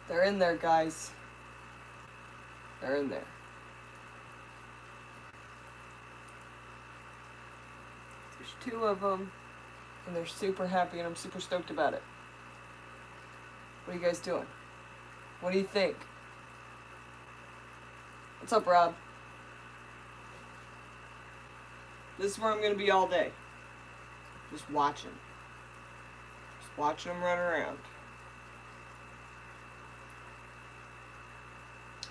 They're in there, guys. They're in there. There's 2 of them, and they're super happy, and I'm super stoked about it. What are you guys doing? What do you think? What's up, Rob? This is where I'm going to be all day. Just watching. Just watching them run around.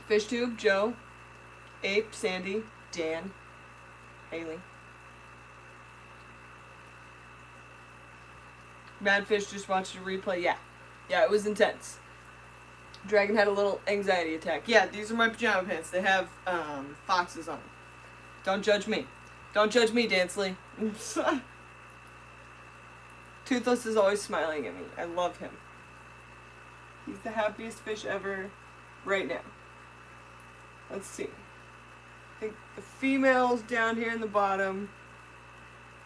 FishTube, Joe, Ape, Sandy, Dan, Haley. Madfish just watched a replay. Yeah, it was intense. Dragon had a little anxiety attack. Yeah, these are my pajama pants. They have foxes on them. Don't judge me. Don't judge me, Dansley. Toothless is always smiling at me. I love him. He's the happiest fish ever right now. Let's see. I think the female's down here in the bottom.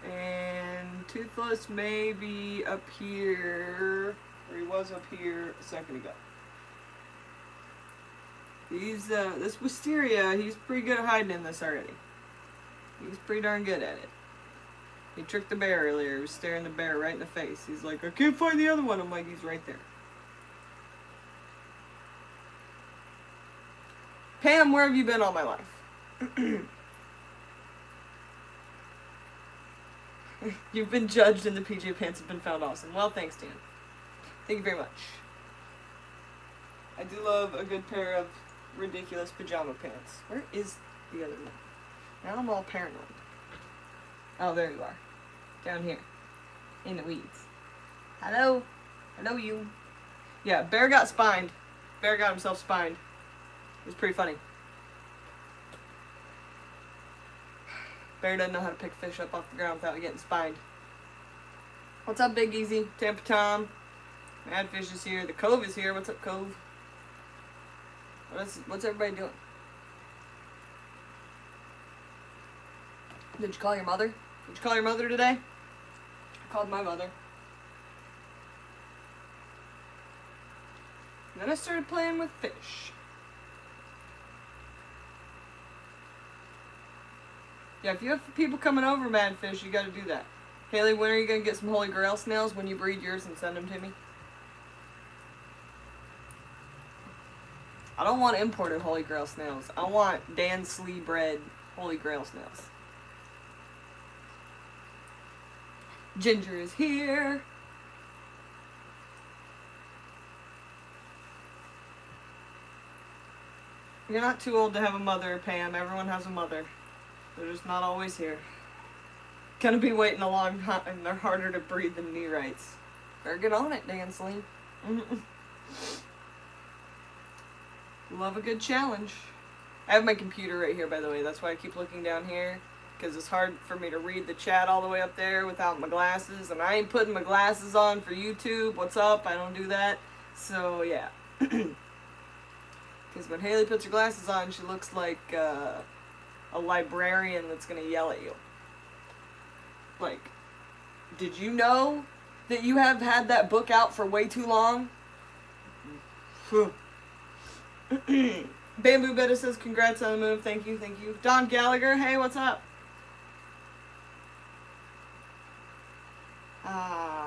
And Toothless may be up here. Or he was up here a second ago. He's, this wisteria, he's pretty good at hiding in this already. He's pretty darn good at it. He tricked the bear earlier. He was staring the bear right in the face. He's like, I can't find the other one. I'm like, he's right there. Pam, where have you been all my life? You've been judged and the PJ pants have been found awesome. Well, thanks, Dan. Thank you very much. I do love a good pair of ridiculous pajama pants. Where is the other one? Now I'm all paranoid. Oh, there you are. Down here. In the weeds. Hello? Hello, you. Yeah, bear got spined. Bear got himself spined. It was pretty funny. Bear doesn't know how to pick fish up off the ground without getting spined. What's up, Big Easy? Tampa Tom. Madfish is here. The Cove is here. What's up, Cove? What's everybody doing? Did you call your mother? Did you call your mother today? I called my mother. And then I started playing with fish. Yeah, if you have people coming over, Madfish, you gotta do that. Haley, when are you gonna get some Holy Grail snails when you breed yours and send them to me? I don't want imported Holy Grail snails. I want Dan Slee bred Holy Grail snails. Ginger is here. You're not too old to have a mother, Pam. Everyone has a mother. They're just not always here. Gonna be waiting a long time, and they're harder to breed than knee rights. Better get on it, Dan Slee. Love a good challenge. I have my computer right here, by the way. That's why I keep looking down here. Because it's hard for me to read the chat all the way up there without my glasses. And I ain't putting my glasses on for YouTube. What's up? I don't do that. So, yeah. Because when Haley puts her glasses on, she looks like a librarian that's going to yell at you. Like, did you know that you have had that book out for way too long? Bamboo Betta says, congrats on the move. Thank you, thank you. Don Gallagher, hey, what's up?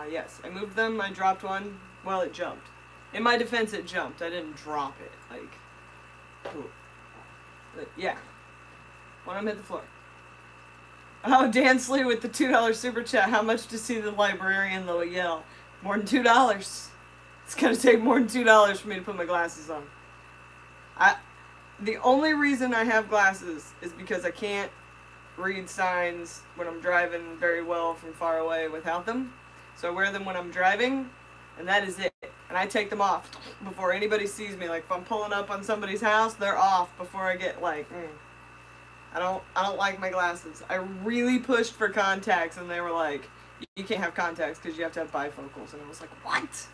Yes, I moved them. I dropped one. Well, it jumped. In my defense, it jumped. I didn't drop it. Like, cool. But, yeah. One of them hit the floor. Oh, Dan Slee with the $2 super chat. How much to see the librarian, though, yell? More than $2. It's going to take more than $2 for me to put my glasses on. The only reason I have glasses is because I can't read signs when I'm driving very well from far away without them. So I wear them when I'm driving, and that is it. And I take them off before anybody sees me. Like, if I'm pulling up on somebody's house, they're off before I get, like, I don't like my glasses. I really pushed for contacts, and they were like, you can't have contacts because you have to have bifocals. And I was like, what?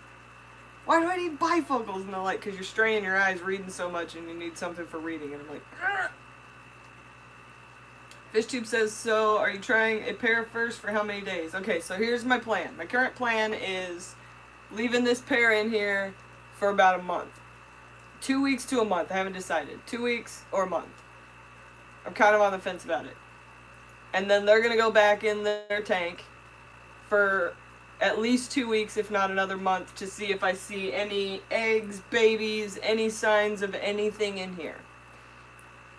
Why do I need bifocals? And they're like, because you're straining your eyes reading so much and you need something for reading. And I'm like, ugh. FishTube says, so are you trying a pair first for how many days? Okay, so here's my plan. My current plan is leaving this pair in here for about a month. 2 weeks to a month. I haven't decided. 2 weeks or a month. I'm kind of on the fence about it. And then they're going to go back in their tank for at least 2 weeks, if not another month, to see if I see any eggs, babies, any signs of anything in here.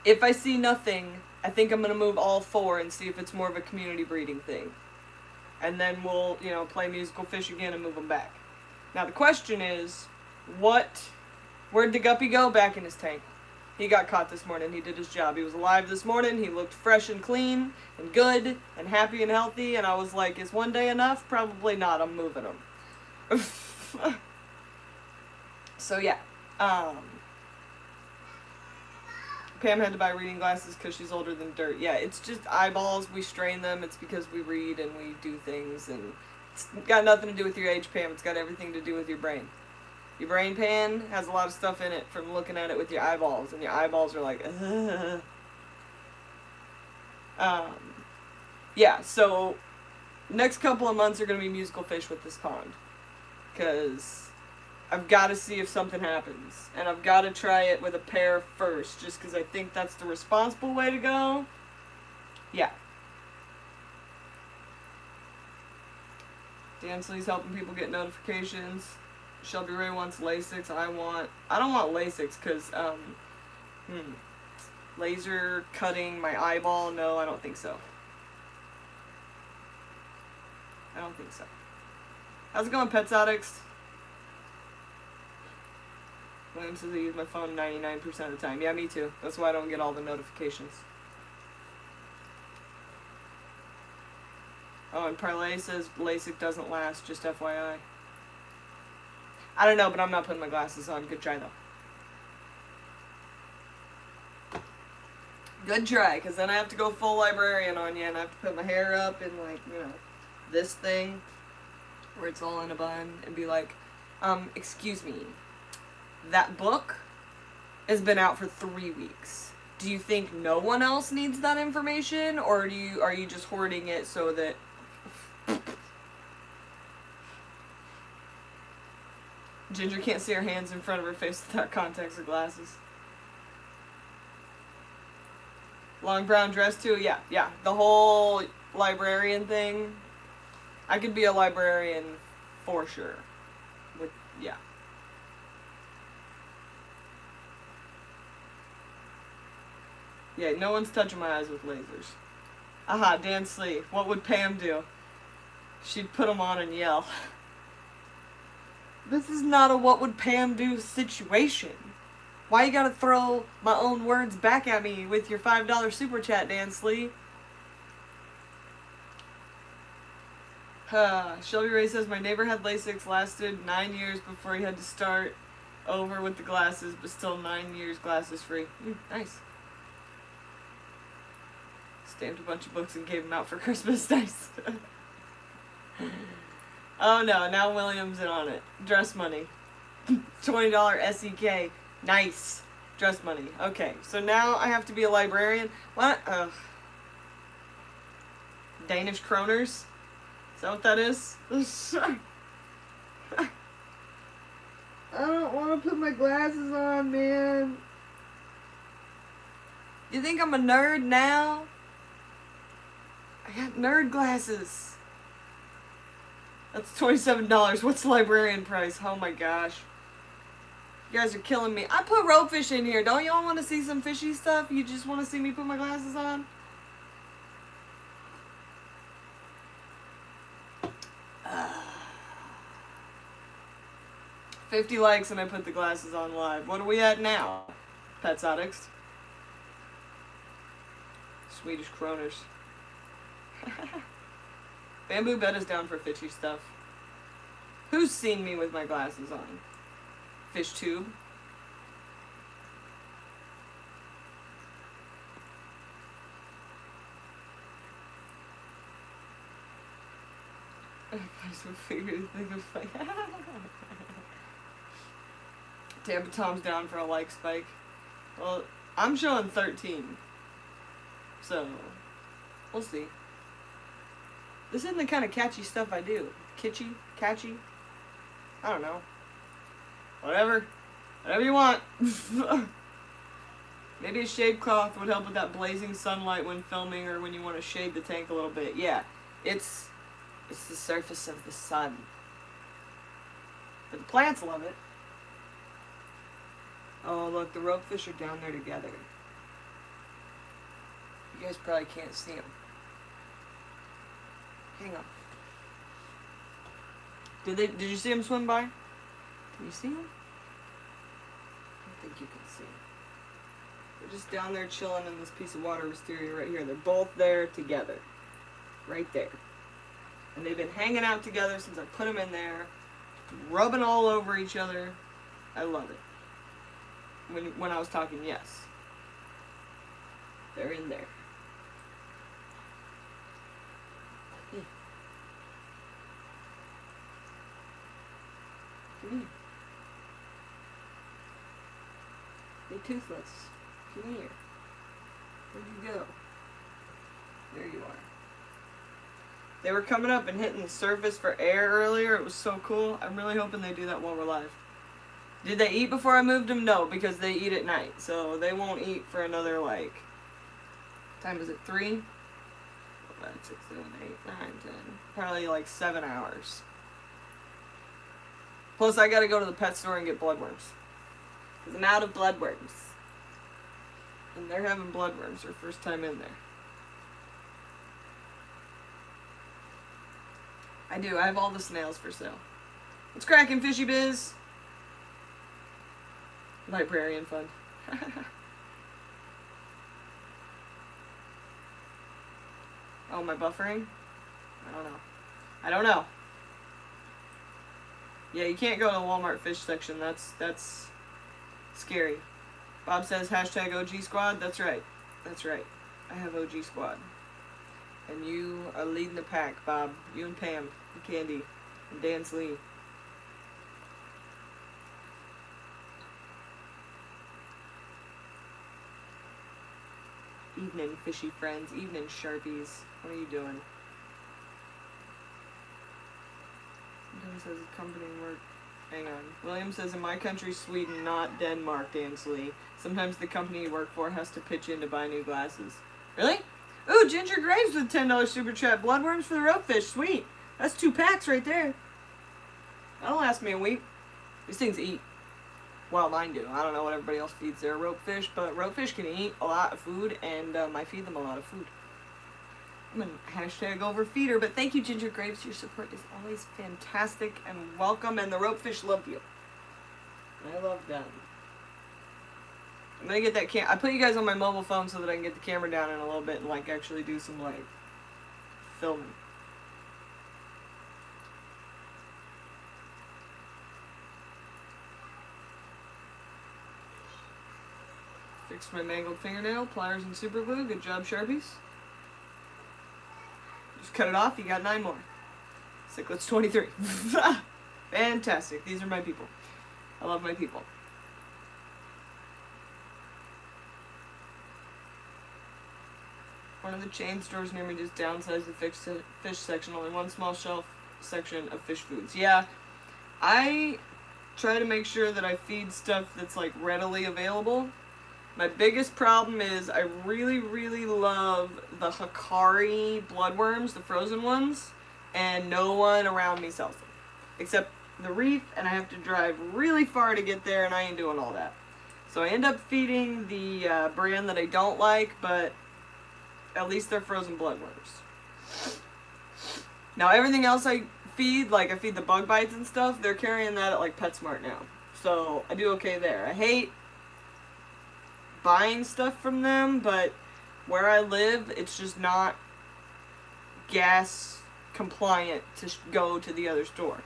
If I see nothing, I think I'm going to move all 4 and see if it's more of a community breeding thing. And then we'll, play musical fish again and move them back. Now the question is, where'd the guppy go? Back in his tank. He got caught this morning. He did his job. He was alive this morning. He looked fresh and clean and good and happy and healthy. And I was like, is one day enough? Probably not. I'm moving him. So yeah. Pam had to buy reading glasses because she's older than dirt. Yeah, it's just eyeballs. We strain them. It's because we read and we do things. And it's got nothing to do with your age, Pam. It's got everything to do with your brain. Your brain pan has a lot of stuff in it from looking at it with your eyeballs. And your eyeballs are like, yeah, so next couple of months are going to be musical fish with this pond. Because I've got to see if something happens. And I've got to try it with a pair first, just because I think that's the responsible way to go. Yeah. Dansley's helping people get notifications. Shelby Ray wants Lasix. I don't want Lasix because, laser cutting my eyeball. No, I don't think so. I don't think so. How's it going, Petsotics? William says I use my phone 99% of the time. Yeah, me too. That's why I don't get all the notifications. Oh, and Parlay says LASIK doesn't last, just FYI. I don't know, but I'm not putting my glasses on. Good try, though. Good try, because then I have to go full librarian on you, and I have to put my hair up in, like, this thing, where it's all in a bun, and be like, excuse me, that book has been out for 3 weeks. Do you think no one else needs that information, or are you just hoarding it so that... Ginger can't see her hands in front of her face without contacts or glasses. Long brown dress too? Yeah. The whole librarian thing. I could be a librarian for sure. Yeah. Yeah, no one's touching my eyes with lasers. Aha, Dansley. What would Pam do? She'd put them on and yell. This is not a what would Pam do situation. Why you gotta throw my own words back at me with your $5 super chat, Dansley? Shelby Ray says, my neighbor had LASIK, lasted 9 years before he had to start over with the glasses, but still 9 years glasses free. Nice. Stamped a bunch of books and gave them out for Christmas. Nice. Oh no, now William's in on it. Dress money. $20 SEK. Nice. Dress money. Okay, so now I have to be a librarian. What? Danish kroners? Is that what that is? I don't want to put my glasses on, man. You think I'm a nerd now? I got nerd glasses. That's $27. What's the librarian price? Oh my gosh. You guys are killing me. I put Ropefish in here. Don't y'all want to see some fishy stuff? You just want to see me put my glasses on? 50 likes and I put the glasses on live. What are we at now? Petsotics. Swedish kroners. Bamboo bed is down for fishy stuff. Who's seen me with my glasses on? Fish tube. Tampa Tom's down for a like spike. Well, I'm showing 13. So, we'll see. This isn't the kind of catchy stuff I do. Kitschy? Catchy? I don't know. Whatever. Whatever you want. Maybe a shade cloth would help with that blazing sunlight when filming or when you want to shade the tank a little bit. Yeah, it's the surface of the sun. But the plants love it. Oh, look, the ropefish are down there together. You guys probably can't see them. Hang on. Did you see them swim by? Can you see them? I don't think you can see them. They're just down there chilling in this piece of water wisteria right here. They're both there together. Right there. And they've been hanging out together since I put them in there. Rubbing all over each other. I love it. When I was talking, yes. They're in there. Come here. You're toothless. Come here. Where'd you go? There you are. They were coming up and hitting the surface for air earlier. It was so cool. I'm really hoping they do that while we're live. Did they eat before I moved them? No, because they eat at night. So they won't eat for another, like, time is it 3? 5, 6, 7, 8, 9, 10. Probably like 7 hours. Plus, I gotta go to the pet store and get bloodworms. Because I'm out of bloodworms. And they're having bloodworms their first time in there. I do. I have all the snails for sale. What's cracking, Fishy Biz? Librarian fund. Oh, my buffering? I don't know. Yeah, you can't go to the Walmart fish section. That's scary. Bob says hashtag OG squad. That's right. That's right. I have OG squad. And you are leading the pack, Bob. You and Pam and Candy and Dan Slee. Evening, fishy friends. Evening, sharpies. What are you doing? Dan says company work. Hang on. William says in my country, Sweden, not Denmark, Dan Slee. Sometimes the company you work for has to pitch in to buy new glasses. Really? Ooh, Ginger Graves with $10 super chat. Bloodworms for the ropefish. Sweet. That's 2 packs right there. That'll last me a week. These things eat. Well, mine do. I don't know what everybody else feeds their ropefish, but ropefish can eat a lot of food, and I feed them a lot of food. I'm an hashtag overfeeder, but thank you, Ginger Graves. Your support is always fantastic and welcome, and the ropefish love you. I love them. I'm gonna get that I put you guys on my mobile phone so that I can get the camera down in a little bit and like actually do some like filming. Fixed my mangled fingernail, pliers and super glue. Good job, Sharpies. Just cut it off, you got 9 more. Cichlids 23. Fantastic. These are my people. I love my people. One of the chain stores near me just downsized the fish section. Only one small shelf section of fish foods. Yeah, I try to make sure that I feed stuff that's like readily available. My biggest problem is I really, really love the Hikari bloodworms, the frozen ones, and no one around me sells them. Except the reef, and I have to drive really far to get there, and I ain't doing all that. So I end up feeding the brand that I don't like, but at least they're frozen bloodworms. Now everything else I feed, like I feed the bug bites and stuff, they're carrying that at like PetSmart now. So I do okay there. I hate buying stuff from them, but where I live, it's just not gas compliant to go to the other store.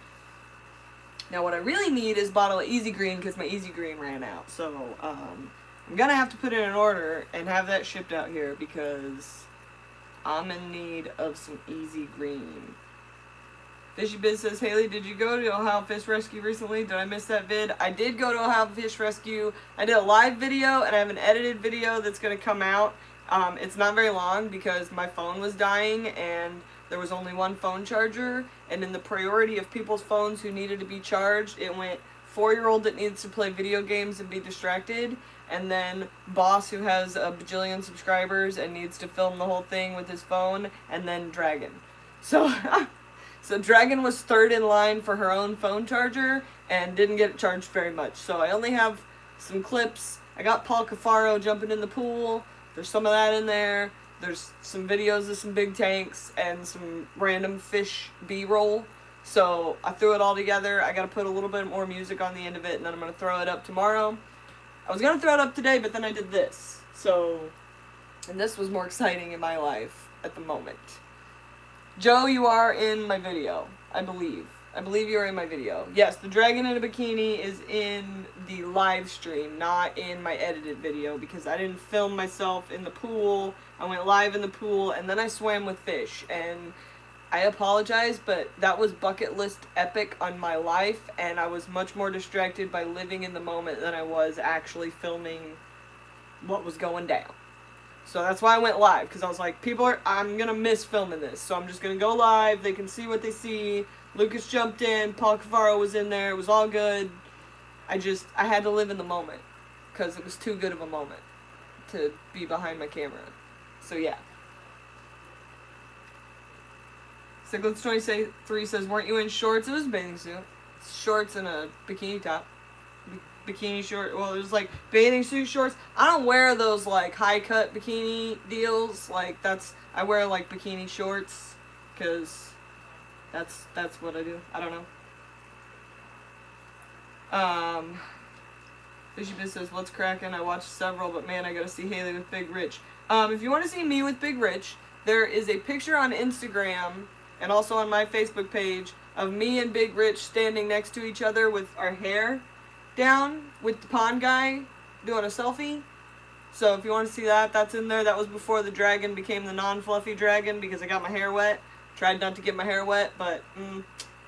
Now what I really need is a bottle of Easy Green because my Easy Green ran out. So I'm gonna have to put in an order and have that shipped out here because I'm in need of some Easy Green. Fishy Biz says, Haley, did you go to Ohio Fish Rescue recently? Did I miss that vid? I did go to Ohio Fish Rescue. I did a live video and I have an edited video that's going to come out. It's not very long because my phone was dying and there was only one phone charger. And in the priority of people's phones who needed to be charged, it went 4-year-old that needs to play video games and be distracted, and then Boss, who has a bajillion subscribers and needs to film the whole thing with his phone, and then Dragon. So, so Dragon was third in line for her own phone charger and didn't get charged very much. So I only have some clips. I got Paul Cafaro jumping in the pool. There's some of that in there. There's some videos of some big tanks and some random fish B-roll. So I threw it all together. I got to put a little bit more music on the end of it, and then I'm going to throw it up tomorrow. I was going to throw it up today, but then I did this. So, and this was more exciting in my life at the moment. Joe, you are in my video, I believe. I believe you are in my video. Yes, the dragon in a bikini is in the live stream, not in my edited video, because I didn't film myself in the pool. I went live in the pool, and then I swam with fish. And I apologize, but that was bucket list epic on my life, and I was much more distracted by living in the moment than I was actually filming what was going down. So that's why I went live, because I was like, I'm going to miss filming this, so I'm just going to go live. They can see what they see. Lucas jumped in. Paul Cafaro was in there. It was all good. I had to live in the moment, because it was too good of a moment to be behind my camera. So yeah. Cyclist23 says, weren't you in shorts? It was a bathing suit. Shorts and a bikini top. Bikini short. Well, it was like bathing suit shorts. I don't wear those like high cut bikini deals. Like I wear like bikini shorts because that's what I do. I don't know. Fishy Biz says, what's cracking? I watched several, but man, I gotta see Haley with Big Rich. If you want to see me with Big Rich, there is a picture on Instagram and also on my Facebook page of me and Big Rich standing next to each other with our hair down with the pond guy doing a selfie. So if you want to see that, that's in there. That was before the dragon became the non-fluffy dragon because I got my hair wet. Tried not to get my hair wet, but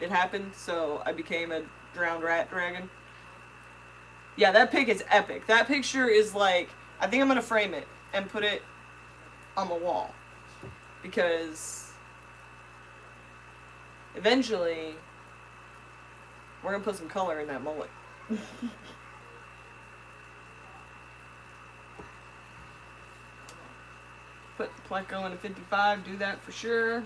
it happened, so I became a drowned rat dragon. Yeah, that pic is epic. That picture is like, I think I'm going to frame it and put it on the wall. Because eventually we're going to put some color in that mullet. Put the Pleco in a 55, do that for sure.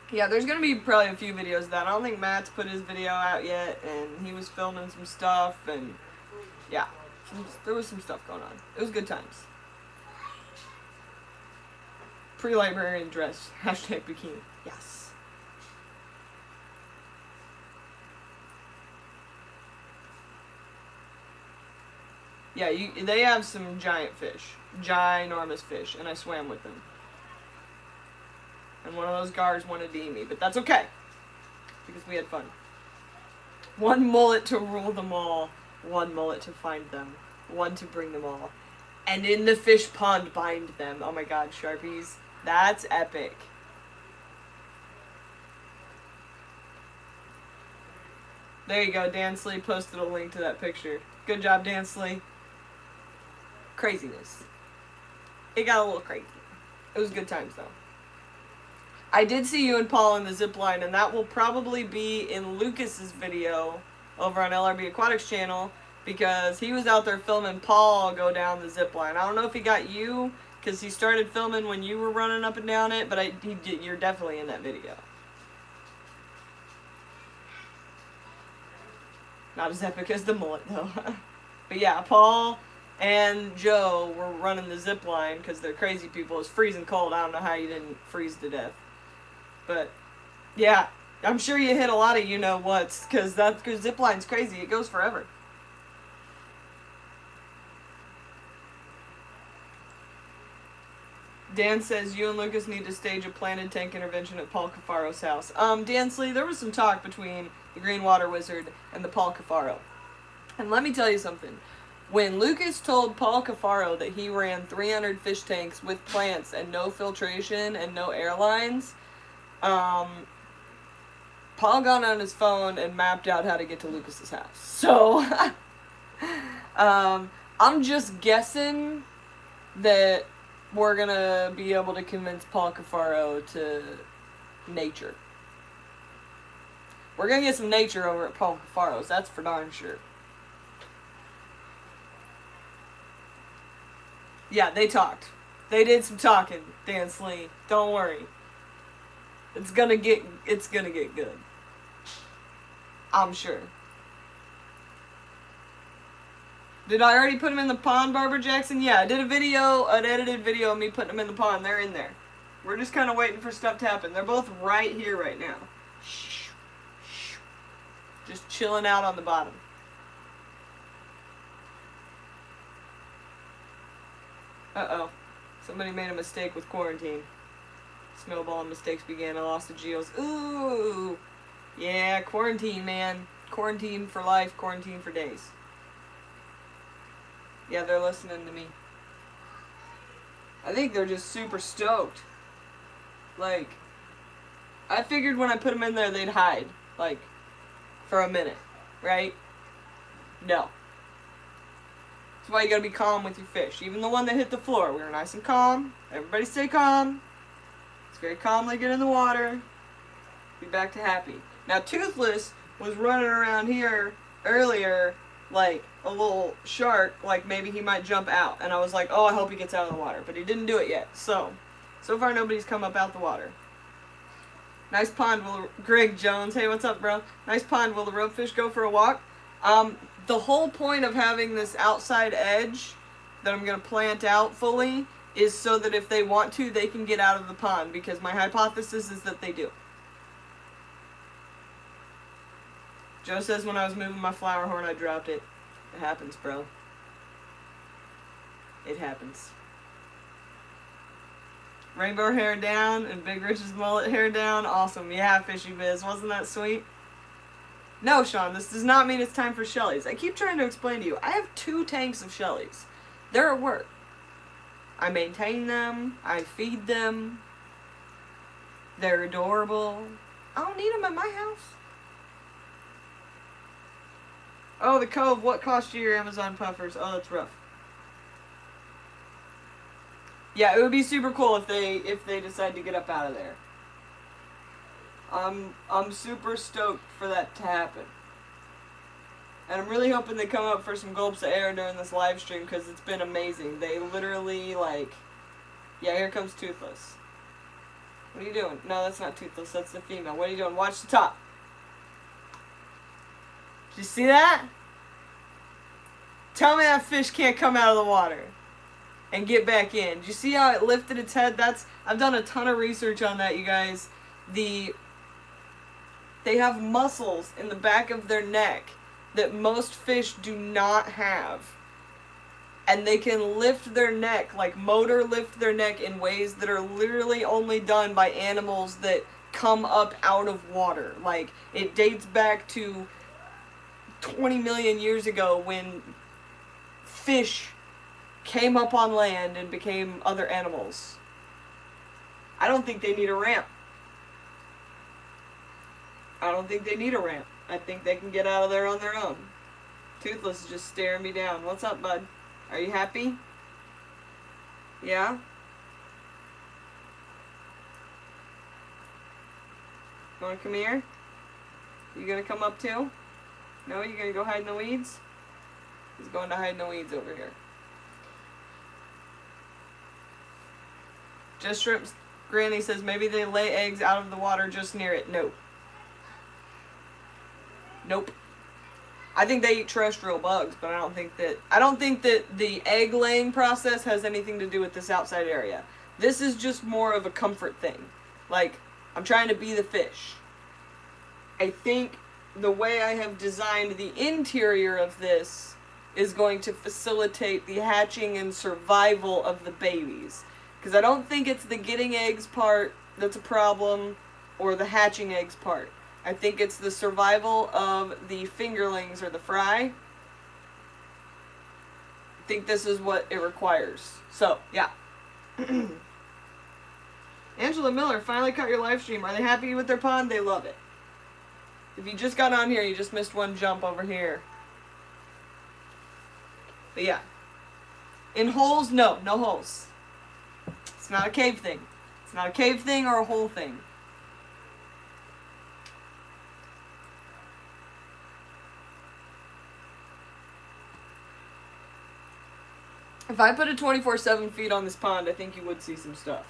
Yeah, there's going to be probably a few videos of that. I don't think Matt's put his video out yet, and he was filming some stuff, and yeah, there was some stuff going on. It was good times. Pre-librarian dress, hashtag bikini. Yes. Yeah, they have some giant fish. Ginormous fish, and I swam with them. And one of those guards wanted to eat me, but that's okay. Because we had fun. One mullet to rule them all. One mullet to find them. One to bring them all. And in the fish pond bind them. Oh my god, Sharpies. That's epic. There you go, Dansley posted a link to that picture. Good job, Dansley. Craziness. It got a little crazy. It was good times, though. I did see you and Paul in the zip line, and that will probably be in Lucas's video over on LRB Aquatics channel, because he was out there filming Paul go down the zip line. I don't know if he got you, because he started filming when you were running up and down it, but you're definitely in that video. Not as epic as the mullet, though. But yeah, Paul and Joe were running the zip line because they're crazy people. It's freezing cold. I don't know how you didn't freeze to death. But yeah, I'm sure you hit a lot of you-know-whats, because zip line's crazy. It goes forever. Dan says you and Lucas need to stage a planted tank intervention at Paul Cafaro's house. Dansley, there was some talk between the Green Water Wizard and the Paul Cafaro. And let me tell you something. When Lucas told Paul Cafaro that he ran 300 fish tanks with plants and no filtration and no airlines, Paul got on his phone and mapped out how to get to Lucas's house. So, I'm just guessing that we're gonna be able to convince Paul Cafaro to nature. We're gonna get some nature over at Paul Cafaro's, that's for darn sure. Yeah, they talked. They did some talking, Dan Slee. Don't worry. It's gonna get good. I'm sure. Did I already put them in the pond, Barbara Jackson? Yeah, I did an edited video of me putting them in the pond. They're in there. We're just kind of waiting for stuff to happen. They're both right here right now. Just chilling out on the bottom. Uh-oh. Somebody made a mistake with quarantine. Snowballing mistakes began. I lost the geos. Ooh! Yeah, quarantine, man. Quarantine for life, quarantine for days. Yeah, they're listening to me. I think they're just super stoked. Like, I figured when I put them in there, they'd hide. Like, for a minute. Right? No. That's why you gotta be calm with your fish. Even the one that hit the floor. We were nice and calm. Everybody stay calm. Let's very calmly get in the water. Be back to happy. Now, Toothless was running around here earlier like a little shark, like maybe he might jump out. And I was like, oh, I hope he gets out of the water. But he didn't do it yet. So far nobody's come up out the water. Nice pond. Greg Jones, hey, what's up, bro? Nice pond. Will the ropefish go for a walk? The whole point of having this outside edge that I'm going to plant out fully is so that if they want to, they can get out of the pond. Because my hypothesis is that they do. Joe says when I was moving my flower horn, I dropped it. It happens, bro. It happens. Rainbow hair down and Big Rich's mullet hair down. Awesome. Yeah, Fishy Biz. Wasn't that sweet? No, Sean, this does not mean it's time for Shellies. I keep trying to explain to you. I have 2 tanks of Shellies. They're at work. I maintain them. I feed them. They're adorable. I don't need them at my house. Oh, the Cove. What cost you your Amazon puffers? Oh, that's rough. Yeah, it would be super cool if they decide to get up out of there. I'm super stoked for that to happen. And I'm really hoping they come up for some gulps of air during this live stream because it's been amazing. They literally, like... Yeah, here comes Toothless. What are you doing? No, that's not Toothless. That's the female. What are you doing? Watch the top. Did you see that? Tell me that fish can't come out of the water and get back in. Did you see how it lifted its head? I've done a ton of research on that, you guys. They have muscles in the back of their neck that most fish do not have. And they can lift their neck, like motor lift their neck in ways that are literally only done by animals that come up out of water. Like, it dates back to 20 million years ago when fish came up on land and became other animals. I don't think they need a ramp. I don't think they need a ramp. I think they can get out of there on their own. Toothless is just staring me down. What's up, bud? Are you happy? Yeah? You wanna come here? You gonna come up too? No, you gonna go hide in the weeds? He's going to hide in the weeds over here. Just Shrimps Granny says maybe they lay eggs out of the water just near it. Nope. Nope. I think they eat terrestrial bugs, but I don't think that the egg laying process has anything to do with this outside area. This is just more of a comfort thing. Like, I'm trying to be the fish. I think the way I have designed the interior of this is going to facilitate the hatching and survival of the babies. Because I don't think it's the getting eggs part that's a problem, or the hatching eggs part. I think it's the survival of the fingerlings or the fry. I think this is what it requires. So, yeah. Angela Miller, finally caught your live stream. Are they happy with their pond? They love it. If you just got on here, you just missed one jump over here. But yeah. In holes, no. No holes. It's not a cave thing. It's not a cave thing or a hole thing. If I put a 24/7 feed on this pond, I think you would see some stuff.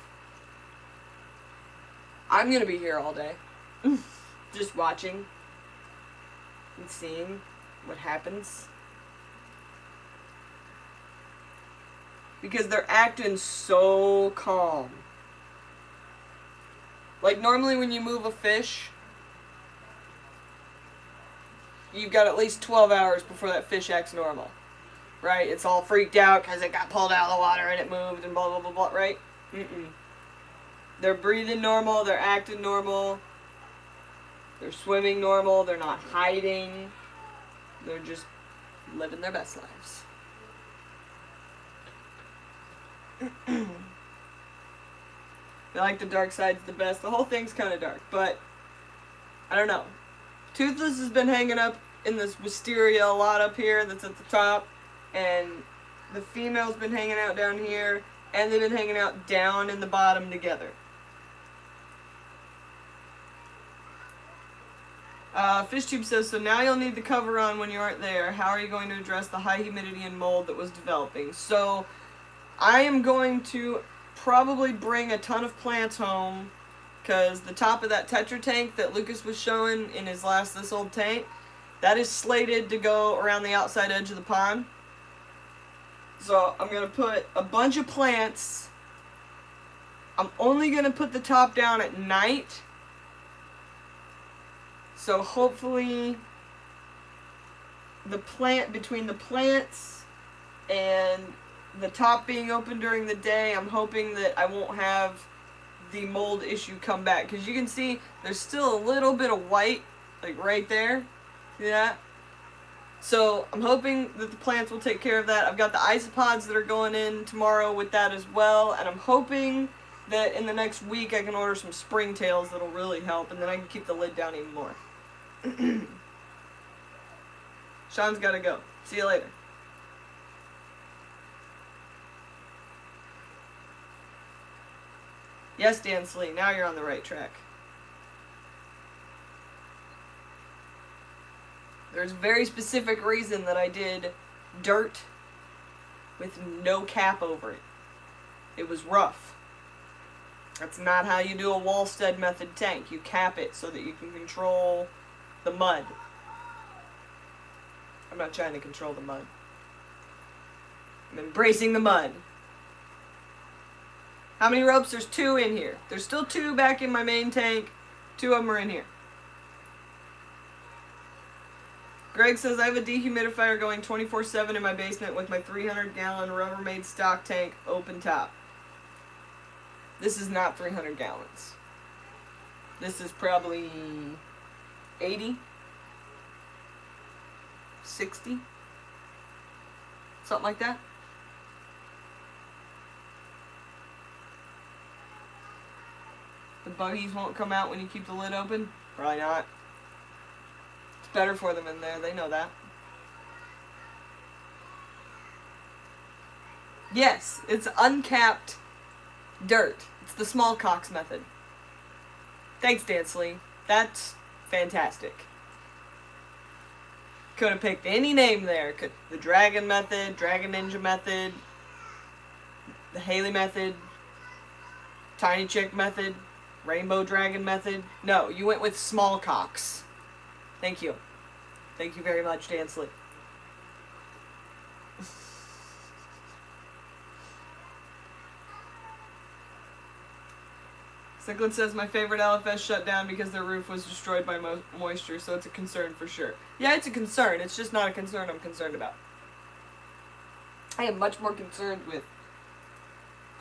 I'm gonna be here all day. Just watching and seeing what happens. Because they're acting so calm. Like, normally when you move a fish, you've got at least 12 hours before that fish acts normal. Right? It's all freaked out because it got pulled out of the water and it moved and blah, blah, blah, blah, right? Mm-mm. They're breathing normal, they're acting normal, they're swimming normal, they're not hiding, they're just living their best lives. I like the dark side's the best. The whole thing's kind of dark, but I don't know. Toothless has been hanging up in this wisteria a lot up here that's at the top, and the female's been hanging out down here, and they've been hanging out down in the bottom together. FishTube says, so now you'll need the cover on when you aren't there. How are you going to address the high humidity and mold that was developing? So I am going to probably bring a ton of plants home, because the top of that Tetra tank that Lucas was showing in his last This Old Tank, that is slated to go around the outside edge of the pond. So I'm going to put a bunch of plants. I'm only going to put the top down at night. So hopefully the plant, between the plants and the top being open during the day, I'm hoping that I won't have the mold issue come back. Because you can see there's still a little bit of white, like right there. See that? So I'm hoping that the plants will take care of that. I've got the isopods that are going in tomorrow with that as well. And I'm hoping that in the next week I can order some springtails that'll really help. And then I can keep the lid down even more. Sean's got to go. See you later. Yes, Dan Slee, now you're on the right track. There's a very specific reason that I did dirt with no cap over it. It was rough. That's not how you do a Wallstead method tank. You cap it so that you can control the mud. I'm not trying to control the mud. I'm embracing the mud. How many ropes? There's 2 in here. There's still 2 back in my main tank. 2 of them are in here. Greg says, I have a dehumidifier going 24/7 in my basement with my 300-gallon Rubbermaid stock tank open top. This is not 300 gallons. This is probably 80, 60, something like that. The buggies won't come out when you keep the lid open? Probably not. It's better for them in there, they know that. Yes, it's uncapped dirt. It's the small cocks method. Thanks, Dansley. That's fantastic. Could have picked any name there. The Dragon method, Dragon Ninja method, the Haley method, Tiny Chick method, Rainbow Dragon method. No, you went with small cocks. Thank you. Thank you very much, Dansley. Cichlid says, my favorite LFS shut down because their roof was destroyed by moisture, so it's a concern for sure. Yeah, it's a concern. It's just not a concern I'm concerned about. I am much more concerned with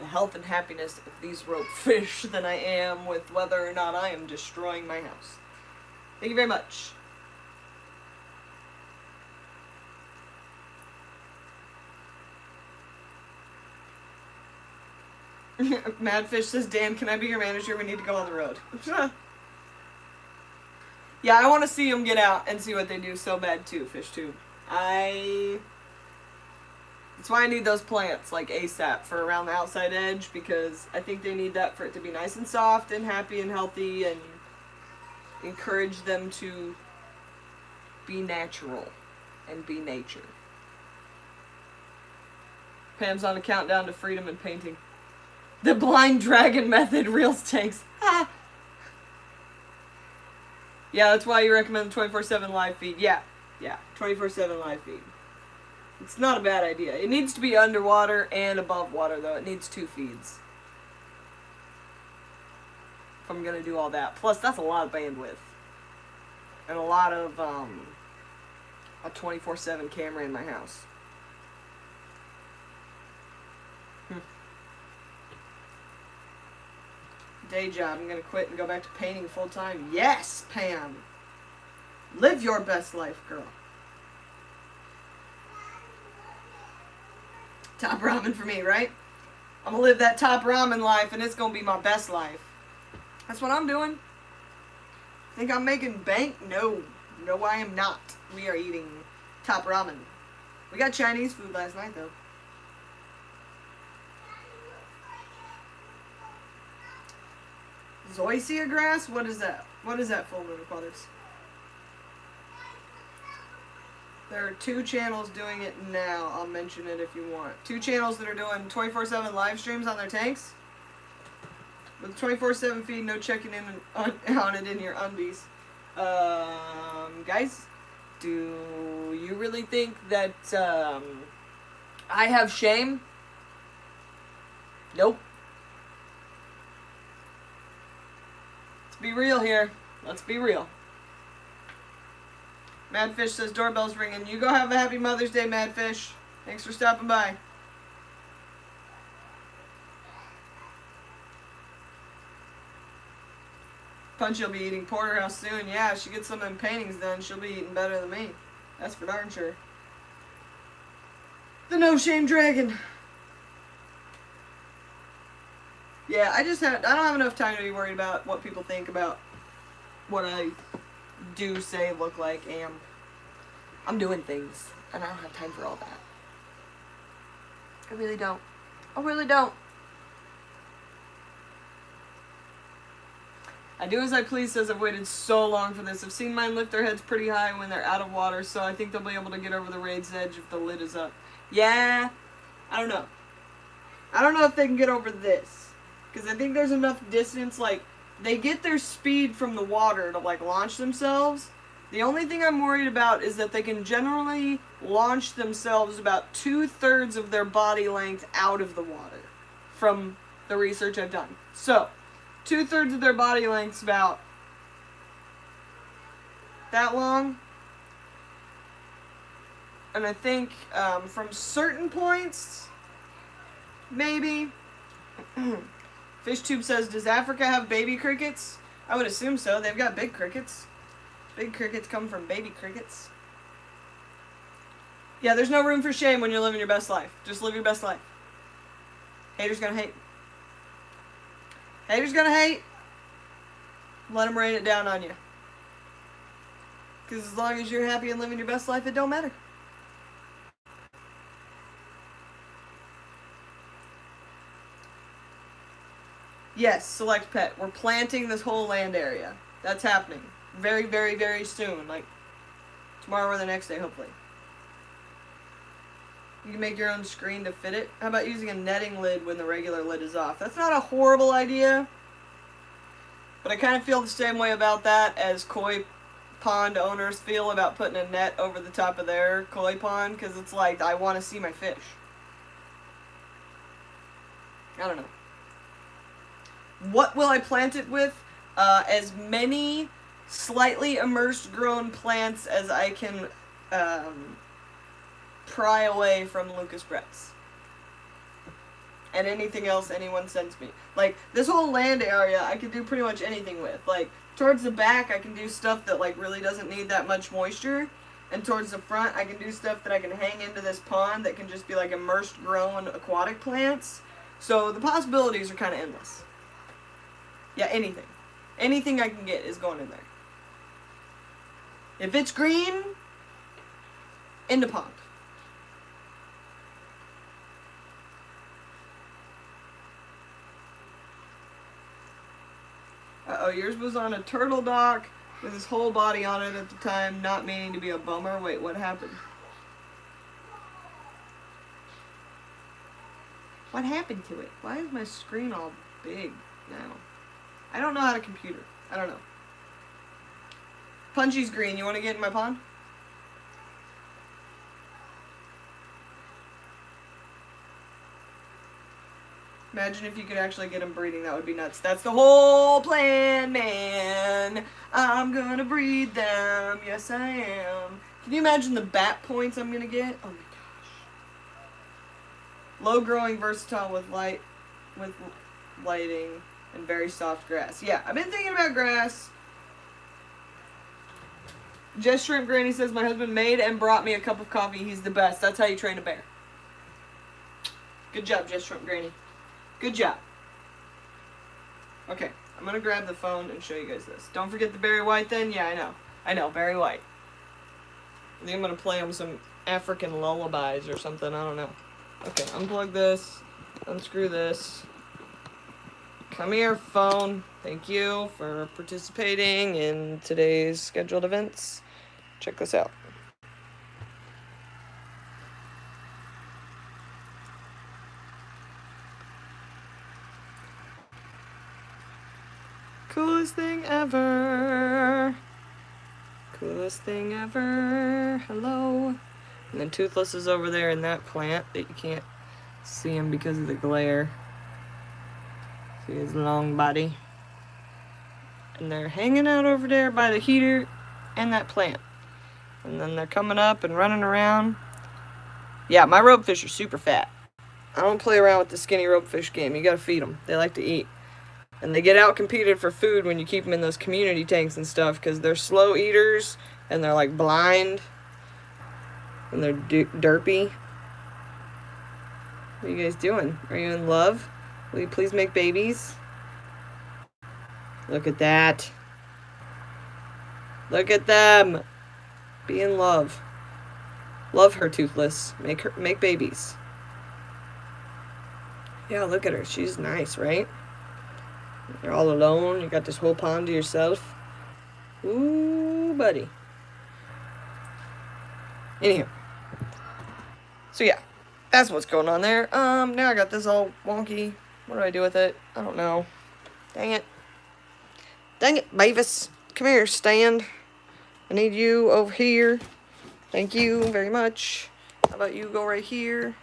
the health and happiness of these ropefish than I am with whether or not I am destroying my house. Thank you very much. Madfish says, Dan, can I be your manager? We need to go on the road. Yeah, I want to see them get out and see what they do so bad too, FishTube. That's why I need those plants, like ASAP, for around the outside edge, because I think they need that for it to be nice and soft and happy and healthy, and encourage them to be natural and be nature. Pam's on a countdown to freedom and painting. The blind dragon method reels tanks. Ah. Yeah, that's why you recommend the 24/7 live feed. Yeah, 24/7 live feed. It's not a bad idea. It needs to be underwater and above water, though. It needs 2 feeds. If I'm going to do all that. Plus, that's a lot of bandwidth. And a lot of, a 24/7 camera in my house. Day job. I'm going to quit and go back to painting full time. Yes, Pam! Live your best life, girl. Top ramen for me, right? I'm going to live that top ramen life, and it's going to be my best life. That's what I'm doing. Think I'm making bank? No. No, I am not. We are eating top ramen. We got Chinese food last night, though. Zoysia grass? What is that? What is that, Full Moon Aquatics? There are 2 channels doing it now. I'll mention it if you want. 2 channels that are doing 24/7 live streams on their tanks. With 24/7 feed, no checking in on it in your undies. Guys, do you really think that I have shame? Nope. Let's be real here. Let's be real. Madfish says doorbell's ringing. You go have a happy Mother's Day, Madfish. Thanks for stopping by. Punchy will be eating porterhouse soon. Yeah, if she gets some of them paintings done, she'll be eating better than me. That's for darn sure. The No Shame Dragon. Yeah, I don't have enough time to be worried about what people think about what I do, say, look like, am. I'm doing things, and I don't have time for all that. I really don't. I really don't. I do as I please says I've waited so long for this. I've seen mine lift their heads pretty high when they're out of water, so I think they'll be able to get over the raid's edge if the lid is up. Yeah, I don't know. I don't know if they can get over this, because I think there's enough distance, like, they get their speed from the water to, like, launch themselves. The only thing I'm worried about is that they can generally launch themselves about 2/3 of their body length out of the water, from the research I've done. So, 2/3 of their body length's about that long. And I think from certain points, maybe. FishTube says, does Africa have baby crickets? I would assume so. They've got big crickets. Big crickets come from baby crickets. Yeah, there's no room for shame when you're living your best life. Just live your best life. Haters gonna hate. Haters gonna hate. Let them rain it down on you. Because as long as you're happy and living your best life, it don't matter. Yes, select pet. We're planting this whole land area. That's happening. Very, very, very soon. Like, tomorrow or the next day, hopefully. You can make your own screen to fit it. How about using a netting lid when the regular lid is off? That's not a horrible idea. But I kind of feel the same way about that as koi pond owners feel about putting a net over the top of their koi pond. Because it's like, I want to see my fish. I don't know. What will I plant it with? As many slightly immersed grown plants as I can pry away from Lucas Bretts. And anything else anyone sends me. Like, this whole land area I can do pretty much anything with. Like, towards the back I can do stuff that, like, really doesn't need that much moisture. And towards the front I can do stuff that I can hang into this pond that can just be, like, immersed grown aquatic plants. So the possibilities are kind of endless. Yeah, anything. Anything I can get is going in there. If it's green, in the pond. Uh-oh, yours was on a turtle dock with his whole body on it at the time, not meaning to be a bummer. Wait, what happened? What happened to it? Why is my screen all big now? I don't know how to computer. I don't know. Punchy's green. You want to get in my pond? Imagine if you could actually get them breeding. That would be nuts. That's the whole plan, man. I'm gonna breed them. Yes, I am. Can you imagine the bat points I'm gonna get? Oh my gosh. Low growing, versatile with lighting, and very soft grass. Yeah, I've been thinking about grass. Just Shrimp Granny says, my husband made and brought me a cup of coffee. He's the best. That's how you train a bear. Good job, Just Shrimp Granny. Good job. Okay, I'm going to grab the phone and show you guys this. Don't forget the Barry White then. Yeah, I know. I know, Barry White. I think I'm going to play him some African lullabies or something. I don't know. Okay, unplug this. Unscrew this. Come here, phone. Thank you for participating in today's scheduled events. Check this out. Coolest thing ever. Coolest thing ever. Hello. And then Toothless is over there in that plant that you can't see him because of the glare. See his long body. And they're hanging out over there by the heater and that plant. And then they're coming up and running around. Yeah, my ropefish are super fat. I don't play around with the skinny ropefish game. You gotta feed them. They like to eat. And they get out competed for food when you keep them in those community tanks and stuff because they're slow eaters and they're like blind and they're derpy. What are you guys doing? Are you in love? Will you please make babies? Look at that. Look at them. Be in love. Love her, Toothless. Make babies. Yeah, look at her. She's nice, right? You're all alone. You got this whole pond to yourself. Ooh, buddy. Anyhow. So yeah, that's what's going on there. Now I got this all wonky. What do I do with it? I don't know. Dang it. Dang it, Mavis. Come here, stand. I need you over here. Thank you very much. How about you go right here?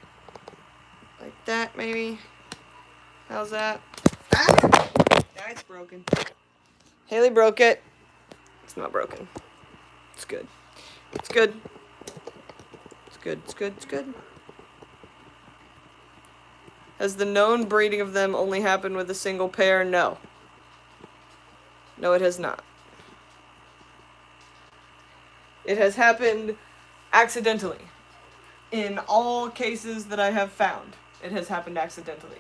Like that, maybe. How's that? Ah! Now it's broken. Haley broke it. It's not broken. It's good. It's good. It's good. It's good. It's good. Has the known breeding of them only happened with a single pair? No. No, it has not. It has happened accidentally. In all cases that I have found, it has happened accidentally.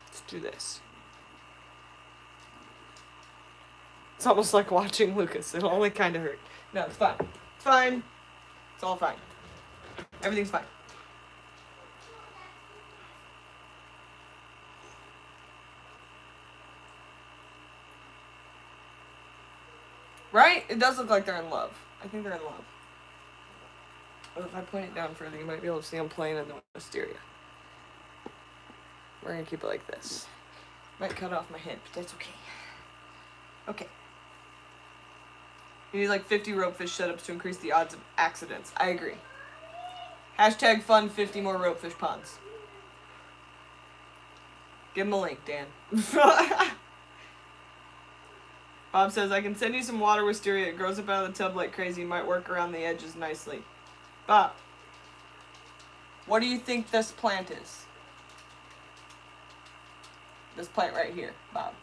Let's do this. It's almost like watching Lucas. It only kind of hurt. No, it's fine. It's fine. It's all fine. Everything's fine. Right? It does look like they're in love. I think they're in love. Oh, if I point it down further, you might be able to see them playing in the wisteria. We're going to keep it like this. Might cut off my head, but that's okay. Okay. You need like 50 ropefish setups to increase the odds of accidents. I agree. Hashtag fund 50 more ropefish ponds. Give him a link, Dan. Bob says, I can send you some water wisteria. It grows up out of the tub like crazy. Might work around the edges nicely. Bob, what do you think this plant is? This plant right here, Bob.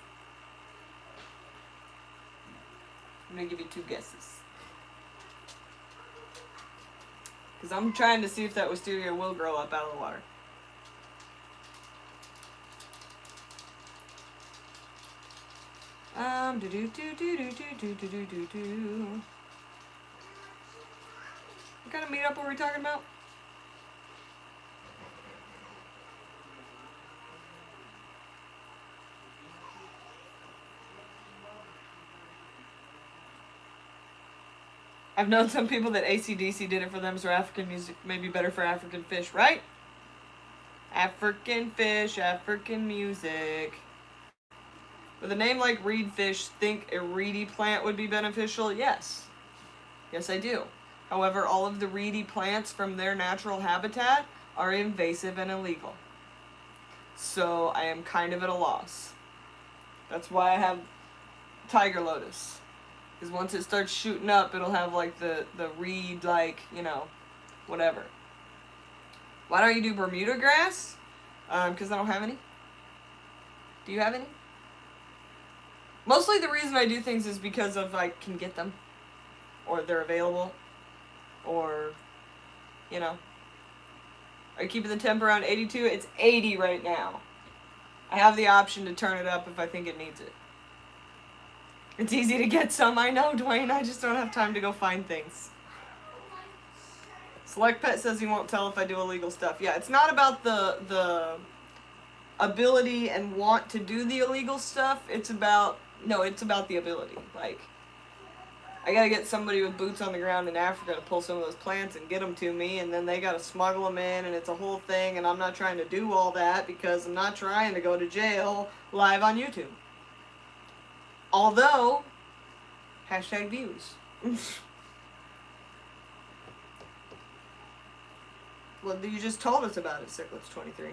I'm going to give you 2 guesses. Because I'm trying to see if that wisteria will grow up out of the water. What kind of meetup were we talking about? I've known some people that AC/DC did it for them, so African music may be better for African fish, right? African fish, African music. With a name like reedfish, think a reedy plant would be beneficial? Yes. Yes, I do. However, all of the reedy plants from their natural habitat are invasive and illegal. So I am kind of at a loss. That's why I have tiger lotus. Because once it starts shooting up, it'll have like the reed, like, you know, whatever. Why don't you do Bermuda grass? Because I don't have any. Do you have any? Mostly the reason I do things is because of I can get them. Or they're available. Or, you know. Are you keeping the temp around 82? It's 80 right now. I have the option to turn it up if I think it needs it. It's easy to get some. I know, Dwayne. I just don't have time to go find things. Select Pet says he won't tell if I do illegal stuff. Yeah, it's not about the ability and want to do the illegal stuff. It's about the ability. Like, I gotta get somebody with boots on the ground in Africa to pull some of those plants and get them to me, and then they gotta smuggle them in, and it's a whole thing, and I'm not trying to do all that because I'm not trying to go to jail live on YouTube. Although, hashtag views. Well, you just told us about it, Cichlids23.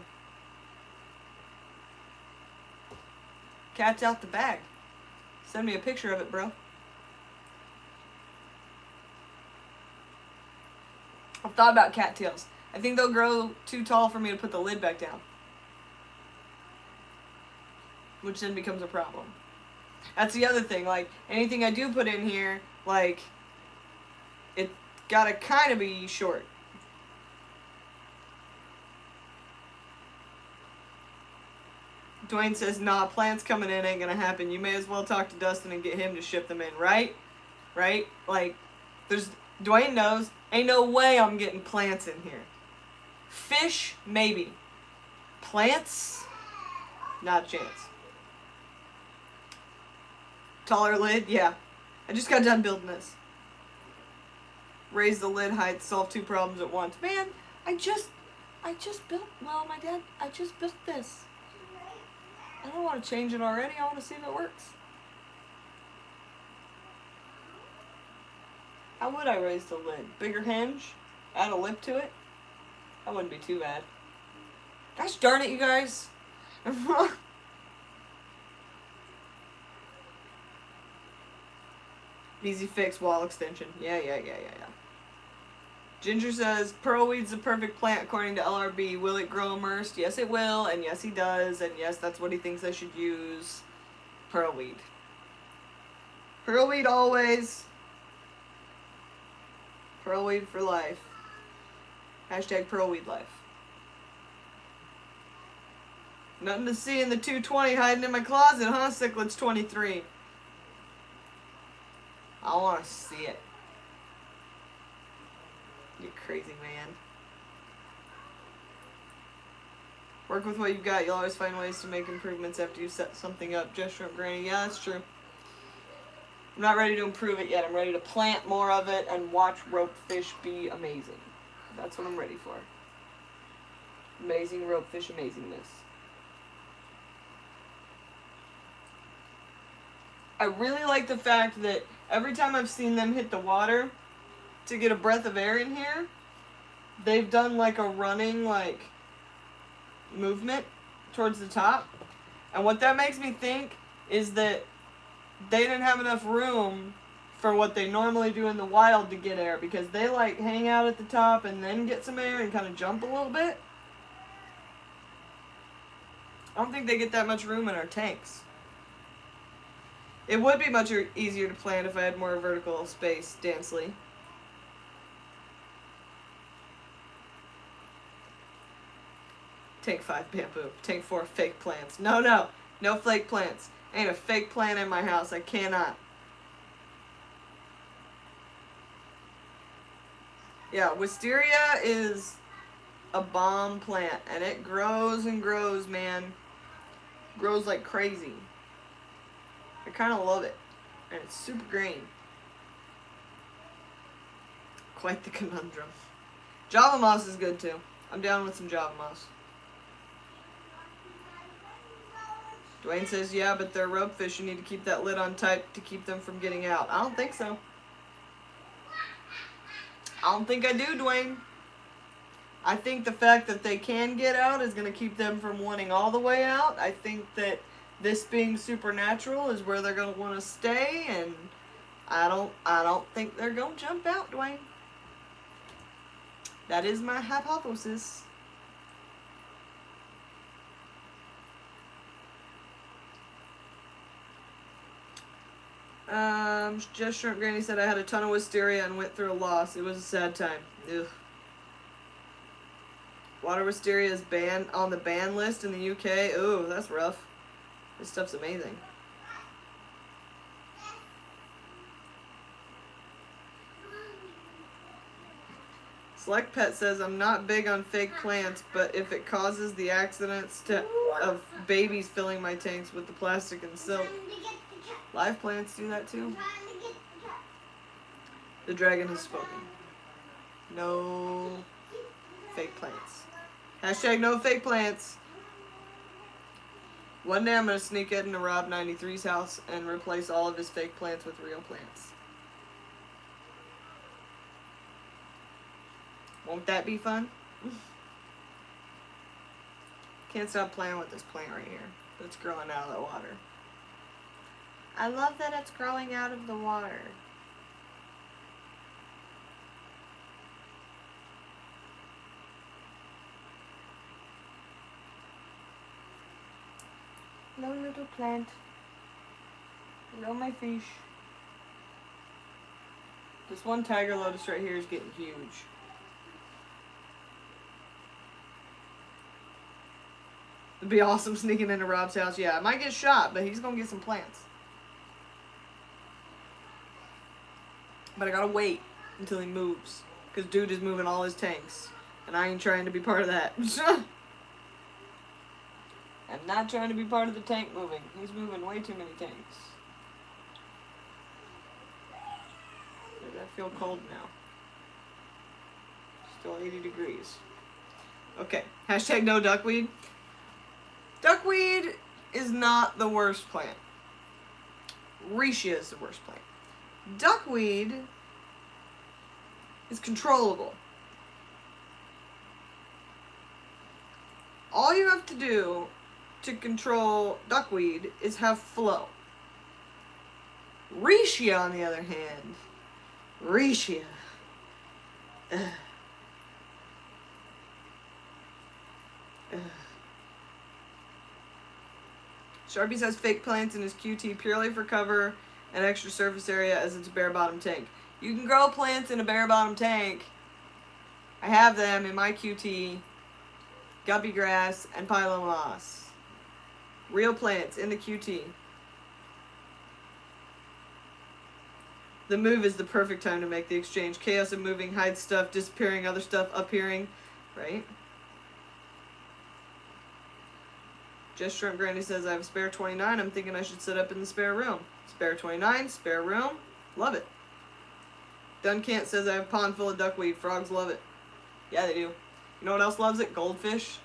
Cat's out the bag. Send me a picture of it, bro. I've thought about cattails. I think they'll grow too tall for me to put the lid back down. Which then becomes a problem. That's the other thing. Like, anything I do put in here, like, it gotta kind of be short. Dwayne says, nah, plants coming in ain't gonna happen. You may as well talk to Dustin and get him to ship them in, right? Right? Like, Dwayne knows, ain't no way I'm getting plants in here. Fish, maybe. Plants, not a chance. Taller lid, yeah. I just got done building this. Raise the lid height, solve 2 problems at once. Man, I just built, well, my dad, I just built this. I don't want to change it already. I want to see if it works. How would I raise the lid? Bigger hinge? Add a lip to it? That wouldn't be too bad. Gosh darn it, you guys. Easy fix, wall extension. Yeah. Ginger says, pearlweed's the perfect plant according to LRB. Will it grow immersed? Yes, it will. And yes, he does. And yes, that's what he thinks I should use. Pearlweed. Pearlweed always. Pearlweed for life. Hashtag pearlweed life. Nothing to see in the 220 hiding in my closet, huh, Cichlids23? I want to see it. You crazy man. Work with what you've got. You'll always find ways to make improvements after you set something up. Just shrimp granny. Yeah, that's true. I'm not ready to improve it yet. I'm ready to plant more of it and watch ropefish be amazing. That's what I'm ready for. Amazing ropefish amazingness. I really like the fact that every time I've seen them hit the water to get a breath of air in here, they've done like a running like movement towards the top. And what that makes me think is that they didn't have enough room for what they normally do in the wild to get air, because they like hang out at the top and then get some air and kind of jump a little bit. I don't think they get that much room in our tanks. It would be much easier to plant if I had more vertical space, Dansley. Tank 5 bamboo. Tank 4 fake plants. No fake plants. Ain't a fake plant in my house. I cannot. Yeah, wisteria is a bomb plant, and it grows and grows, man. Grows like crazy. I kind of love it, and it's super green. Quite the conundrum. Java moss is good too. I'm down with some Java moss. Dwayne says, yeah, but they're ropefish. You need to keep that lid on tight to keep them from getting out. I don't think so. I don't think I do, Dwayne. I think the fact that they can get out is going to keep them from wanting all the way out. I think that this being supernatural is where they're going to want to stay, and I don't think they're going to jump out, Dwayne. That is my hypothesis. Just Shrimp Granny said I had a ton of wisteria and went through a loss. It was a sad time. Ugh. Water wisteria is banned on the ban list in the UK. Ooh, that's rough. This stuff's amazing. Select Pet says, I'm not big on fake plants, but if it causes the accidents of babies filling my tanks with the plastic and silk. Live plants do that too. The dragon has spoken. No fake plants. Hashtag no fake plants. One day I'm going to sneak into Rob 93's house and replace all of his fake plants with real plants. Won't that be fun? Can't stop playing with this plant right here. That's growing out of the water. I love that it's growing out of the water. Hello, little plant. Hello, my fish. This one tiger lotus right here is getting huge. It'd be awesome sneaking into Rob's house. Yeah, I might get shot, but he's gonna get some plants. But I gotta wait until he moves. Because dude is moving all his tanks. And I ain't trying to be part of that. I'm not trying to be part of the tank moving. He's moving way too many tanks. I feel cold now. Still 80 degrees. Okay. Hashtag no duckweed. Duckweed is not the worst plant. Reishi is the worst plant. Duckweed is controllable. All you have to do to control duckweed is have flow. Reishi, on the other hand, Reishi. Sharpie says fake plants in his QT purely for cover and extra surface area as it's a bare bottom tank. You can grow plants in a bare bottom tank. I have them in my QT. Guppy grass and pilo moss. Real plants in the QT. The move is the perfect time to make the exchange. Chaos of moving, hide stuff, disappearing, other stuff appearing. Right? Just Shrimp Granny says, I have a spare 29. I'm thinking I should set up in the spare room. Spare 29, spare room. Love it. Duncant says, I have a pond full of duckweed. Frogs love it. Yeah, they do. You know what else loves it? Goldfish.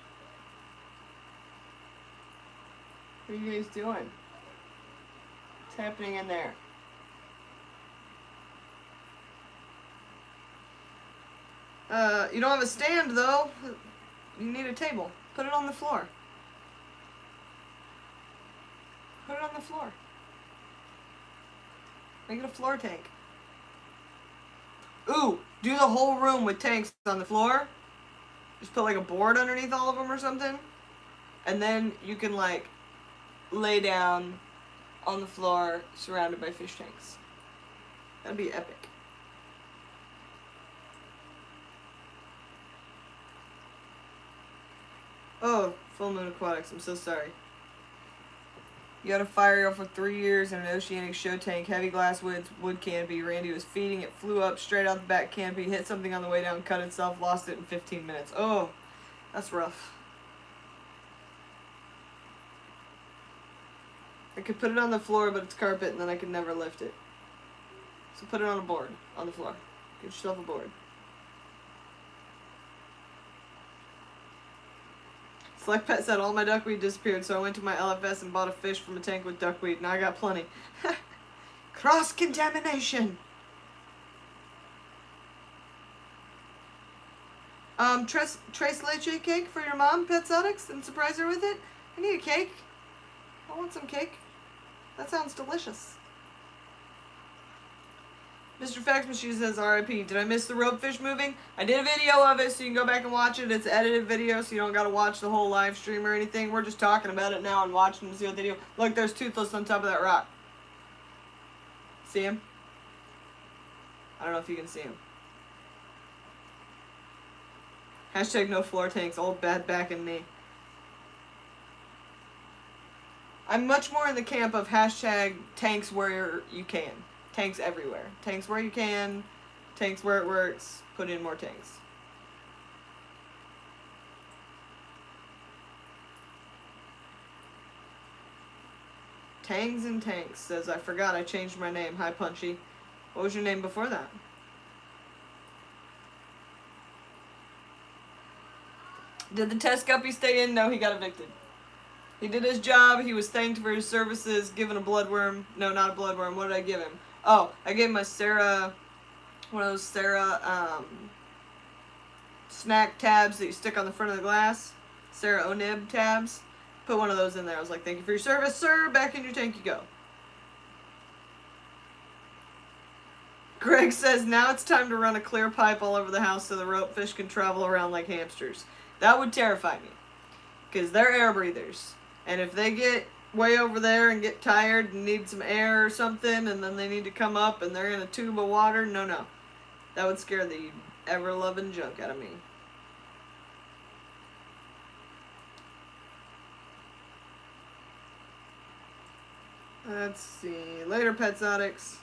What are you guys doing? What's happening in there? You don't have a stand, though. You need a table. Put it on the floor. Put it on the floor. Make it a floor tank. Ooh, do the whole room with tanks on the floor. Just put like a board underneath all of them or something. And then you can like lay down on the floor surrounded by fish tanks. That'd be epic. Oh, Full Moon Aquatics, I'm so sorry. You had a fire reel for 3 years in an oceanic show tank, heavy glass wood canopy. Randy was feeding it, flew up straight out the back canopy, hit something on the way down, cut itself, lost it in 15 minutes. Oh, that's rough. I could put it on the floor, but it's carpet, and then I could never lift it. So put it on a board, on the floor. Get yourself a board. Select Pet said all my duckweed disappeared, so I went to my LFS and bought a fish from a tank with duckweed. Now I got plenty. Cross-contamination! Tres leche cake for your mom, Petsotics, and surprise her with it? I need a cake. I want some cake. That sounds delicious. Mr. Fax Machine says RIP. Did I miss the Ropefish moving? I did a video of it, so you can go back and watch it. It's an edited video, so you don't got to watch the whole live stream or anything. We're just talking about it now and watching the video. Look, there's Toothless on top of that rock. See him? I don't know if you can see him. Hashtag no floor tanks. Old bad back and knee. I'm much more in the camp of hashtag tanks where you can. Tanks everywhere. Tanks where you can. Tanks where it works. Put in more tanks. Tangs and Tanks says, I forgot I changed my name. Hi, Punchy. What was your name before that? Did the test guppy stay in? No, he got evicted. He did his job. He was thanked for his services. Given a bloodworm. No, not a bloodworm. What did I give him? Oh, I gave him a Sarah, one of those Sarah snack tabs that you stick on the front of the glass. Sarah O'Nib tabs. Put one of those in there. I was like, thank you for your service, sir. Back in your tank you go. Greg says, now it's time to run a clear pipe all over the house so the ropefish can travel around like hamsters. That would terrify me. Because they're air breathers. And if they get way over there and get tired and need some air or something, and then they need to come up and they're in a tube of water, no. That would scare the ever-loving junk out of me. Let's see. Later, Petsotics.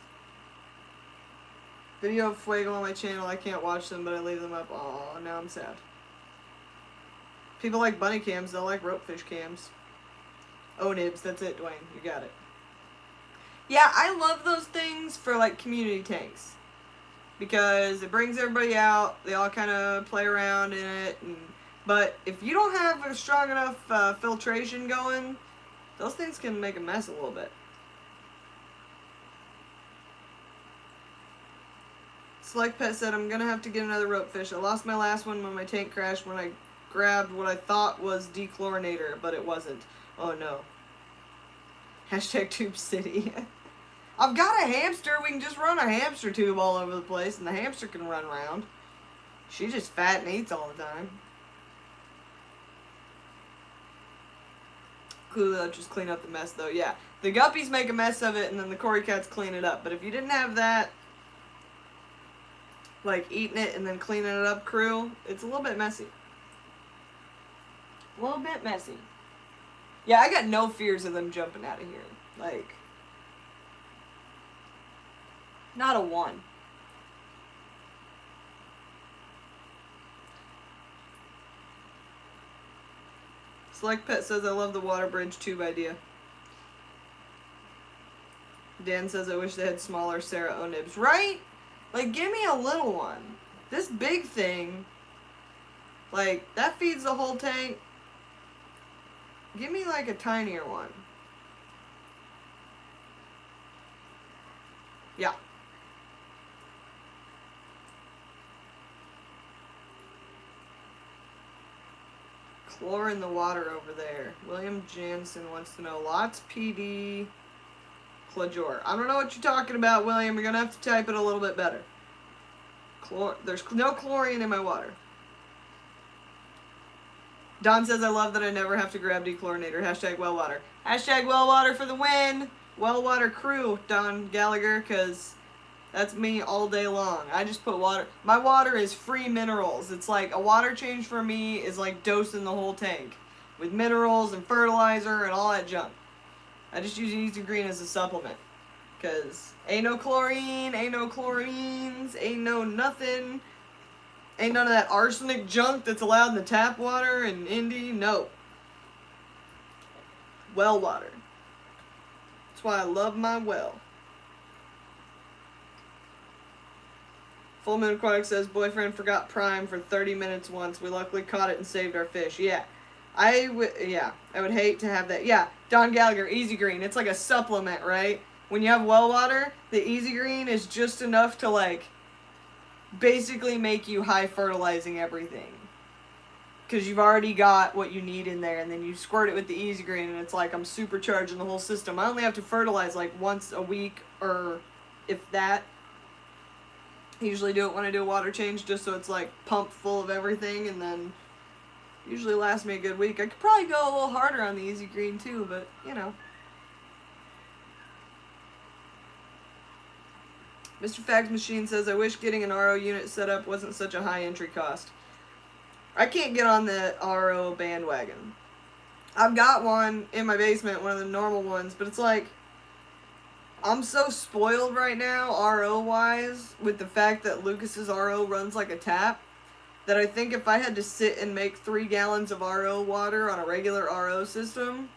Video of Fuego on my channel. I can't watch them, but I leave them up. Aw, now I'm sad. People like bunny cams. They'll like ropefish cams. Oh, nibs. That's it, Dwayne. You got it. Yeah, I love those things for, like, community tanks. Because it brings everybody out. They all kind of play around in it. But if you don't have a strong enough filtration going, those things can make a mess a little bit. Select Pet said, I'm going to have to get another ropefish. I lost my last one when my tank crashed when I grabbed what I thought was dechlorinator, but it wasn't. Oh no. Hashtag Tube City. I've got a hamster. We can just run a hamster tube all over the place and the hamster can run around. She just fat and eats all the time. Cool, just clean up the mess though. Yeah, the guppies make a mess of it and then the Cory cats clean it up. But if you didn't have that, like eating it and then cleaning it up crew, it's a little bit messy. A little bit messy. Yeah, I got no fears of them jumping out of here. Like, not a one. Select Pet says, I love the water bridge tube idea. Dan says, I wish they had smaller Sarah O'Nibs. Right? Like, give me a little one. This big thing, like, that feeds the whole tank. Give me, like, a tinier one. Yeah. Chlor in the water over there. William Jansen wants to know. Lots PD Chlorjor. I don't know what you're talking about, William. You're going to have to type it a little bit better. There's no chlorine in my water. Don says, I love that I never have to grab dechlorinator. Hashtag well water. Hashtag well water for the win. Well water crew, Don Gallagher, because that's me all day long. I just put water. My water is free minerals. It's like a water change for me is like dosing the whole tank with minerals and fertilizer and all that junk. I just use Easy Green as a supplement because ain't no chlorine, ain't no chlorines, ain't no nothing. Ain't none of that arsenic junk that's allowed in the tap water in Indy. No. Well water. That's why I love my well. Full Moon Aquatics says, boyfriend forgot Prime for 30 minutes once. We luckily caught it and saved our fish. Yeah. I would hate to have that. Yeah, Don Gallagher, Easy Green. It's like a supplement, right? When you have well water, the Easy Green is just enough to, like, basically make you high fertilizing everything. Because you've already got what you need in there, and then you squirt it with the Easy Green, and it's like I'm supercharging the whole system. I only have to fertilize, like, once a week, or if that. I usually do it when I do a water change, just so it's, like, pumped full of everything, and then usually lasts me a good week. I could probably go a little harder on the Easy Green too, but, you know. Mr. Fags Machine says, I wish getting an RO unit set up wasn't such a high entry cost. I can't get on the RO bandwagon. I've got one in my basement, one of the normal ones, but it's like, I'm so spoiled right now, RO-wise, with the fact that Lucas's RO runs like a tap, that I think if I had to sit and make 3 gallons of RO water on a regular RO system,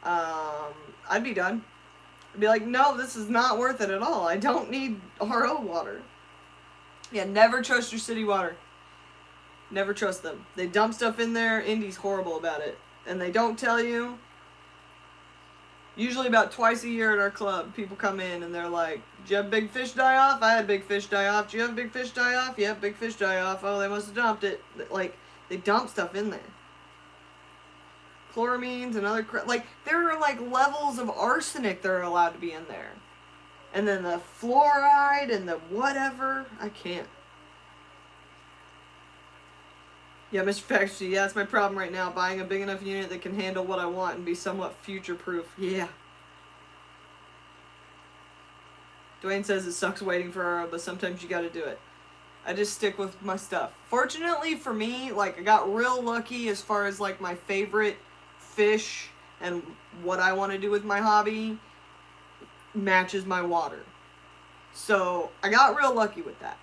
I'd be done. I'd be like, no, this is not worth it at all. I don't need RO water. Yeah, never trust your city water. Never trust them. They dump stuff in there. Indy's horrible about it. And they don't tell you. Usually about twice a year at our club, people come in and they're like, did you have big fish die off? I had big fish die off. Do you have big fish die off? Yep, big fish die off. Oh, they must have dumped it. Like, they dump stuff in there. Chloramines and other like, there are like levels of arsenic that are allowed to be in there. And then the fluoride and the whatever. I can't. Yeah, Mr. Factory, yeah, that's my problem right now. Buying a big enough unit that can handle what I want and be somewhat future-proof. Yeah. Dwayne says it sucks waiting for RO, but sometimes you gotta do it. I just stick with my stuff. Fortunately for me, like, I got real lucky as far as, like, my favorite fish and what I want to do with my hobby matches my water. So, I got real lucky with that.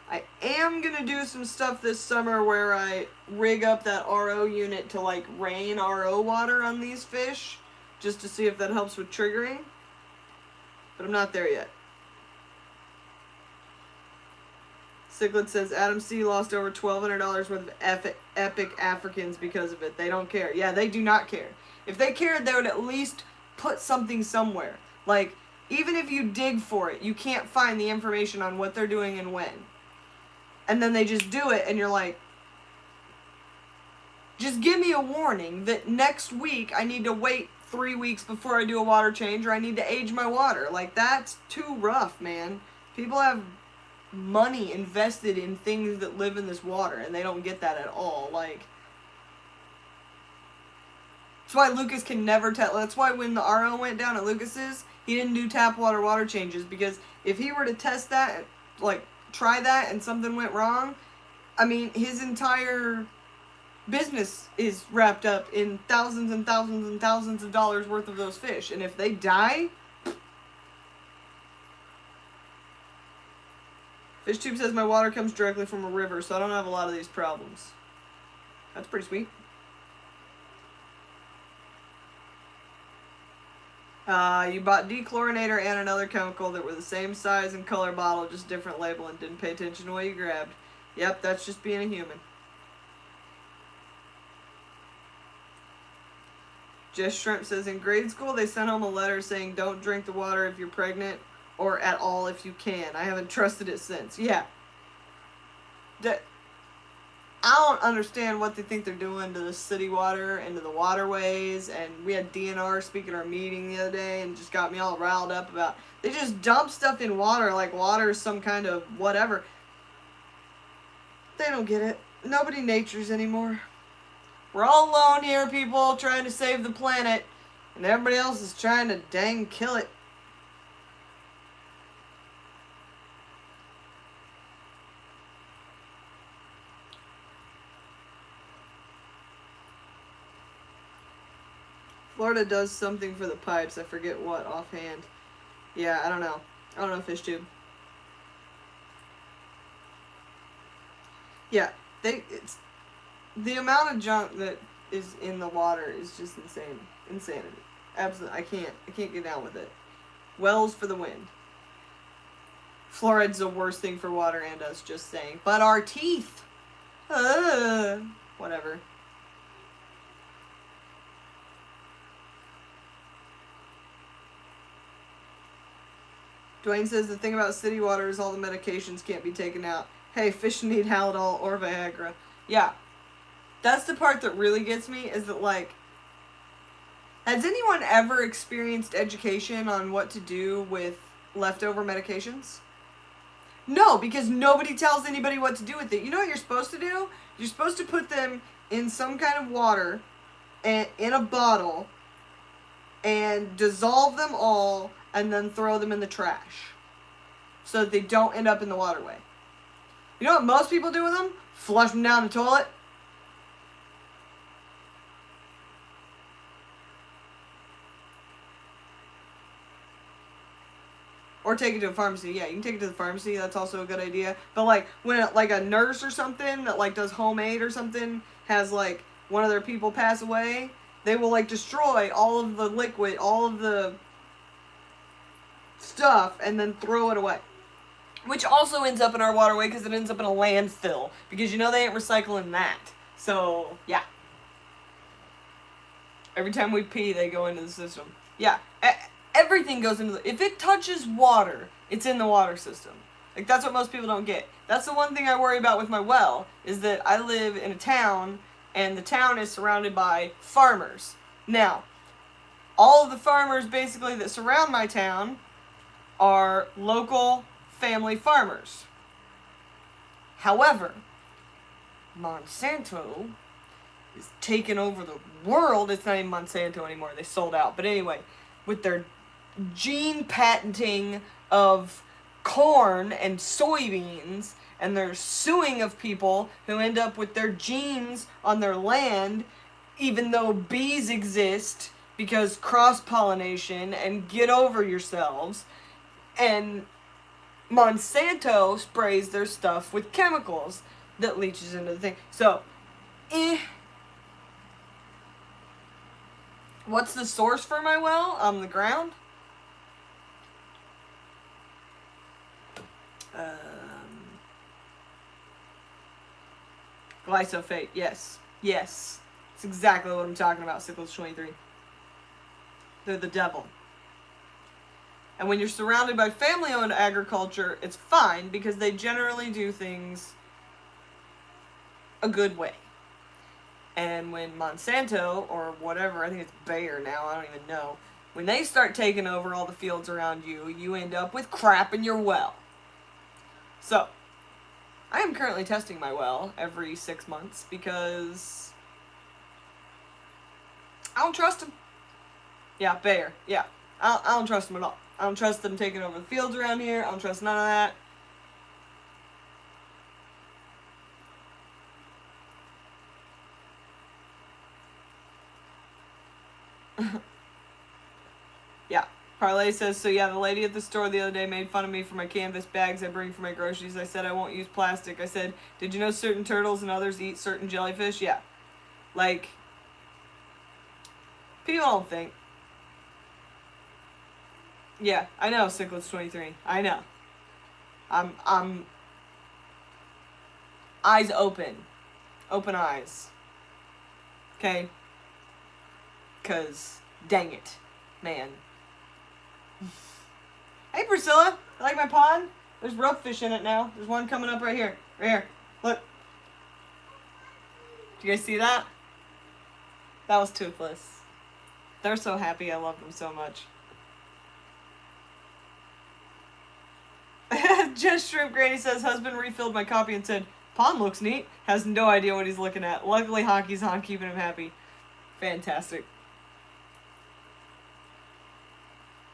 I am going to do some stuff this summer where I rig up that RO unit to, like, rain RO water on these fish, just to see if that helps with triggering. But I'm not there yet. Cichlid says, Adam C. lost over $1,200 worth of epic Africans because of it. They don't care. Yeah, they do not care. If they cared, they would at least put something somewhere. Like, even if you dig for it, you can't find the information on what they're doing and when. And then they just do it, and you're like, just give me a warning that next week I need to wait 3 weeks before I do a water change, or I need to age my water. Like, that's too rough, man. People have money invested in things that live in this water, and they don't get that at all. Like, that's why Lucas can never tell. That's why when the RO went down at Lucas's, he didn't do tap water changes, because if he were to test that, like, try that, and something went wrong, I mean, his entire business is wrapped up in thousands and thousands and thousands of dollars worth of those fish, and if they die... FishTube says my water comes directly from a river, so I don't have a lot of these problems. That's pretty sweet. You bought dechlorinator and another chemical that were the same size and color bottle, just different label, and didn't pay attention to what you grabbed. Yep, that's just being a human. Jess Shrimp says, in grade school they sent home a letter saying don't drink the water if you're pregnant, or at all if you can. I haven't trusted it since. Yeah. I don't understand what they think they're doing to the city water and to the waterways. And we had DNR speak at our meeting the other day and just got me all riled up about... They just dump stuff in water like water is some kind of whatever. They don't get it. Nobody natures anymore. We're all alone here, people, trying to save the planet. And everybody else is trying to dang kill it. Florida does something for the pipes. I forget what offhand. Yeah, I don't know. I don't know, FishTube. Yeah, it's the amount of junk that is in the water is just insane. Insanity. Absolutely. I can't get down with it. Wells for the wind. Fluoride's the worst thing for water and us, just saying. But our teeth. Whatever. Dwayne says the thing about city water is all the medications can't be taken out. Hey, fish need Haldol or Viagra. Yeah. That's the part that really gets me, is that, like, has anyone ever experienced education on what to do with leftover medications? No, because nobody tells anybody what to do with it. You know what you're supposed to do? You're supposed to put them in some kind of water and in a bottle and dissolve them all and then throw them in the trash so that they don't end up in the waterway. You know what most people do with them? Flush them down the toilet. Or take it to a pharmacy. Yeah, you can take it to the pharmacy. That's also a good idea. But, like, when, like, a nurse or something that, like, does home aid or something has, like, one of their people pass away, they will, like, destroy all of the liquid, all of the stuff, and then throw it away. Which also ends up in our waterway because it ends up in a landfill. Because, you know, they ain't recycling that. So, yeah. Every time we pee, they go into the system. Yeah. Everything goes into the... If it touches water, it's in the water system. Like, that's what most people don't get. That's the one thing I worry about with my well, is that I live in a town, and the town is surrounded by farmers. Now, all of the farmers, basically, that surround my town are local family farmers. However, Monsanto is taking over the world. It's not even Monsanto anymore. They sold out. But anyway, with their gene patenting of corn and soybeans, and they're suing of people who end up with their genes on their land, even though bees exist, because cross-pollination, and get over yourselves. And Monsanto sprays their stuff with chemicals that leaches into the thing. So, what's the source for my well? On the ground? Glyphosate, yes. Yes. That's exactly what I'm talking about, Cyclops 23. They're the devil. And when you're surrounded by family-owned agriculture, it's fine because they generally do things a good way. And when Monsanto, or whatever, I think it's Bayer now, I don't even know, when they start taking over all the fields around you, you end up with crap in your well. So, I am currently testing my well every 6 months because I don't trust them. Yeah, Bayer. Yeah, I don't trust them at all. I don't trust them taking over the fields around here. I don't trust none of that. Yeah. Parlay says, so yeah, the lady at the store the other day made fun of me for my canvas bags I bring for my groceries. I said I won't use plastic. I said, did you know certain turtles and others eat certain jellyfish? Yeah. Like, people don't think. Yeah, I know, Cyclops 23. I know. I'm eyes open. Open eyes. Okay? 'Cause, dang it. Man. Hey, Priscilla. You like my pond? There's ropefish in it now. There's one coming up right here. Right here. Look. Do you guys see that? That was toothless. They're so happy. I love them so much. Just Shrimp Granny says, husband refilled my copy and said, pond looks neat. Has no idea what he's looking at. Luckily, hockey's on, keeping him happy. Fantastic.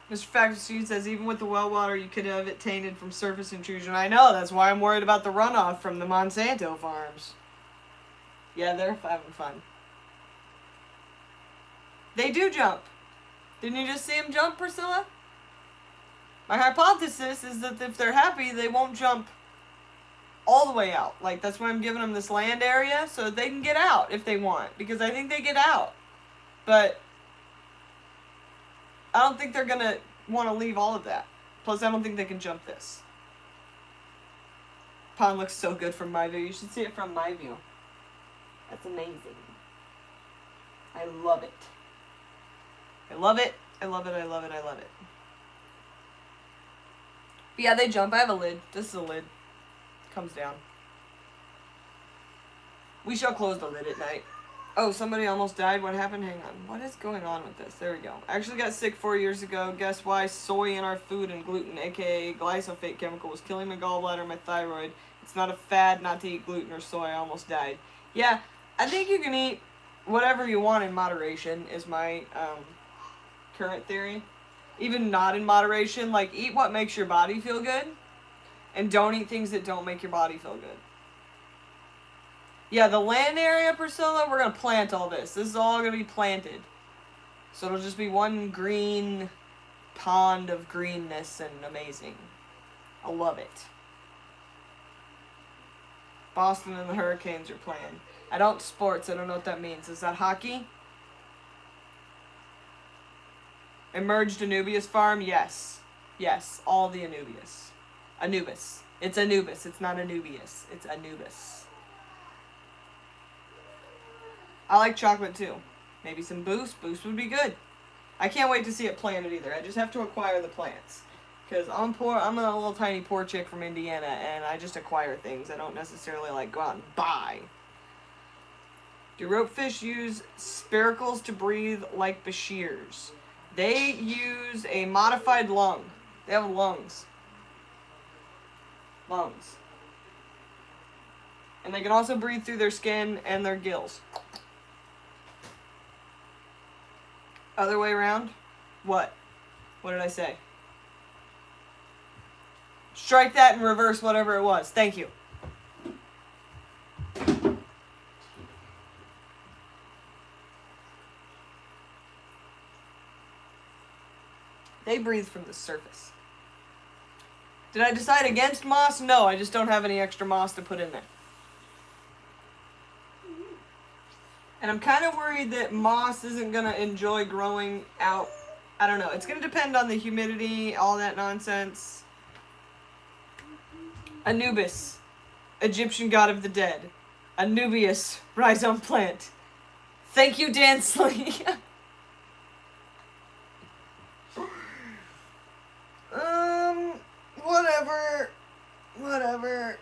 Mr. Factorstein says, even with the well water, you could have it tainted from surface intrusion. I know, that's why I'm worried about the runoff from the Monsanto farms. Yeah, they're having fun. They do jump. Didn't you just see them jump, Priscilla? My hypothesis is that if they're happy, they won't jump all the way out. Like, that's why I'm giving them this land area, so they can get out if they want. Because I think they get out. But I don't think they're going to want to leave all of that. Plus, I don't think they can jump this. Pond looks so good from my view. You should see it from my view. That's amazing. I love it. I love it. I love it. I love it. I love it. But yeah, they jump. I have a lid. This is a lid. Comes down. We shall close the lid at night. Oh, somebody almost died. What happened? Hang on. What is going on with this? There we go. I actually got sick 4 years ago. Guess why? Soy in our food and gluten, aka glyphosate chemical, was killing my gallbladder, my thyroid. It's not a fad not to eat gluten or soy. I almost died. Yeah, I think you can eat whatever you want in moderation, is my current theory. Even not in moderation, like, eat what makes your body feel good, and don't eat things that don't make your body feel good. Yeah, the land area, Priscilla, we're going to plant all this. This is all going to be planted. So it'll just be one green pond of greenness and amazing. I love it. Boston and the Hurricanes are playing. I don't sports. I don't know what that means. Is that hockey? Emerged Anubias farm? Yes. Yes, all the Anubias. Anubis. It's Anubis. It's not Anubias. It's Anubis. I like chocolate too. Maybe some Boost. Boost would be good. I can't wait to see it planted either. I just have to acquire the plants. Because I'm poor. I'm a little tiny poor chick from Indiana, and I just acquire things. I don't necessarily like go out and buy. Do ropefish use spiracles to breathe like Bashirs? They use a modified lung. They have lungs. Lungs. And they can also breathe through their skin and their gills. Other way around? What? What did I say? Strike that and reverse whatever it was. Thank you. They breathe from the surface. Did I decide against moss? No, I just don't have any extra moss to put in there. And I'm kind of worried that moss isn't going to enjoy growing out. I don't know. It's going to depend on the humidity, all that nonsense. Anubis, Egyptian god of the dead. Anubias, rhizome plant. Thank you, Dansley. Whatever.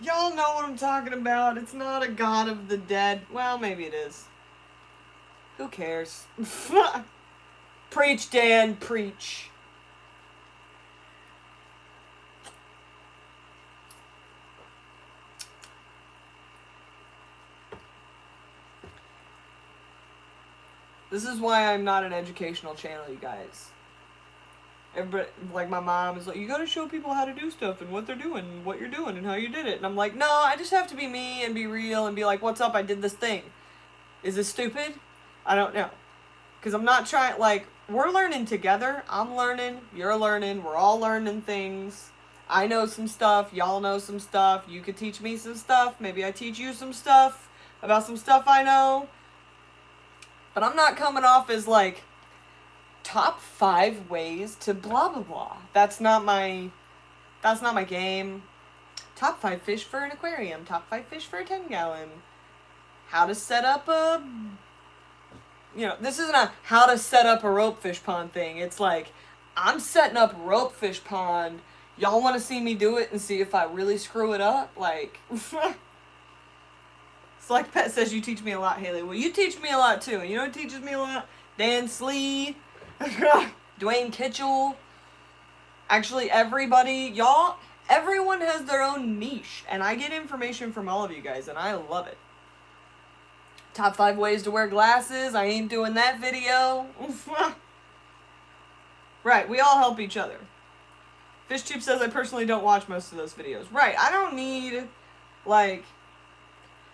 Y'all know what I'm talking about. It's not a god of the dead. Well, maybe it is. Who cares? Preach, Dan, preach. This is why I'm not an educational channel, you guys. Everybody, like my mom is like, you gotta show people how to do stuff and what they're doing, and what you're doing, and how you did it. And I'm like, no, I just have to be me and be real and be like, what's up? I did this thing. Is this stupid? I don't know. Because I'm not trying, like, we're learning together. I'm learning, you're learning, we're all learning things. I know some stuff, y'all know some stuff. You could teach me some stuff. Maybe I teach you some stuff about some stuff I know. But I'm not coming off as like, top 5 ways to blah blah blah. That's not my game. Top 5 fish for an aquarium. Top 5 fish for a 10-gallon. How to set up a, this isn't a how to set up a ropefish pond thing. It's like, I'm setting up a ropefish pond. Y'all want to see me do it and see if I really screw it up? Like, it's like Pet says, you teach me a lot, Haley. Well, you teach me a lot too. And you know what teaches me a lot? Dan Slee. Dwayne Kitchell. Actually, everybody, y'all, everyone has their own niche, and I get information from all of you guys, and I love it. Top 5 ways to wear glasses. I ain't doing that video. Right, we all help each other. Fish Tube says I personally don't watch most of those videos. Right, I don't need, like,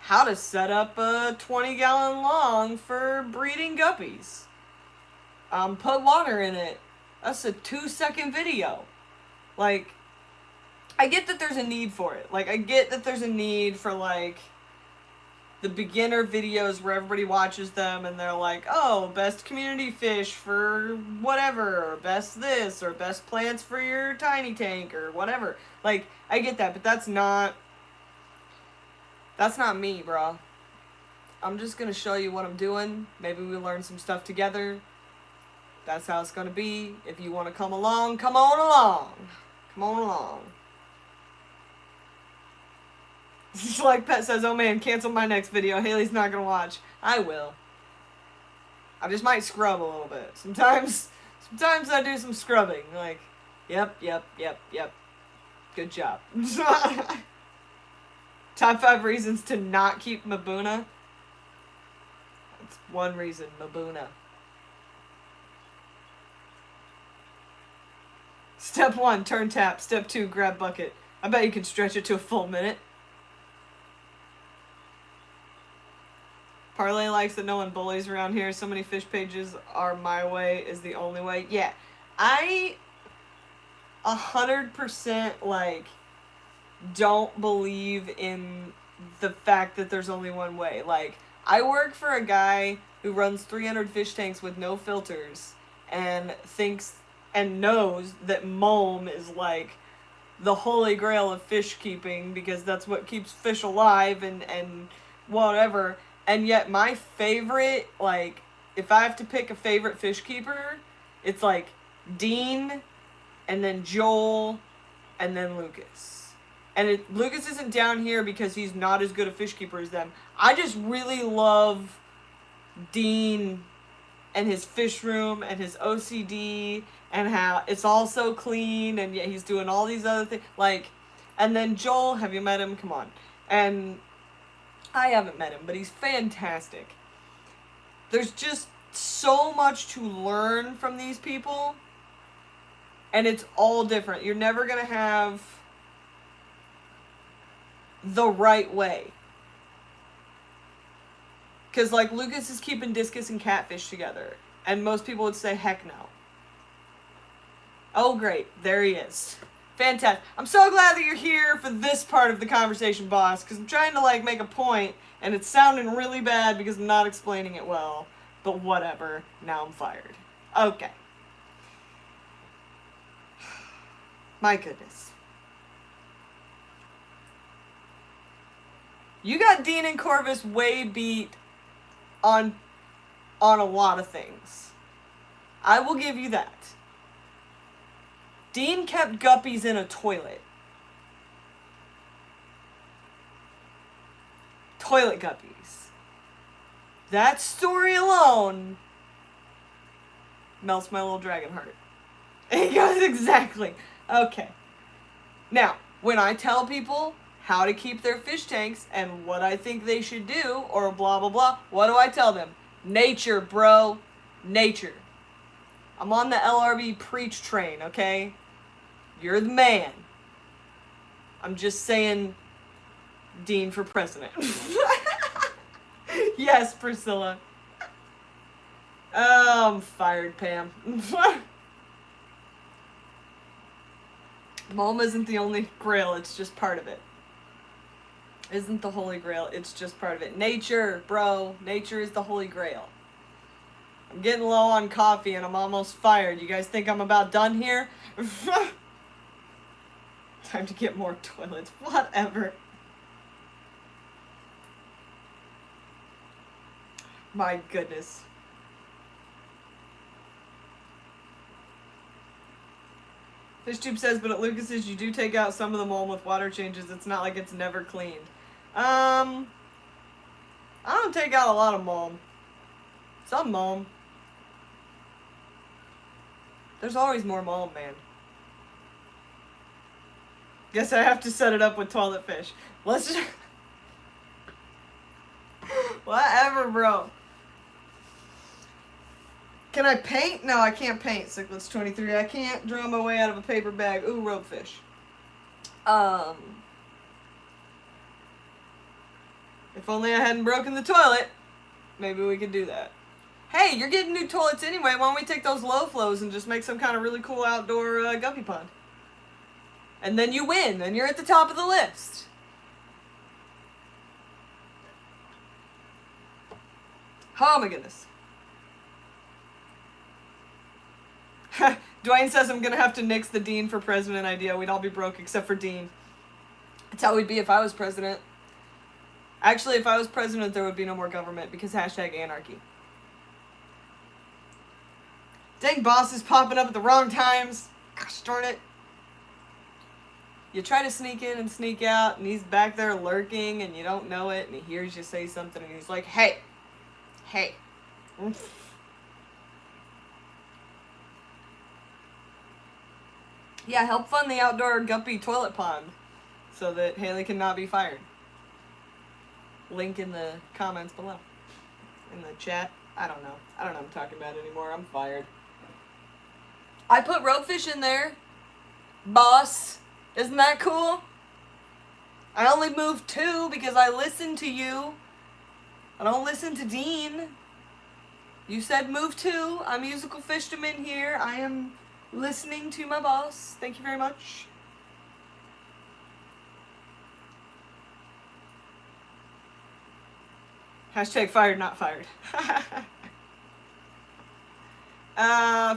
how to set up a 20-gallon long for breeding guppies. Put water in it. That's a 2-second video. Like, I get that there's a need for it. Like, I get that there's a need for, like, the beginner videos where everybody watches them and they're like, oh, best community fish for whatever, or best this, or best plants for your tiny tank, or whatever. Like, I get that, but that's not me, bro. I'm just gonna show you what I'm doing. Maybe we learn some stuff together. That's how it's gonna be. If you want to come along, come on along. Come on along. Like Pet says, oh man, cancel my next video. Haley's not gonna watch. I will. I just might scrub a little bit. Sometimes I do some scrubbing. Like, yep. Good job. Top 5 reasons to not keep Mbuna. That's one reason, Mbuna. Step 1, turn tap. Step 2, grab bucket. I bet you can stretch it to a full minute. Parlay likes that no one bullies around here. So many fish pages are my way is the only way. Yeah, I 100% like don't believe in the fact that there's only one way. Like, I work for a guy who runs 300 fish tanks with no filters and thinks and knows that mulm is like the holy grail of fish keeping because that's what keeps fish alive and whatever. And yet my favorite, like, if I have to pick a favorite fish keeper, it's like Dean and then Joel and then Lucas. And Lucas isn't down here because he's not as good a fish keeper as them. I just really love Dean and his fish room and his OCD and how it's all so clean and yet he's doing all these other things. Like, and then Joel, have you met him? Come on. And I haven't met him, but he's fantastic. There's just so much to learn from these people, and it's all different. You're never going to have the right way. Because, like, Lucas is keeping discus and catfish together, and most people would say, heck no. Oh, great. There he is. Fantastic. I'm so glad that you're here for this part of the conversation, boss, because I'm trying to, like, make a point, and it's sounding really bad because I'm not explaining it well. But whatever. Now I'm fired. Okay. My goodness. You got Dean and Corvus way beat on a lot of things. I will give you that. Dean kept guppies in a toilet. Toilet guppies. That story alone melts my little dragon heart. He goes, exactly. Okay. Now, when I tell people how to keep their fish tanks and what I think they should do, or blah, blah, blah, what do I tell them? Nature, bro. Nature. I'm on the LRB preach train, okay? You're the man. I'm just saying, Dean for president. Yes, Priscilla. Oh, I'm fired, Pam. Mulm isn't the only grail, it's just part of it. Isn't the holy grail, it's just part of it. Nature, bro. Nature is the holy grail. I'm getting low on coffee and I'm almost fired. You guys think I'm about done here? Time to get more toilets. Whatever. My goodness. FishTube says, but at Lucas's you do take out some of the mulm with water changes. It's not like it's never cleaned. I don't take out a lot of mulm. Some mulm. There's always more mulm, man. Guess I have to set it up with toilet fish. Let's just... Whatever, bro. Can I paint? No, I can't paint. Cichlids 23. I can't draw my way out of a paper bag. Ooh, ropefish. If only I hadn't broken the toilet, maybe we could do that. Hey, you're getting new toilets anyway. Why don't we take those low flows and just make some kind of really cool outdoor guppy pond? And then you win, and you're at the top of the list. Oh my goodness. Dwayne says I'm going to have to nix the Dean for president idea. We'd all be broke except for Dean. That's how we'd be if I was president. Actually, if I was president, there would be no more government because hashtag anarchy. Dang, boss is popping up at the wrong times. Gosh darn it. You try to sneak in and sneak out, and he's back there lurking, and you don't know it, and he hears you say something, and he's like, hey. Hey. Yeah, help fund the outdoor guppy toilet pond so that Haley cannot be fired. Link in the comments below. In the chat. I don't know what I'm talking about anymore. I'm fired. I put Ropefish in there. Boss. Isn't that cool? I only moved 2 because I listened to you. I don't listen to Dean. You said move 2. I'm musical fisherman here. I am listening to my boss. Thank you very much. Hashtag fired, not fired.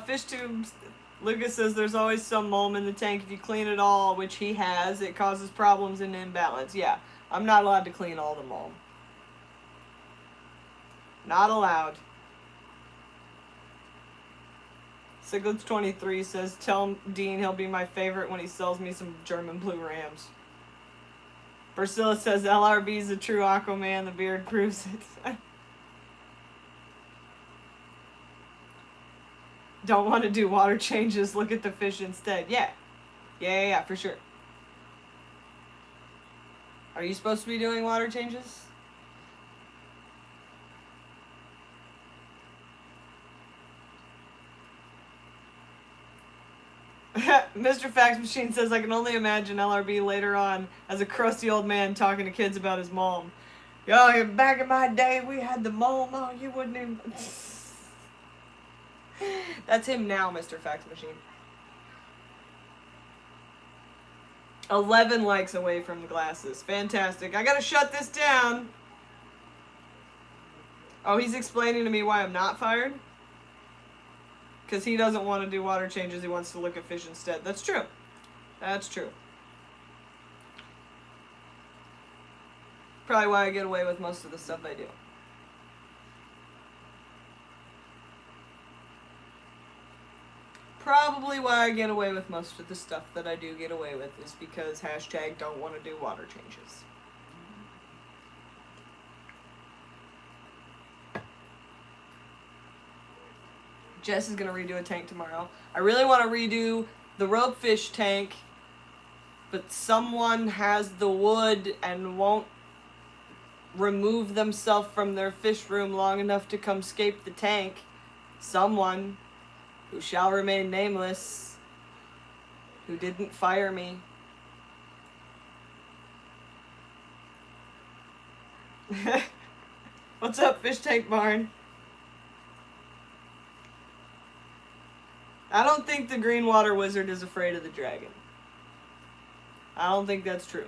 Fish tubes. Lucas says there's always some mulm in the tank. If you clean it all, which he has, it causes problems and imbalance. Yeah, I'm not allowed to clean all the mulm. Not allowed. Siglets23 says, tell Dean he'll be my favorite when he sells me some German blue rams. Priscilla says, LRB's a true Aquaman. The beard proves it. Don't want to do water changes. Look at the fish instead. Yeah, for sure. Are you supposed to be doing water changes? Mr. Fax Machine says, I can only imagine LRB later on as a crusty old man talking to kids about his mom. Yo, back in my day, we had the mom. Oh, you wouldn't even... That's him now, Mr. Fax Machine. 11 likes away from the glasses. Fantastic. I gotta shut this down. Oh, he's explaining to me why I'm not fired? Because he doesn't want to do water changes. He wants to look at fish instead. That's true. That's true. Probably why I get away with most of the stuff I do. Probably why I get away with most of the stuff that I do get away with is because hashtag don't want to do water changes. Jess is going to redo a tank tomorrow. I really want to redo the Ropefish tank, but someone has the wood and won't remove themselves from their fish room long enough to come scape the tank. Someone who shall remain nameless, who didn't fire me. What's up, Fish Tank Barn? I don't think the Green Water Wizard is afraid of the dragon. I don't think that's true.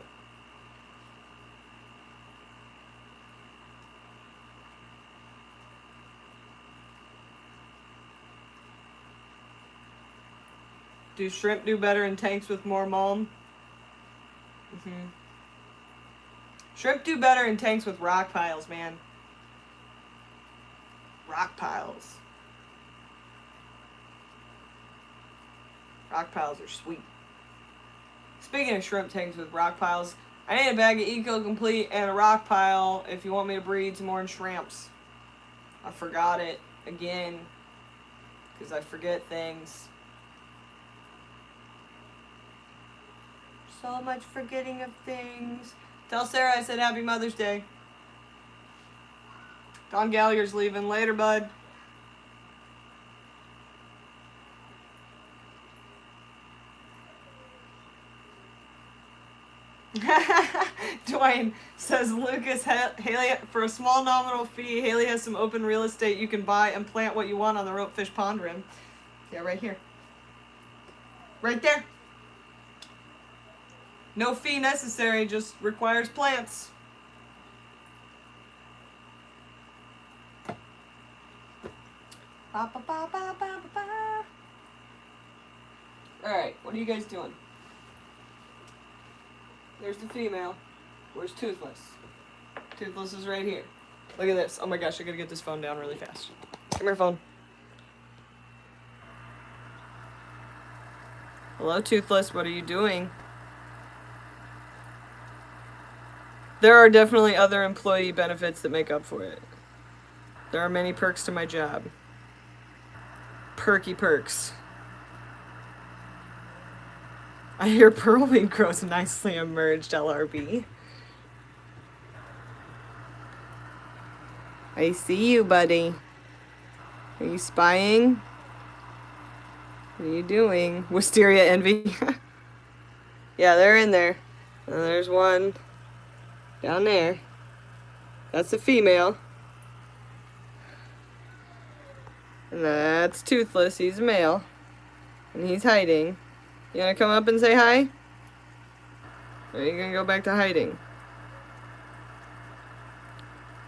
Do shrimp do better in tanks with more mulm? Shrimp do better in tanks with rock piles, man. Rock piles. Rock piles are sweet. Speaking of shrimp tanks with rock piles, I need a bag of Eco Complete and a rock pile if you want me to breed some orange shrimps. I forgot it again because I forget things. So much forgetting of things. Tell Sarah I said Happy Mother's Day. Don Gallagher's leaving. Later, bud. Dwayne says, Lucas, Haley, for a small nominal fee, Haley has some open real estate you can buy and plant what you want on the Ropefish pond rim. Yeah, right here. Right there. No fee necessary, just requires plants. Alright, what are you guys doing? There's the female. Where's Toothless? Toothless is right here. Look at this. Oh my gosh, I gotta get this phone down really fast. Come here, phone. Hello, Toothless. What are you doing? There are definitely other employee benefits that make up for it. There are many perks to my job. Perky perks. I hear Pearlwing grows nicely emerged, LRB. I see you, buddy. Are you spying? What are you doing? Wisteria envy. Yeah, they're in there. And there's one down there. That's a female. And that's Toothless. He's a male. And he's hiding. You gonna come up and say hi? Or are you gonna go back to hiding?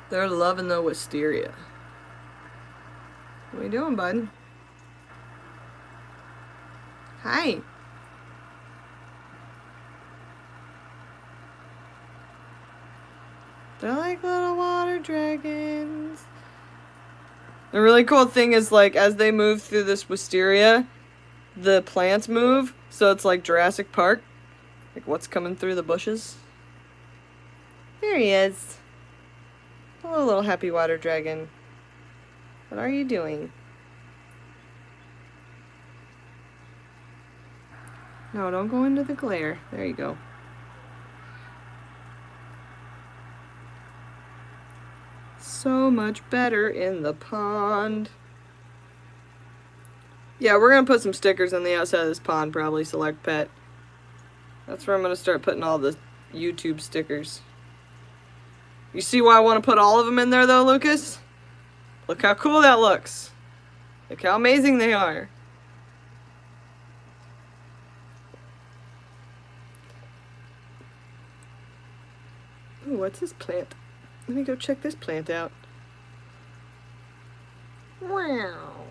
They're loving the wisteria. What are you doing, bud? Hi. They're like little water dragons. The really cool thing is, like, as they move through this wisteria, the plants move, so it's like Jurassic Park. Like, what's coming through the bushes? There he is. Hello, little happy water dragon. What are you doing? No, don't go into the glare. There you go. So much better in the pond. Yeah, we're gonna put some stickers on the outside of this pond, probably select pet. That's where I'm gonna start putting all the YouTube stickers. You see why I want to put all of them in there though, Lucas? Look how cool that looks. Look how amazing they are. Ooh, what's this plant? Let me go check this plant out. Wow.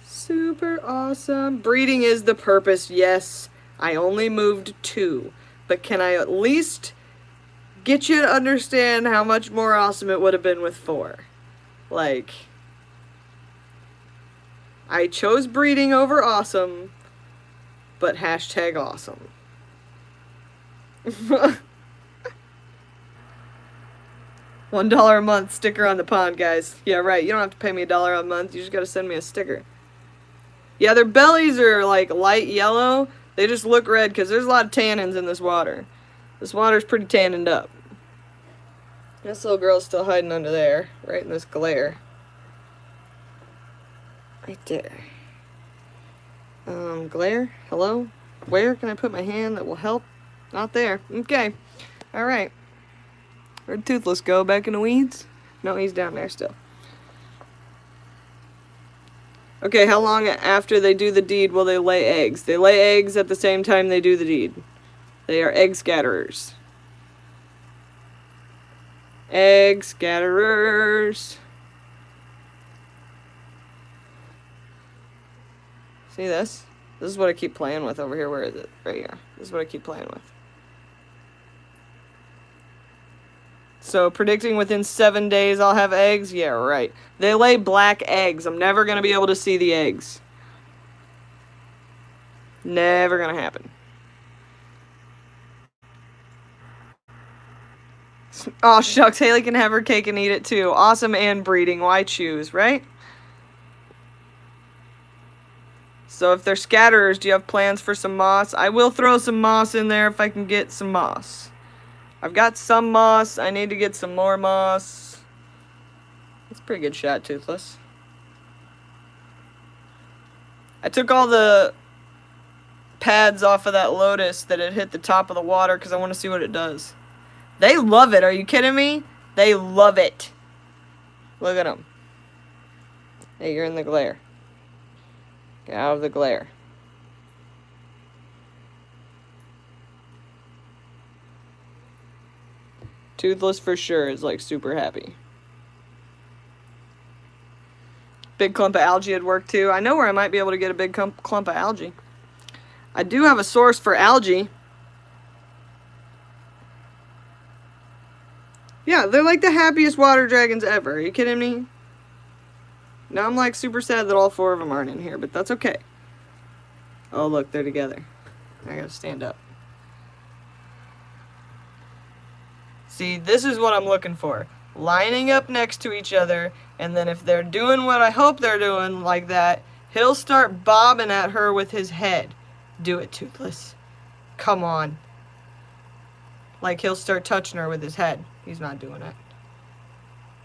Super awesome. Breeding is the purpose, yes. I only moved 2. But can I at least get you to understand how much more awesome it would have been with 4? Like, I chose breeding over awesome, but hashtag awesome. $1 a month sticker on the pond, guys. Yeah, right. You don't have to pay me $1 a month. You just gotta send me a sticker. Yeah, their bellies are like light yellow. They just look red because there's a lot of tannins in this water. This water's pretty tanned up. This little girl's still hiding under there, right in this glare. Right there. Glare? Hello? Where can I put my hand that will help? Not there. Okay. Alright. Where'd Toothless go? Back in the weeds? No, he's down there still. Okay, how long after they do the deed will they lay eggs? They lay eggs at the same time they do the deed. They are egg scatterers. Egg scatterers. See this? This is what I keep playing with over here. Where is it? Right here. This is what I keep playing with. So, predicting within 7 days I'll have eggs? Yeah, right. They lay black eggs. I'm never going to be able to see the eggs. Never going to happen. Oh, shucks. Haley can have her cake and eat it too. Awesome and breeding. Why choose, right? So, if they're scatterers, do you have plans for some moss? I will throw some moss in there if I can get some moss. I've got some moss. I need to get some more moss. That's a pretty good shot, Toothless. I took all the pads off of that lotus that had hit the top of the water because I want to see what it does. They love it. Are you kidding me? They love it. Look at them. Hey, you're in the glare. Get out of the glare. Toothless for sure is like super happy. Big clump of algae at work too. I know where I might be able to get a big clump of algae. I do have a source for algae. Yeah, they're like the happiest water dragons ever. Are you kidding me? Now I'm like super sad that all 4 of them aren't in here, but that's okay. Oh, look, they're together. I gotta stand up. See, this is what I'm looking for. Lining up next to each other, and then if they're doing what I hope they're doing like that, he'll start bobbing at her with his head. Do it, Toothless. Come on. Like he'll start touching her with his head. He's not doing it.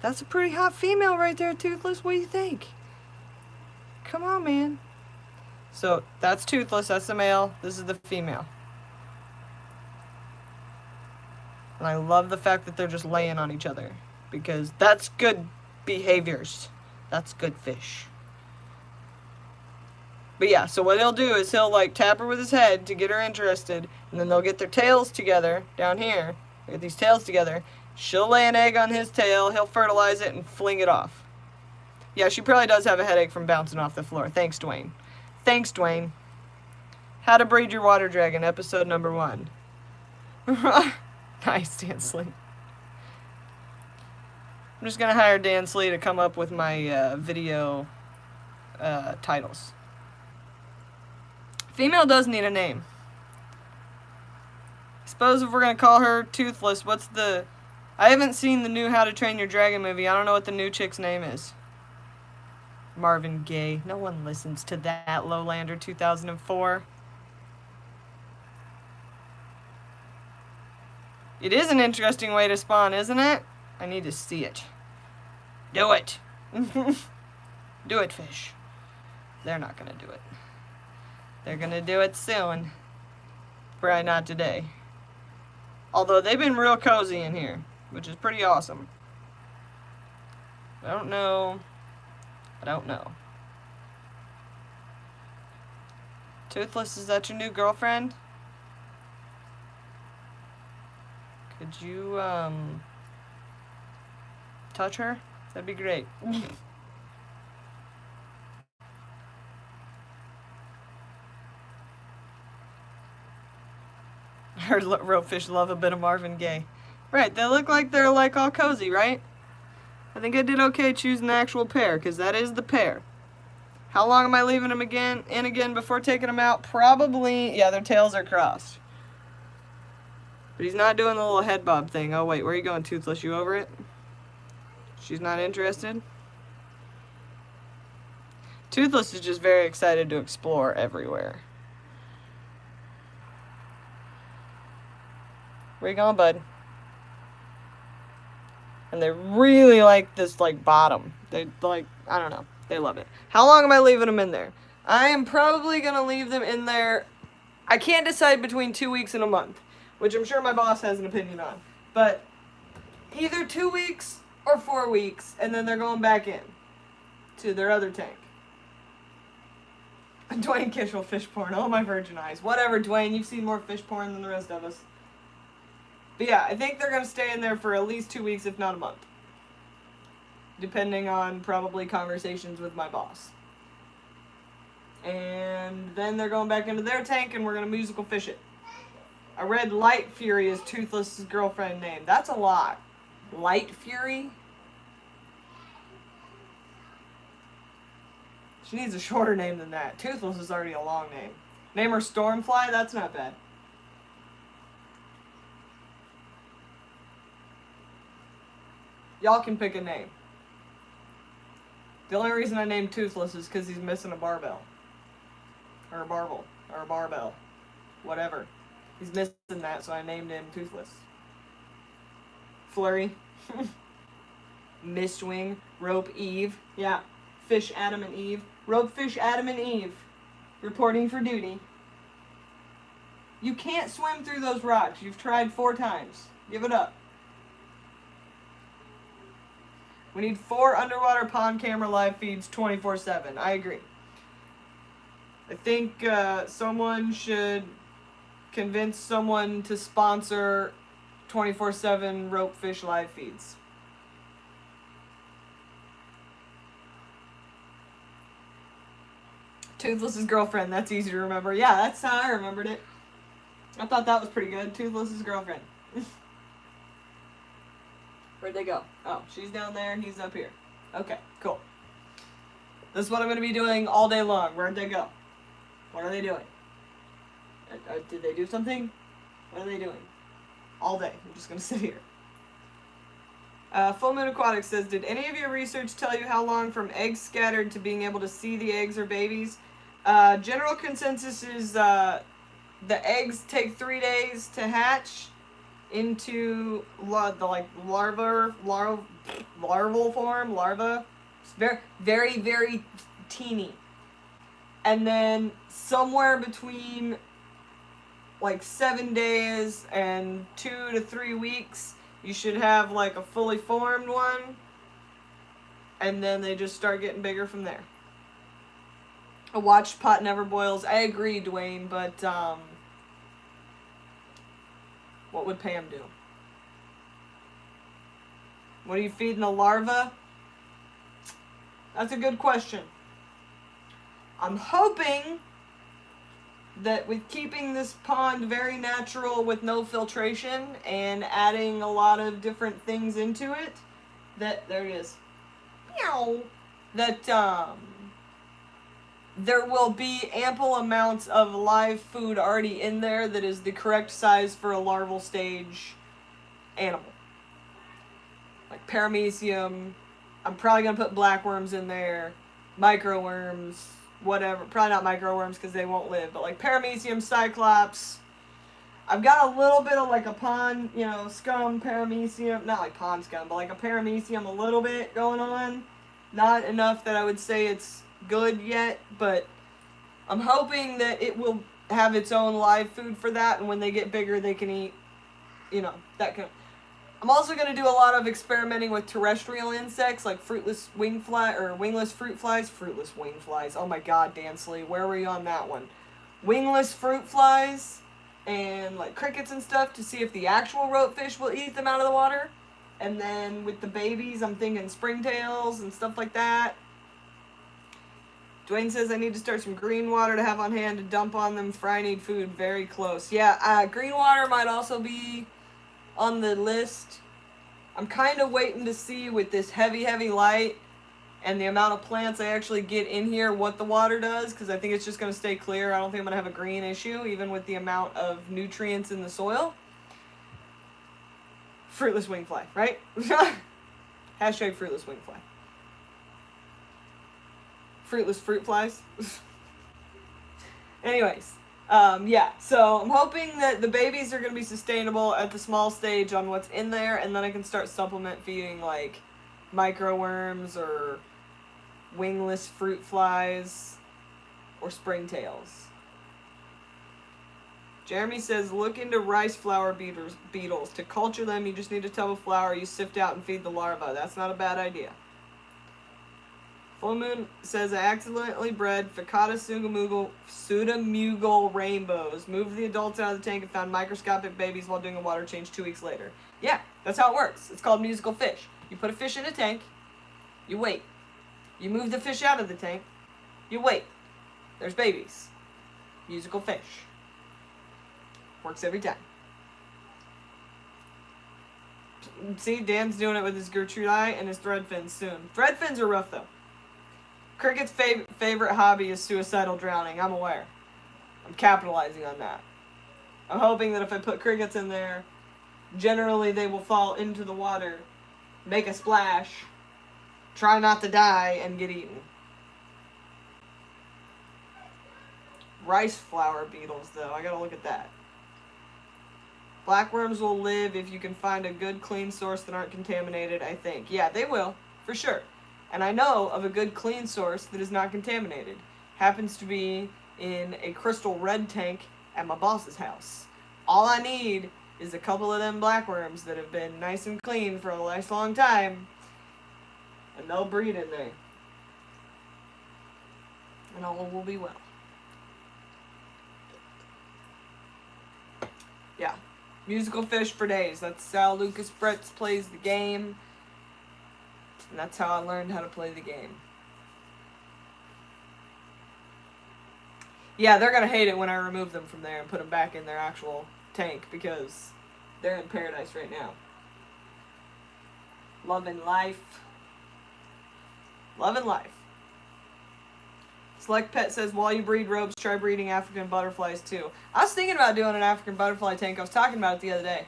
That's a pretty hot female right there, Toothless. What do you think? Come on, man. So, that's Toothless. That's the male. This is the female. And I love the fact that they're just laying on each other. Because that's good behaviors. That's good fish. But yeah, so what he'll do is he'll like tap her with his head to get her interested. And then they'll get their tails together down here. They get these tails together. She'll lay an egg on his tail. He'll fertilize it and fling it off. Yeah, she probably does have a headache from bouncing off the floor. Thanks, Dwayne. Thanks, Dwayne. How to Breed Your Water Dragon, episode number 1. Nice, Dan Slee. I'm just going to hire Dan Slee to come up with my video titles. Female does need a name. I suppose if we're going to call her Toothless, what's the... I haven't seen the new How to Train Your Dragon movie. I don't know what the new chick's name is. Marvin Gaye. No one listens to that, Lowlander 2004. It is an interesting way to spawn, isn't it? I need to see it. Do it. Do it, fish. They're not going to do it. They're going to do it soon. Probably not today. Although they've been real cozy in here, which is pretty awesome. I don't know. I don't know. Toothless, is that your new girlfriend? Could you, touch her? That'd be great. I heard Ropefish love a bit of Marvin Gaye. Right, they look like they're like all cozy, right? I think I did okay choosing the actual pair, because that is the pair. How long am I leaving them again before taking them out? Probably, yeah, their tails are crossed. But he's not doing the little head bob thing. Oh, wait, where are you going, Toothless? You over it? She's not interested? Toothless is just very excited to explore everywhere. Where you going, bud? And they really like this, like, bottom. They, like, I don't know. They love it. How long am I leaving them in there? I am probably going to leave them in there. I can't decide between 2 weeks and a month, which I'm sure my boss has an opinion on. But either 2 weeks or 4 weeks, and then they're going back in to their other tank. Dwayne Kishel, fish porn. Oh, my virgin eyes. Whatever, Dwayne. You've seen more fish porn than the rest of us. But yeah, I think they're going to stay in there for at least 2 weeks, if not a month. Depending on probably conversations with my boss. And then they're going back into their tank and we're going to musical fish it. I read Light Fury is Toothless's girlfriend name. That's a lot. Light Fury? She needs a shorter name than that. Toothless is already a long name. Name her Stormfly? That's not bad. Y'all can pick a name. The only reason I named Toothless is because he's missing a barbell. Or a barbel. Or a barbell. Whatever. He's missing that, so I named him Toothless. Flurry. Mistwing. Rope Eve. Yeah. Fish Adam and Eve. Ropefish Adam and Eve. Reporting for duty. You can't swim through those rocks. You've tried 4 times. Give it up. We need 4 underwater pond camera live feeds 24/7. I agree. I think someone should convince someone to sponsor 24/7 Ropefish live feeds. Toothless's girlfriend. That's easy to remember. Yeah, that's how I remembered it. I thought that was pretty good. Toothless's girlfriend. Where'd they go? Oh, she's down there and he's up here. Okay, cool. This is what I'm going to be doing all day long. Where'd they go? What are they doing? Did they do something? What are they doing? All day. I'm just going to sit here. Full Moon Aquatics says, did any of your research tell you how long from eggs scattered to being able to see the eggs or babies? General consensus is the eggs take 3 days to hatch into the larval form, larva. It's very, very, very teeny. And then somewhere between like 7 days and 2 to 3 weeks, you should have like a fully formed one. And then they just start getting bigger from there. A watched pot never boils. I agree, Dwayne, but what would Pam do? What are you feeding the larva? That's a good question. I'm hoping that with keeping this pond very natural with no filtration and adding a lot of different things into it, that, there it is, that there will be ample amounts of live food already in there that is the correct size for a larval stage animal. Like paramecium, I'm probably going to put blackworms in there, microworms, whatever. Probably not microworms because they won't live, but like paramecium, cyclops. I've got a little bit of like a pond, scum, paramecium, not like pond scum, but like a paramecium a little bit going on. Not enough that I would say it's good yet, but I'm hoping that it will have its own live food for that, and when they get bigger they can eat, that kind of. I'm also going to do a lot of experimenting with terrestrial insects like wingless fruit flies. Fruitless wing flies. Oh my god, Dansley, where were you on that one? Wingless fruit flies and like crickets and stuff to see if the actual ropefish will eat them out of the water. And then with the babies, I'm thinking springtails and stuff like that. Dwayne says I need to start some green water to have on hand to dump on them. Fry need food very close. Yeah, green water might also be on the list. I'm kind of waiting to see with this heavy light and the amount of plants I actually get in here what the water does, because I think it's just going to stay clear. I don't think I'm going to have a green issue even with the amount of nutrients in the soil. Fruitless wingfly, right? Hashtag fruitless wingfly. Fruitless fruit flies. Anyways. So I'm hoping that the babies are going to be sustainable at the small stage on what's in there, and then I can start supplement feeding like microworms or wingless fruit flies or springtails. Jeremy says look into rice flower beetles. To culture them, you just need a tub of flour you sift out and feed the larvae. That's not a bad idea. Full Moon says, I accidentally bred Ficata pseudomugel rainbows. Moved the adults out of the tank and found microscopic babies while doing a water change 2 weeks later. Yeah, that's how it works. It's called musical fish. You put a fish in a tank, you wait. You move the fish out of the tank, you wait. There's babies. Musical fish. Works every time. See, Dan's doing it with his Gertrude eye and his thread fins soon. Thread fins are rough, though. Cricket's favorite hobby is suicidal drowning. I'm aware. I'm capitalizing on that. I'm hoping that if I put crickets in there, generally they will fall into the water, make a splash, try not to die, and get eaten. Rice flower beetles, though. I gotta look at that. Blackworms will live if you can find a good, clean source that aren't contaminated, I think. Yeah, they will, for sure. And I know of a good clean source that is not contaminated. Happens to be in a crystal red tank at my boss's house. All I need is a couple of them blackworms that have been nice and clean for a nice long time, and they'll breed in there. And all will be well. Yeah. Musical fish for days. That's how Lucas Bretz plays the game. And that's how I learned how to play the game. Yeah, they're going to hate it when I remove them from there and put them back in their actual tank, because they're in paradise right now. Loving life. Loving life. Select Pet says, while you breed ropes, try breeding African butterflies too. I was thinking about doing an African butterfly tank. I was talking about it the other day.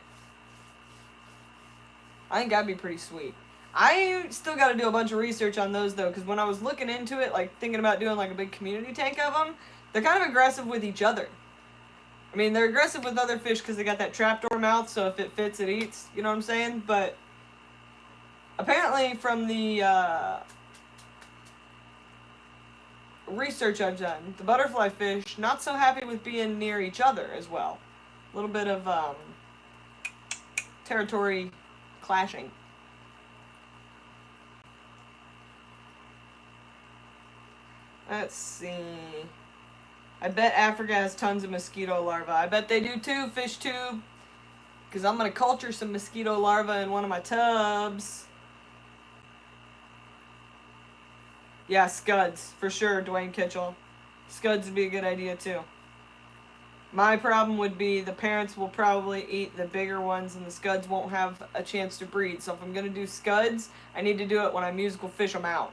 I think that'd be pretty sweet. I still got to do a bunch of research on those though, because when I was looking into it, like thinking about doing like a big community tank of them, they're kind of aggressive with each other. I mean, they're aggressive with other fish because they got that trapdoor mouth, so if it fits, it eats. You know what I'm saying? But apparently from the research I've done, the butterfly fish not so happy with being near each other as well. A little bit of territory clashing. Let's see. I bet Africa has tons of mosquito larvae. I bet they do too, fish tube. Because I'm going to culture some mosquito larvae in one of my tubs. Yeah, scuds. For sure, Dwayne Kitchell. Scuds would be a good idea too. My problem would be the parents will probably eat the bigger ones and the scuds won't have a chance to breed. So if I'm going to do scuds, I need to do it when I musical fish them out.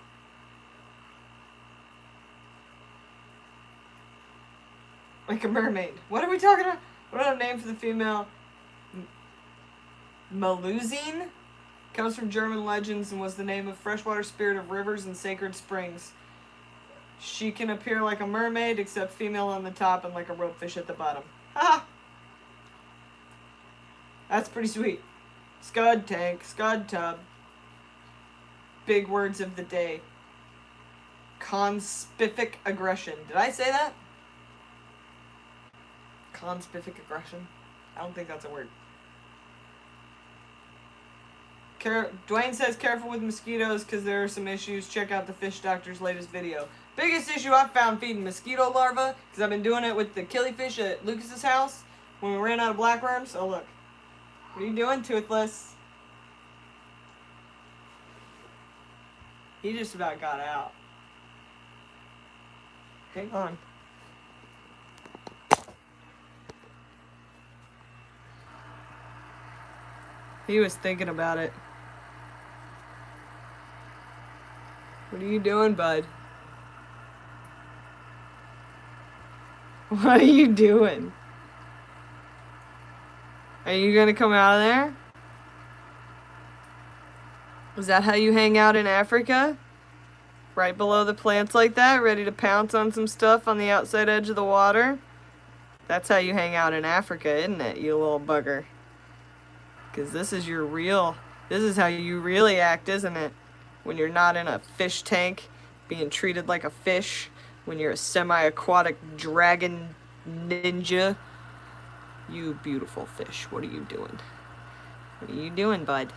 Like a mermaid. What are we talking about? What are the name for the female? Melusine? Comes from German legends and was the name of freshwater spirit of rivers and sacred springs. She can appear like a mermaid, except female on the top and like a ropefish at the bottom. Ha! That's pretty sweet. Scud tank, scud tub. Big words of the day. Conspific aggression. Did I say that? Conspific aggression? I don't think that's a word. Dwayne says careful with mosquitoes because there are some issues. Check out the fish doctor's latest video. Biggest issue I've found feeding mosquito larvae, because I've been doing it with the killifish at Lucas's house when we ran out of blackworms. Oh look. What are you doing, Toothless? He just about got out. Hang on. He was thinking about it. What are you doing, bud? What are you doing? Are you gonna come out of there? Is that how you hang out in Africa? Right below the plants like that, ready to pounce on some stuff on the outside edge of the water? That's how you hang out in Africa, isn't it, you little bugger? Because this is how you really act, isn't it? When you're not in a fish tank, being treated like a fish, when you're a semi-aquatic dragon ninja. You beautiful fish, what are you doing? What are you doing, bud?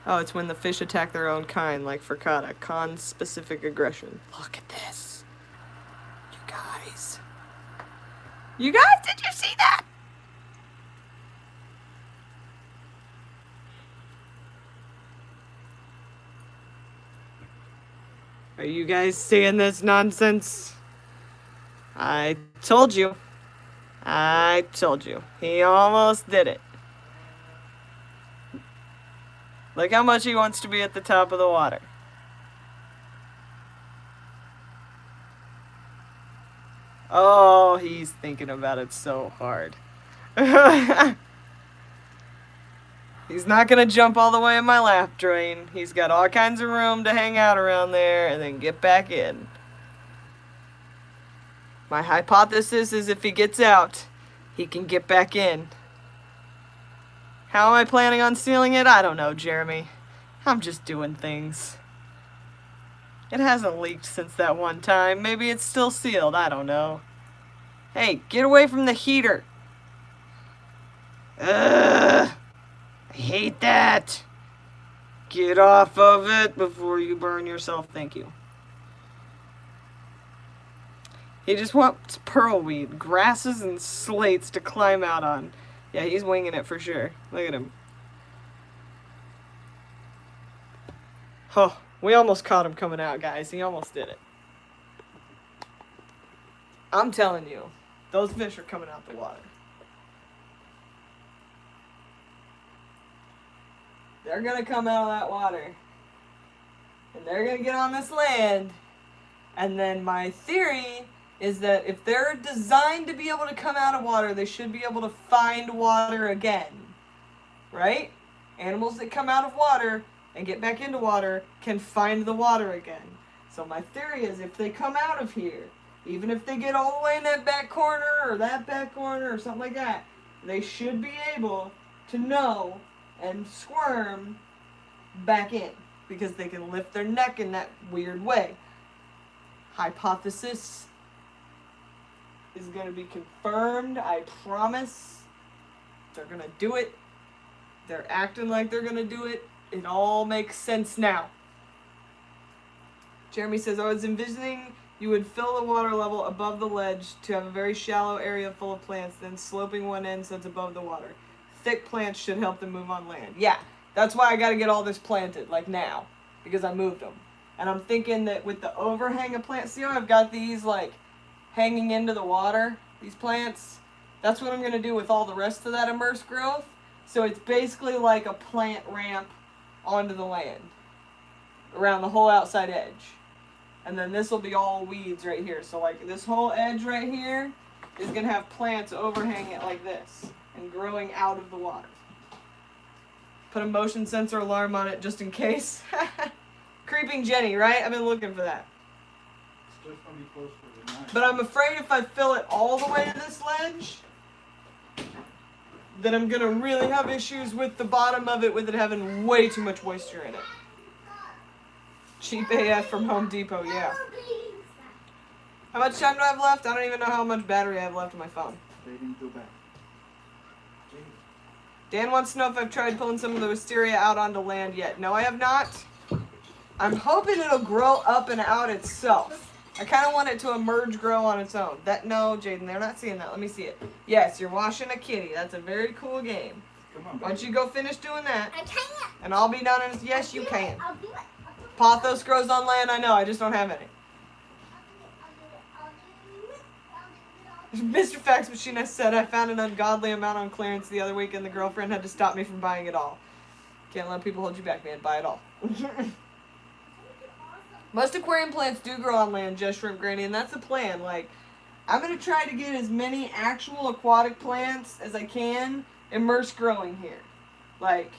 Oh, it's when the fish attack their own kind, like Fricata. Conspecific aggression. Look at this. You guys. You guys, did you see that? Are you guys seeing this nonsense? I told you. I told you. He almost did it. Look how much he wants to be at the top of the water. Oh, he's thinking about it so hard. He's not going to jump all the way in my lap drain. He's got all kinds of room to hang out around there and then get back in. My hypothesis is if he gets out, he can get back in. How am I planning on sealing it? I don't know, Jeremy. I'm just doing things. It hasn't leaked since that one time. Maybe it's still sealed. I don't know. Hey, get away from the heater. Ugh. I hate that. Get off of it before you burn yourself. Thank you. He just wants pearlweed, grasses, and slates to climb out on. Yeah, he's winging it for sure. Look at him. Oh, we almost caught him coming out, guys. He almost did it. I'm telling you, those fish are coming out the water. they're going to come out of that water. And they're going to get on this land. And then my theory is that if they're designed to be able to come out of water, they should be able to find water again. Right? Animals that come out of water and get back into water can find the water again. So my theory is if they come out of here, even if they get all the way in that back corner or that back corner or something like that, they should be able to know and squirm back in because they can lift their neck in that weird way. Hypothesis is going to be confirmed, I promise. They're going to do it. They're acting like they're going to do it. It all makes sense now. Jeremy says, I was envisioning you would fill the water level above the ledge to have a very shallow area full of plants, then sloping one end so it's above the water. Thick plants should help them move on land. Yeah, that's why I got to get all this planted, like now, because I moved them. And I'm thinking that with the overhang of plants, see how I've got these like hanging into the water, these plants? That's what I'm going to do with all the rest of that immersed growth. So it's basically like a plant ramp onto the land around the whole outside edge. And then this will be all weeds right here. So like this whole edge right here is going to have plants overhanging it like this and growing out of the water. Put a motion sensor alarm on it just in case. Creeping Jenny, right? I've been looking for that. It's just gonna be close for the night. But I'm afraid if I fill it all the way to this ledge, then I'm going to really have issues with the bottom of it with it having way too much moisture in it. Cheap AF from Home Depot, yeah. How much time do I have left? I don't even know how much battery I have left on my phone. They didn't go back. Dan wants to know if I've tried pulling some of the wisteria out onto land yet. No, I have not. I'm hoping it'll grow up and out itself. I kind of want it to emerge, grow on its own. No, Jaden, they're not seeing that. Let me see it. Yes, you're washing a kitty. That's a very cool game. Come on, Why don't you go finish doing that? I can't. And I'll be done in... Yes, you can. I'll do it. Pothos grows on land, I know. I just don't have any. Mr. Fax Machine said, I found an ungodly amount on clearance the other week and the girlfriend had to stop me from buying it all. Can't let people hold you back, man. Buy it all. Most aquarium plants do grow on land, just shrimp granny, and that's the plan. Like, I'm going to try to get as many actual aquatic plants as I can immersed growing here. Like,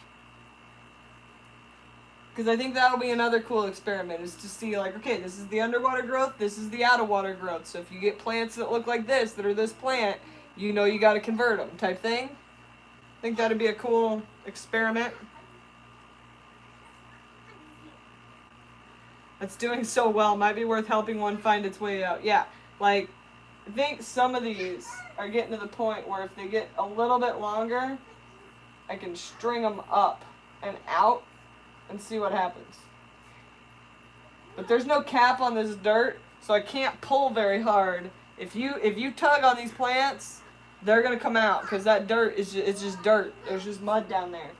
because I think that'll be another cool experiment, is to see, like, okay, this is the underwater growth, this is the out of water growth. So if you get plants that look like this, that are this plant, you know you got to convert them type thing. I think that'd be a cool experiment. That's doing so well. Might be worth helping one find its way out. Yeah, like, I think some of these are getting to the point where if they get a little bit longer, I can string them up and out and see what happens. But there's no cap on this dirt, so I can't pull very hard. If you tug on these plants, they're gonna come out because that dirt is it's just dirt. There's just mud down there.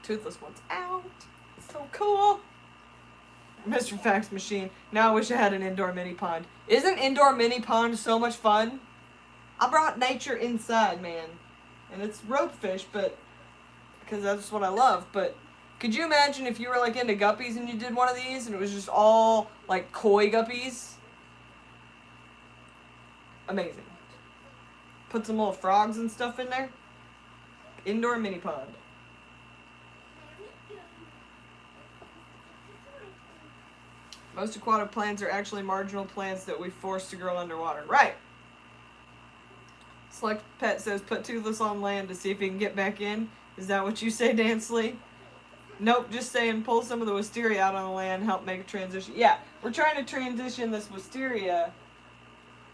Toothless one's out. So cool. Mr. Fax Machine. Now I wish I had an indoor mini pond. Isn't indoor mini pond so much fun? I brought nature inside, man. And it's ropefish, but because that's what I love. But could you imagine if you were like into guppies and you did one of these and it was just all like koi guppies? Amazing. Put some little frogs and stuff in there. Indoor mini pond. Most aquatic plants are actually marginal plants that we force to grow underwater. Right. Select Pet says, put Toothless on land to see if he can get back in. Is that what you say, Dansley? Nope, just saying pull some of the wisteria out on the land, help make a transition. Yeah, we're trying to transition this wisteria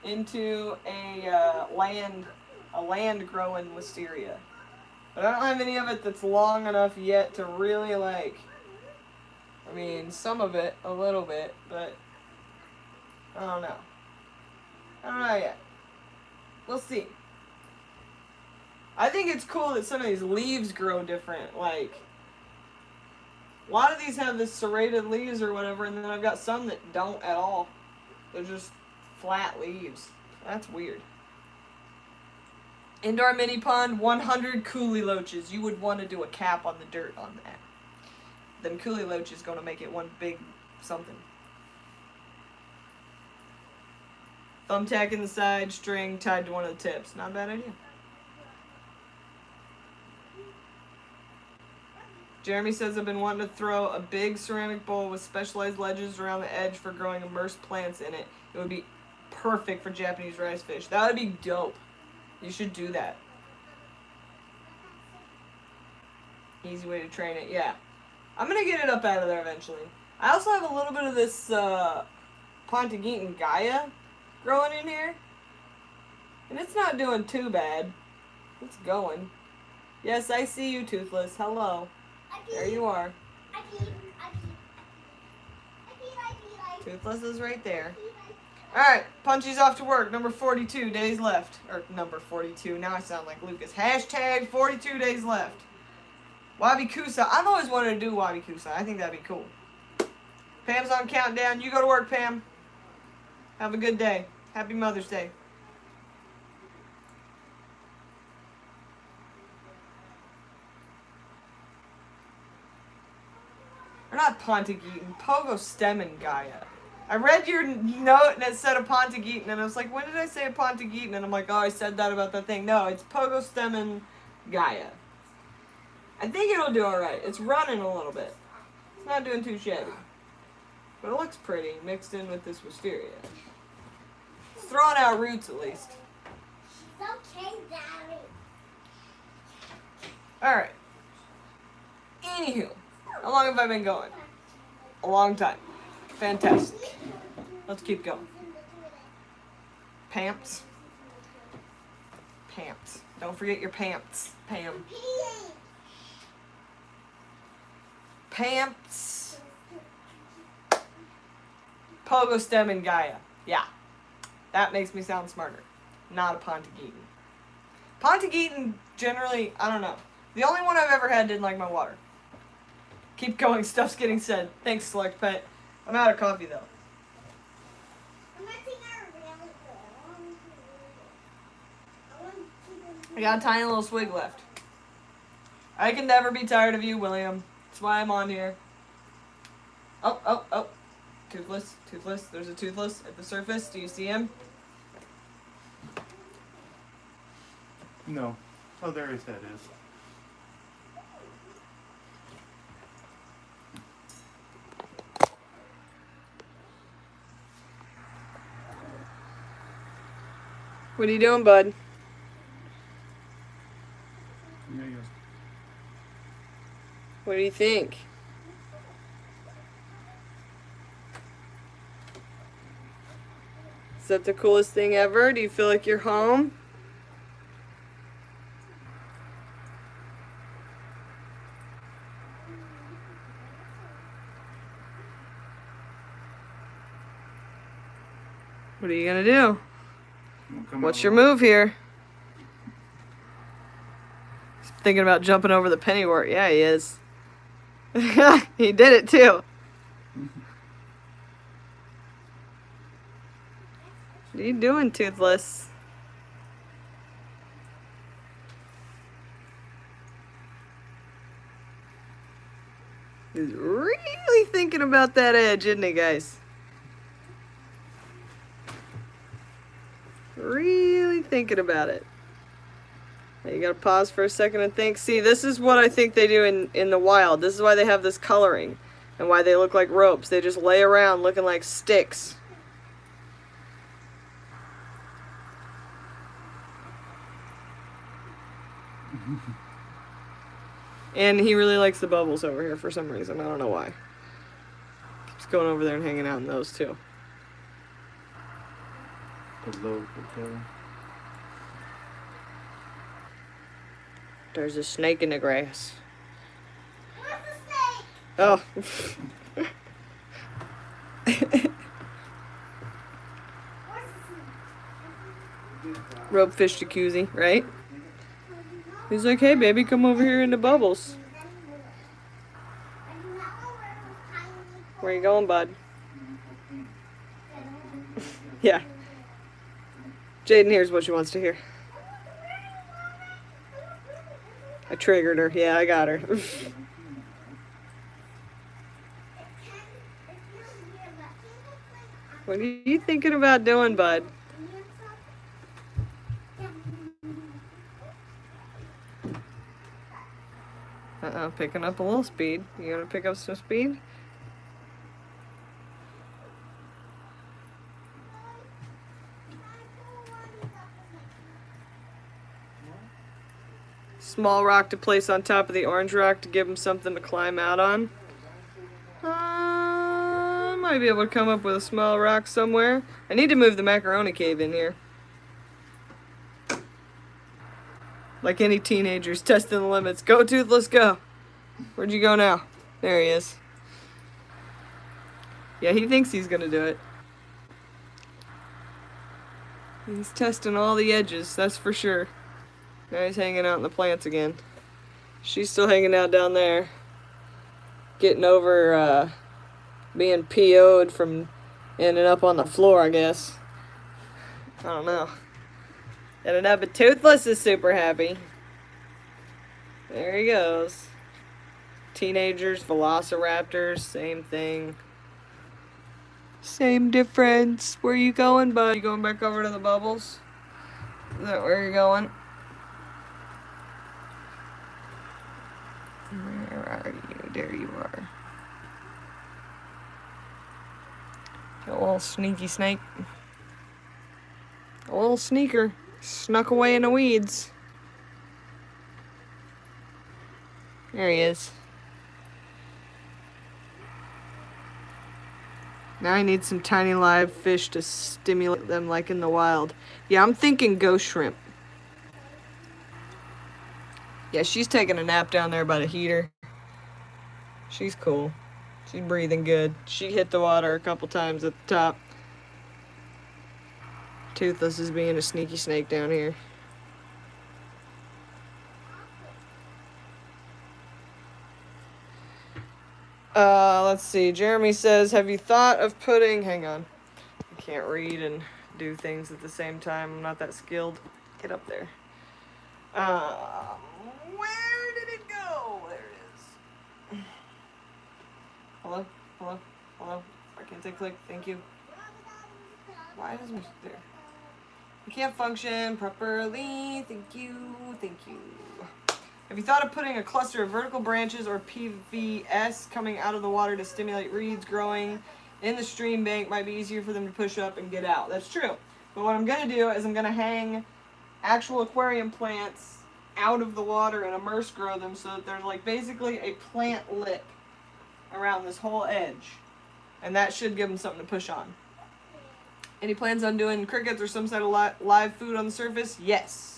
into a land growing wisteria. But I don't have any of it that's long enough yet to really like... I mean, some of it, a little bit, but I don't know. I don't know yet. We'll see. I think it's cool that some of these leaves grow different. Like, a lot of these have this serrated leaves or whatever, and then I've got some that don't at all. They're just flat leaves. That's weird. Indoor mini pond, 100 coolie loaches. You would want to do a cap on the dirt on that. Them coolie loaches gonna make it one big something. Thumbtack in the side, string tied to one of the tips. Not a bad idea. Jeremy says, I've been wanting to throw a big ceramic bowl with specialized ledges around the edge for growing immersed plants in it. It would be perfect for Japanese rice fish. That would be dope. You should do that. Easy way to train it, yeah. I'm going to get it up out of there eventually. I also have a little bit of this Pontigetan Gaia growing in here. And it's not doing too bad. It's going. Yes, I see you, Toothless. Hello. There you are. Toothless is right there. Alright, Punchy's off to work. Number 42 days left. Or number 42. Now I sound like Lucas. Hashtag 42 days left. Wabikusa. I've always wanted to do Wabikusa. I think that'd be cool. Pam's on countdown. You go to work, Pam. Have a good day. Happy Mother's Day. Or not Pontigetan. Pogostemon Gaia. I read your note and it said a Pontigetan, and I was like, when did I say a Pontigetan? And I'm like, oh, I said that about that thing. No, it's Pogostemon Gaia. I think it'll do alright. It's running a little bit. It's not doing too shabby. But it looks pretty, mixed in with this wisteria. It's throwing out roots at least. She's okay, Daddy. Alright. Anywho, how long have I been going? A long time. Fantastic. Let's keep going. Pants. Pants. Don't forget your pants, Pam. Pants. Pogostemon Gaia. Yeah. That makes me sound smarter. Not a Pontigetan. Pontigetan, generally, I don't know. The only one I've ever had didn't like my water. Keep going. Stuff's getting said. Thanks, Select Pet. I'm out of coffee, though. I got a tiny little swig left. I can never be tired of you, William. That's why I'm on here. Oh. Toothless. Toothless. There's a Toothless at the surface. Do you see him? No. Oh, there his head is. What are you doing, bud? Yeah, yes. What do you think? Is that the coolest thing ever? Do you feel like you're home? What are you gonna do? What's your move here? He's thinking about jumping over the pennywort. Yeah, he is. He did it too. What are you doing, Toothless? He's really thinking about that edge, isn't he, guys? Really thinking about it. Now you gotta pause for a second and think. See, this is what I think they do in the wild. This is why they have this coloring and why they look like ropes. They just lay around looking like sticks. And he really likes the bubbles over here for some reason. I don't know why. Keeps going over there and hanging out in those too. There's a snake in the grass. Where's the snake? Oh. Ropefish jacuzzi, right? He's like, hey baby, come over here in the bubbles. Where you going, bud? Yeah. Jaden hears what she wants to hear. I triggered her. Yeah, I got her. What are you thinking about doing, bud? Uh-oh, picking up a little speed. You gonna pick up some speed? Small rock to place on top of the orange rock to give him something to climb out on. Might be able to come up with a small rock somewhere. I need to move the macaroni cave in here. Like any teenagers, testing the limits. Go, Toothless, go. Where'd you go now? There he is. Yeah, he thinks he's gonna do it. He's testing all the edges, that's for sure. Now he's hanging out in the plants again. She's still hanging out down there. Getting over being PO'd from ending up on the floor, I guess. I don't know. I don't know, but Toothless is super happy. There he goes. Teenagers, velociraptors, same thing. Same difference. Where you going, bud? You going back over to the bubbles? Is that where you're going? Where are you? There you are. A little sneaky snake. A little sneaker. Snuck away in the weeds. There he is. Now I need some tiny live fish to stimulate them like in the wild. Yeah, I'm thinking ghost shrimp. Yeah, she's taking a nap down there by the heater. She's cool. She's breathing good. She hit the water a couple times at the top. Toothless is being a sneaky snake down here. Let's see. Jeremy says, have you thought of putting... Hang on. I can't read and do things at the same time. I'm not that skilled. Get up there. Where did it go? There it is. Hello? Hello? Hello? I can't say click. Thank you. Why isn't it there? I can't function properly. Thank you. Thank you. Have you thought of putting a cluster of vertical branches or PVS coming out of the water to stimulate reeds growing in the stream bank? Might be easier for them to push up and get out. That's true. But what I'm going to do is I'm going to hang actual aquarium plants out of the water and immerse grow them so that there's like basically a plant lip around this whole edge. And that should give them something to push on. Any plans on doing crickets or some sort of live food on the surface? Yes.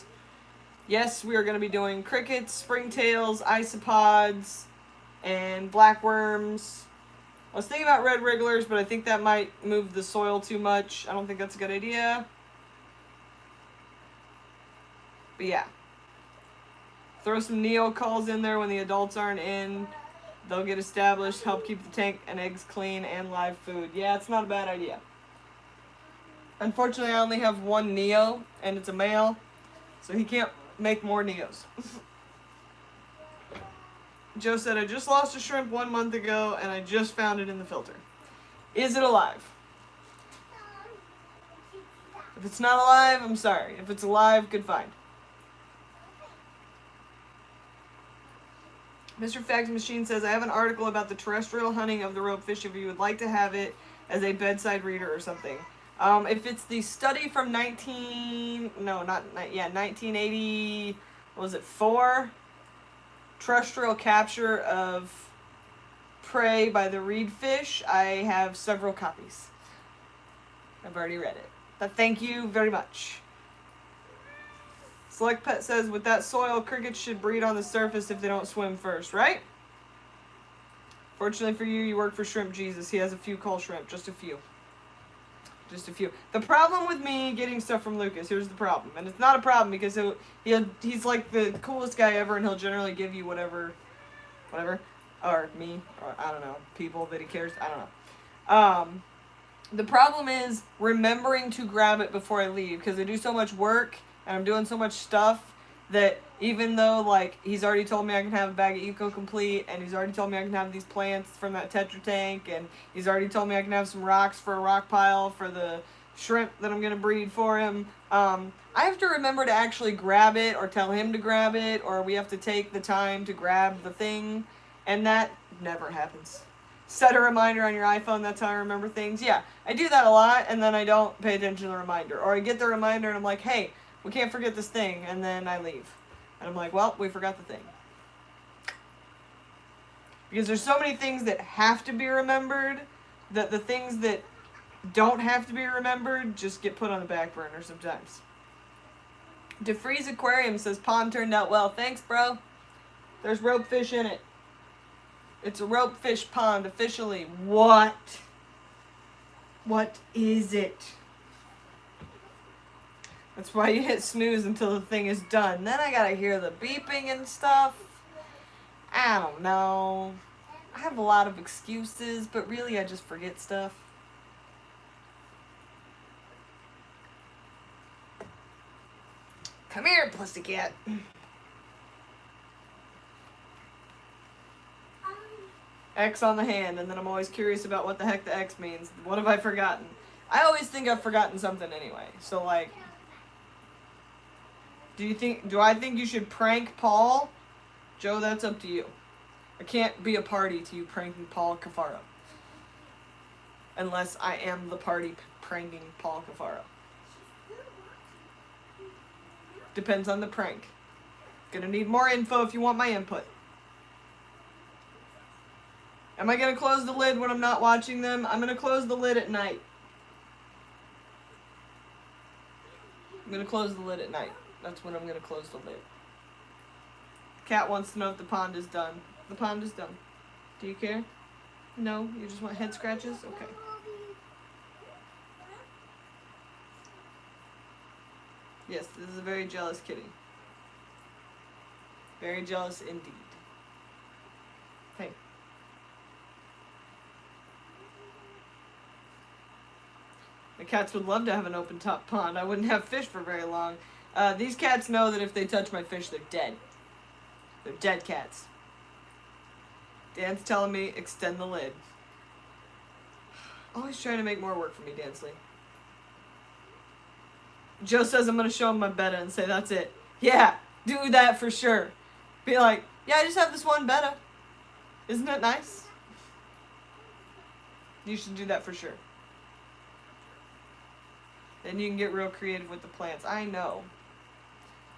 Yes, we are going to be doing crickets, springtails, isopods, and blackworms. I was thinking about red wrigglers, but I think that might move the soil too much. I don't think that's a good idea. But yeah. Throw some neocalls in there when the adults aren't in. They'll get established, help keep the tank and eggs clean, and live food. Yeah, it's not a bad idea. Unfortunately, I only have one neo, and it's a male, so he can't make more neos. Joe said, I just lost a shrimp 1 month ago, and I just found it in the filter. Is it alive? If it's not alive, I'm sorry. If it's alive, good find. Mr. Fact Machine says, I have an article about the terrestrial hunting of the ropefish if you would like to have it as a bedside reader or something. If it's the study from 1980, what was it, 4? Terrestrial capture of prey by the reed fish, I have several copies. I've already read it. But thank you very much. Select Pet says, with that soil, crickets should breed on the surface if they don't swim first, right? Fortunately for you, you work for Shrimp Jesus. He has a few call shrimp, just a few. Just a few. The problem with me getting stuff from Lucas, here's the problem. And it's not a problem because he's like the coolest guy ever and he'll generally give you whatever. Or me, or I don't know, people that he cares, I don't know. The problem is remembering to grab it before I leave because I do so much work and I'm doing so much stuff that even though, like, he's already told me I can have a bag of Eco Complete, and he's already told me I can have these plants from that Tetra tank, and he's already told me I can have some rocks for a rock pile for the shrimp that I'm going to breed for him, I have to remember to actually grab it, or tell him to grab it, or we have to take the time to grab the thing, and that never happens. Set a reminder on your iPhone, that's how I remember things. Yeah, I do that a lot, and then I don't pay attention to the reminder. Or I get the reminder, and I'm like, hey, we can't forget this thing, and then I leave. And I'm like, well, we forgot the thing. Because there's so many things that have to be remembered, that the things that don't have to be remembered just get put on the back burner sometimes. DeFreeze Aquarium says, pond turned out well. Thanks, bro. There's ropefish in it. It's a ropefish pond, officially. What? What is it? That's why you hit snooze until the thing is done. Then I gotta hear the beeping and stuff. I don't know. I have a lot of excuses, but really I just forget stuff. Come here, pussycat. X on the hand, and then I'm always curious about what the heck the X means. What have I forgotten? I always think I've forgotten something anyway. So, like, do I think you should prank Paul? Joe, that's up to you. I can't be a party to you pranking Paul Cafaro. Unless I am the party pranking Paul Cafaro. Depends on the prank. Gonna need more info if you want my input. Am I gonna close the lid when I'm not watching them? I'm gonna close the lid at night. I'm gonna close the lid at night. That's when I'm gonna close the lid. Cat wants to know if the pond is done. The pond is done. Do you care? No? You just want head scratches? Okay. Yes, this is a very jealous kitty. Very jealous indeed. Hey. The cats would love to have an open top pond. I wouldn't have fish for very long. These cats know that if they touch my fish, they're dead. They're dead cats. Dan's telling me, extend the lid. Always trying to make more work for me, Dansley. Joe says I'm going to show him my betta and say that's it. Yeah, do that for sure. Be like, yeah, I just have this one betta. Isn't it nice? You should do that for sure. Then you can get real creative with the plants. I know.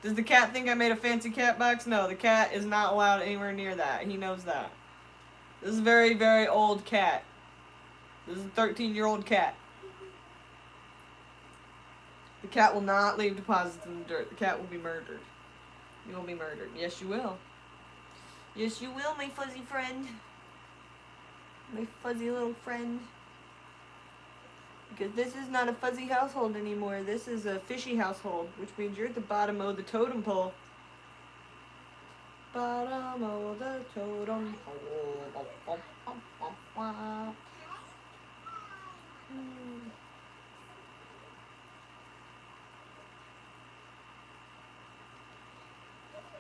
Does the cat think I made a fancy cat box? No, the cat is not allowed anywhere near that. He knows that. This is a very, very old cat. This is a 13-year-old cat. The cat will not leave deposits in the dirt. The cat will be murdered. You will be murdered. Yes, you will. Yes, you will, my fuzzy friend. My fuzzy little friend. Because this is not a fuzzy household anymore. This is a fishy household, which means you're at the bottom of the totem pole. Bottom of the totem pole.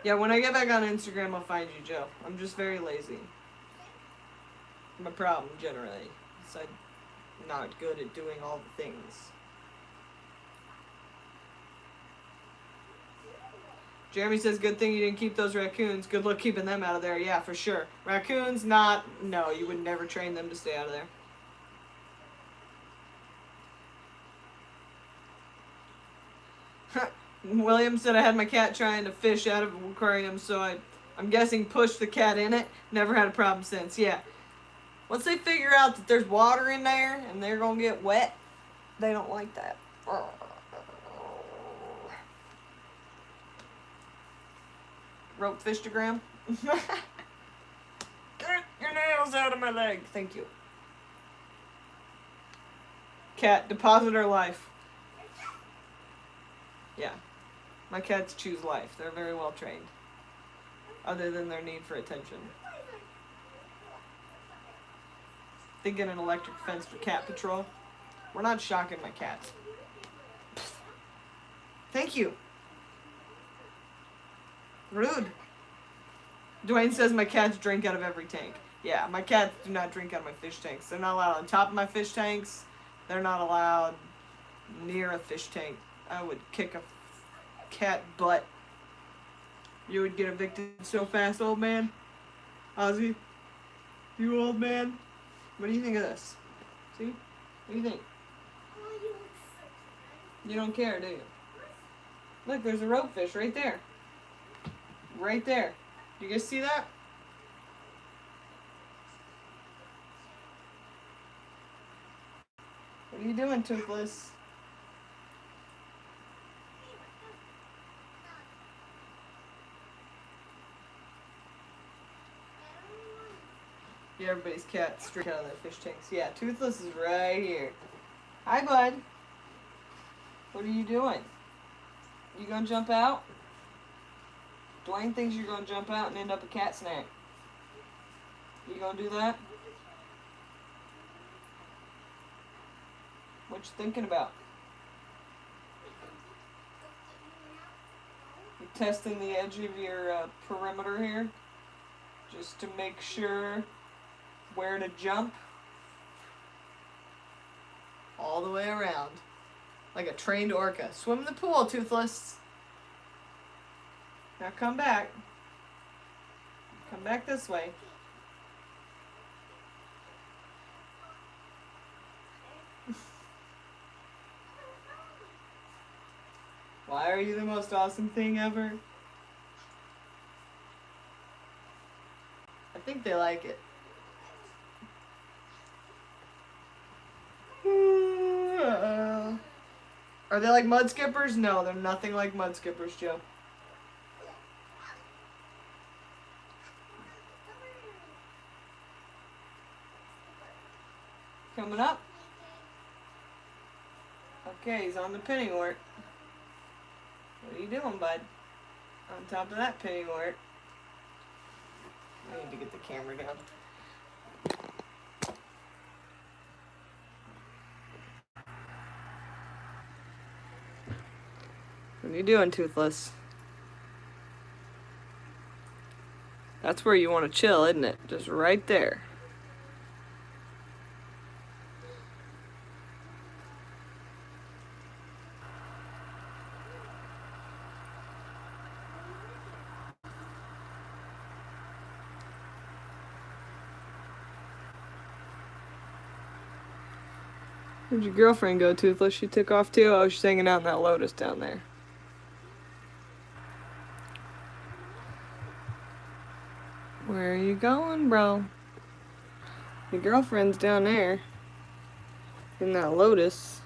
Yeah, when I get back on Instagram, I'll find you, Joe. I'm just very lazy. I'm a problem, generally. So I'm not good at doing all the things. Jeremy says, good thing you didn't keep those raccoons. Good luck keeping them out of there. Yeah, for sure. Raccoons, no, you would never train them to stay out of there. William said I had my cat trying to fish out of an aquarium, so I'm guessing pushed the cat in it. Never had a problem since. Yeah. Once they figure out that there's water in there and they're going to get wet, they don't like that. Ropefish-togram. Get your nails out of my leg. Thank you. Cat, depositor life. Yeah. My cats choose life. They're very well trained. Other than their need for attention. Thinking an electric fence for cat patrol. We're not shocking my cats. Thank you. Rude. Dwayne says my cats drink out of every tank. Yeah, my cats do not drink out of my fish tanks. They're not allowed on top of my fish tanks. They're not allowed near a fish tank. I would kick a cat butt. You would get evicted so fast, old man. Ozzy, you old man. What do you think of this? See? What do you think? You don't care, do you? Look, there's a ropefish right there. Right there. Do you guys see that? What are you doing, Toothless? Yeah, everybody's cats drink out of their fish tanks. Yeah, Toothless is right here. Hi, bud. What are you doing? You gonna jump out? Dwayne thinks you're gonna jump out and end up a cat snack. You gonna do that? What you thinking about? You testing the edge of your perimeter here, just to make sure where to jump. All the way around, like a trained orca. Swim in the pool, Toothless. Now come back. Come back this way. Why are you the most awesome thing ever? I think they like it. Are they like mud skippers? No, they're nothing like mud skippers, Joe. Coming up. Okay, he's on the pinning wort. What are you doing, bud? On top of that pinning wort. I need to get the camera down. What are you doing, Toothless? That's where you want to chill, isn't it? Just right there. Where'd your girlfriend go, Toothless? She took off too? Oh, she's hanging out in that lotus down there. Where are you going, bro? Your girlfriend's down there. In that lotus.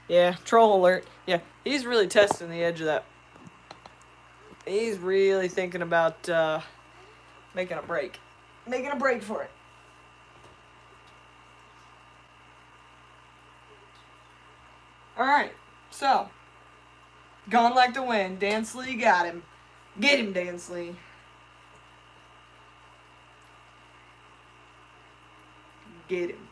Yeah, troll alert. Yeah, he's really testing the edge of that. He's really thinking about making a break. Making a break for it. Alright, so. Gone like the wind. Dansley got him. Get him, Dansley. Get him.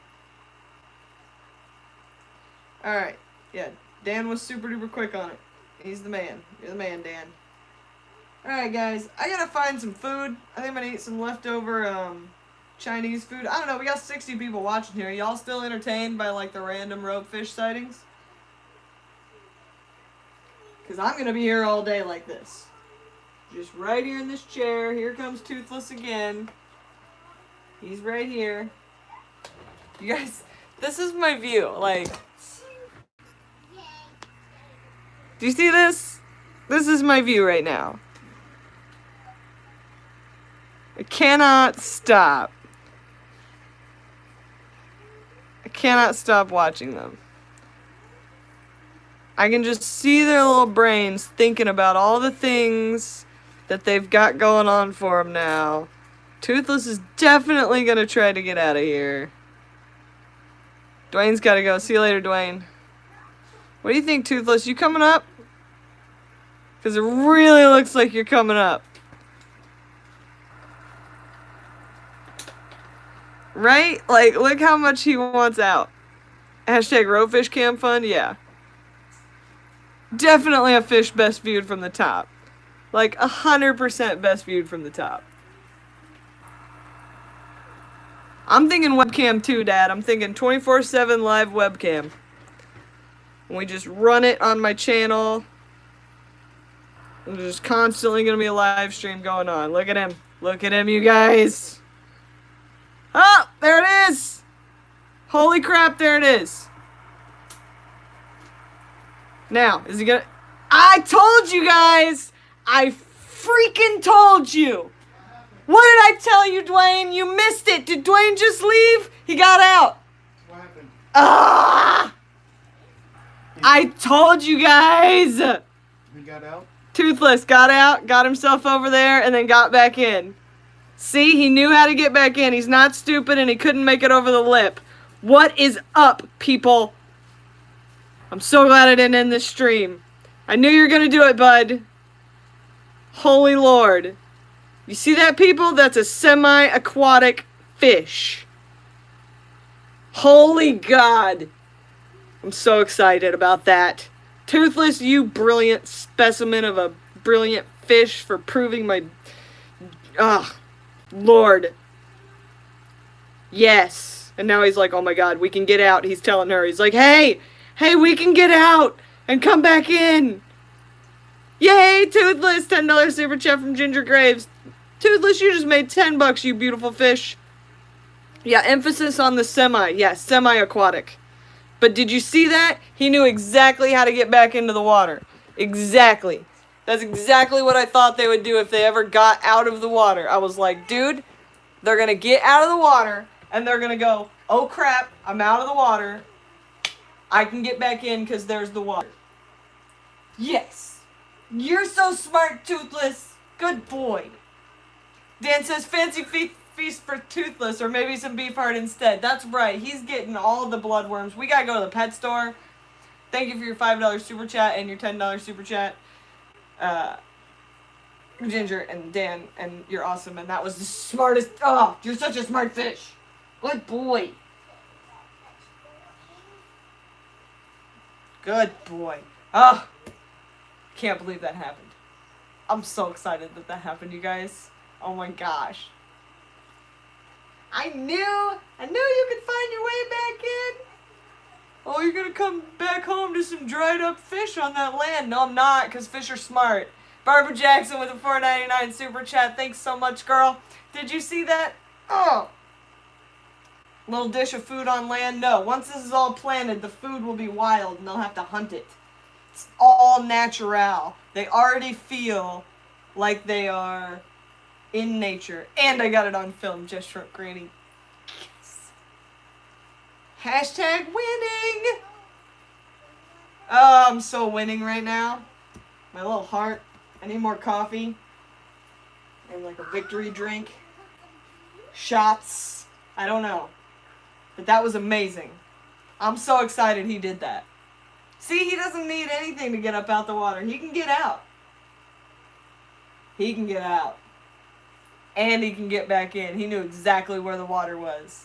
Alright, yeah. Dan was super duper quick on it. He's the man. You're the man, Dan. Alright, guys. I gotta find some food. I think I'm gonna eat some leftover Chinese food. I don't know. We got 60 people watching here. Y'all still entertained by like the random ropefish sightings? Because I'm going to be here all day like this. Just right here in this chair. Here comes Toothless again. He's right here. You guys, this is my view. Like, do you see this? This is my view right now. I cannot stop. I cannot stop watching them. I can just see their little brains thinking about all the things that they've got going on for them now. Toothless is definitely going to try to get out of here. Dwayne's got to go. See you later, Dwayne. What do you think, Toothless? You coming up? Because it really looks like you're coming up. Right? Like, look how much he wants out. Hashtag Ropefish Cam Fun? Yeah. Definitely a fish best viewed from the top. Like 100% best viewed from the top. I'm thinking webcam too, Dad. I'm thinking 24/7 live webcam. And we just run it on my channel. And there's constantly going to be a live stream going on. Look at him. Look at him, you guys. Oh, there it is. Holy crap, there it is. Now, is he gonna... I told you guys! I freaking told you! What did I tell you, Dwayne? You missed it. Did Dwayne just leave? He got out. What happened? Ah! I told you guys! He got out? Toothless got out, got himself over there, and then got back in. See, he knew how to get back in. He's not stupid, and he couldn't make it over the lip. What is up, people? I'm so glad I didn't end this stream. I knew you were going to do it, bud. Holy Lord. You see that, people? That's a semi-aquatic fish. Holy God. I'm so excited about that. Toothless, you brilliant specimen of a brilliant fish for proving my... Ah, Lord. Yes. And now he's like, oh my God, we can get out. He's telling her. He's like, hey, we can get out and come back in. Yay, Toothless. $10 super chat from Ginger Graves. Toothless, you just made $10, you beautiful fish. Yeah, emphasis on the semi. Yeah, semi-aquatic. But did you see that? He knew exactly how to get back into the water. Exactly. That's exactly what I thought they would do if they ever got out of the water. I was like, dude, they're going to get out of the water, and they're going to go, oh crap, I'm out of the water. I can get back in because there's the water. Yes. You're so smart, Toothless. Good boy. Dan says, fancy feast for Toothless, or maybe some beef heart instead. That's right. He's getting all the bloodworms. We gotta go to the pet store. Thank you for your $5 super chat and your $10 super chat. Ginger and Dan, and you're awesome. And that was the smartest. Oh, you're such a smart fish. Good boy. Good boy. Oh, can't believe that happened. I'm so excited that that happened, you guys. Oh my gosh. I knew you could find your way back in. Oh, you're gonna come back home to some dried up fish on that land. No, I'm not, because fish are smart. Barbara Jackson with a $4.99 super chat. Thanks so much, girl. Did you see that? Oh. Little dish of food on land? No. Once this is all planted, the food will be wild and they'll have to hunt it. It's all natural. They already feel like they are in nature. And I got it on film, Just Shrimp Granny. Yes. Hashtag winning. Oh, I'm so winning right now. My little heart. I need more coffee. And like a victory drink. Shots. I don't know. But that was amazing. I'm so excited he did that. See, he doesn't need anything to get up out the water. He can get out. He can get out. And he can get back in. He knew exactly where the water was.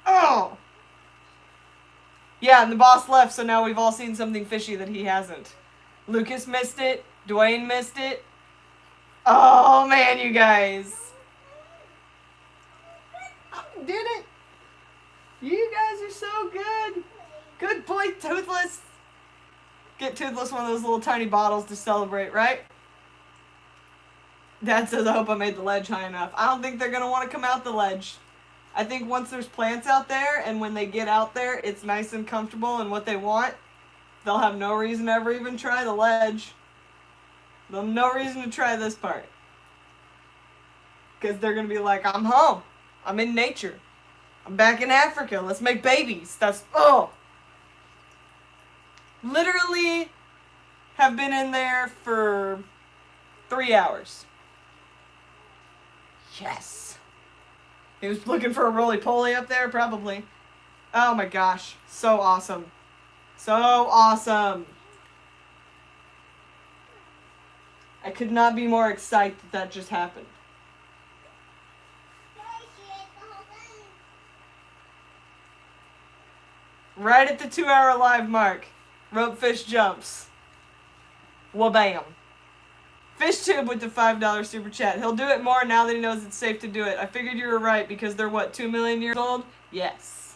Oh! Yeah, and the boss left, so now we've all seen something fishy that he hasn't. Lucas missed it. Dwayne missed it. Oh, man, you guys. I did it. You guys are so good. Good boy, Toothless. Get Toothless one of those little tiny bottles to celebrate, right? Dad says, I hope I made the ledge high enough. I don't think they're going to want to come out the ledge. I think once there's plants out there, and when they get out there, it's nice and comfortable and what they want, they'll have no reason to ever even try the ledge. They'll have no reason to try this part. Because they're going to be like, I'm home. I'm in nature. I'm back in Africa. Let's make babies. That's, oh. Literally have been in there for 3 hours. Yes. He was looking for a roly-poly up there, probably. Oh my gosh. So awesome. So awesome. I could not be more excited that that just happened. Right at the 2-hour live mark. Ropefish jumps. Wabam. FishTube with the $5 super chat. He'll do it more now that he knows it's safe to do it. I figured you were right because they're what, 2 million years old? Yes.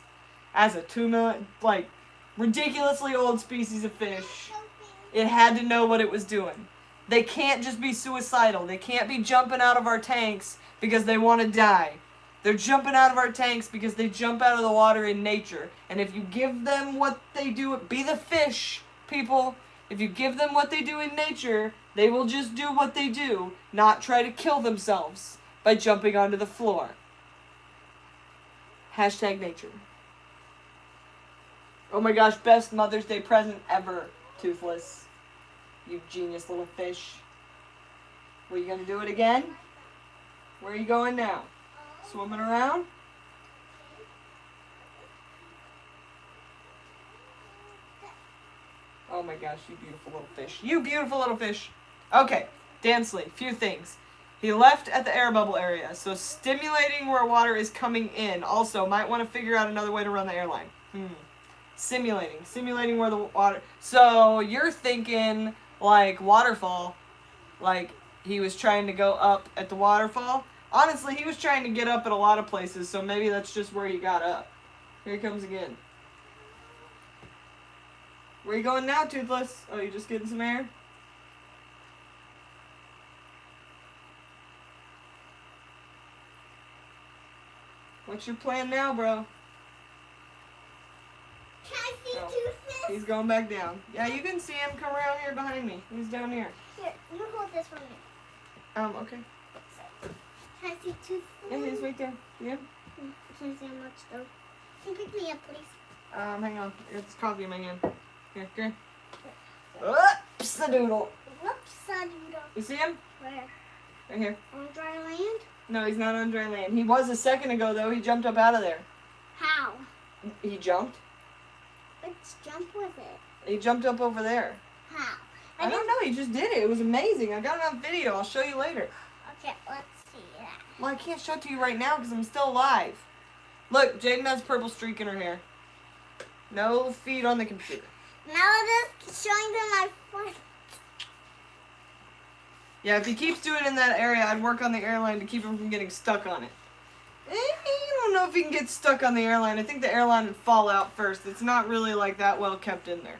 As a 2 million, like, ridiculously old species of fish, it had to know what it was doing. They can't just be suicidal. They can't be jumping out of our tanks because they want to die. They're jumping out of our tanks because they jump out of the water in nature. And if you give them what they do, be the fish, people. If you give them what they do in nature, they will just do what they do, not try to kill themselves by jumping onto the floor. Hashtag nature. Oh my gosh, best Mother's Day present ever, Toothless. You genius little fish. Were you gonna do it again? Where are you going now? Swimming around? Oh my gosh, you beautiful little fish. You beautiful little fish. Okay, Dansley, few things. He left at the air bubble area, so stimulating where water is coming in. Also, might want to figure out another way to run the airline. Simulating where the water... So, you're thinking, like, waterfall. Like, he was trying to go up at the waterfall. Honestly, he was trying to get up at a lot of places, so maybe that's just where he got up. Here he comes again. Where you going now, Toothless? Oh, you just getting some air? What's your plan now, bro? Can I see Oh, Toothless? he's going back down. Yeah, you can see him. Come around here behind me. He's down here. Here, you hold this for me. Okay. Can I see Toothless? Yeah, he's right there. Yeah. Can I see how much though? Can you pick me up, please? Hang on. It's coffee in my hand. Here, here. Oops, the doodle. Whoops, I do. You see him? Where? Right here. On dry land? No, he's not on dry land. He was a second ago, though. He jumped up out of there. How? He jumped. Let's jump with it. He jumped up over there. How? I don't know. He just did it. It was amazing. I got it on video. I'll show you later. Okay, let's see that. Well, I can't show it to you right now because I'm still alive. Look, Jaden has purple streak in her hair. No feed on the computer. Now I'm just showing them my foot. Yeah, if he keeps doing it in that area, I'd work on the airline to keep him from getting stuck on it. I don't know if he can get stuck on the airline. I think the airline would fall out first. It's not really like that well kept in there.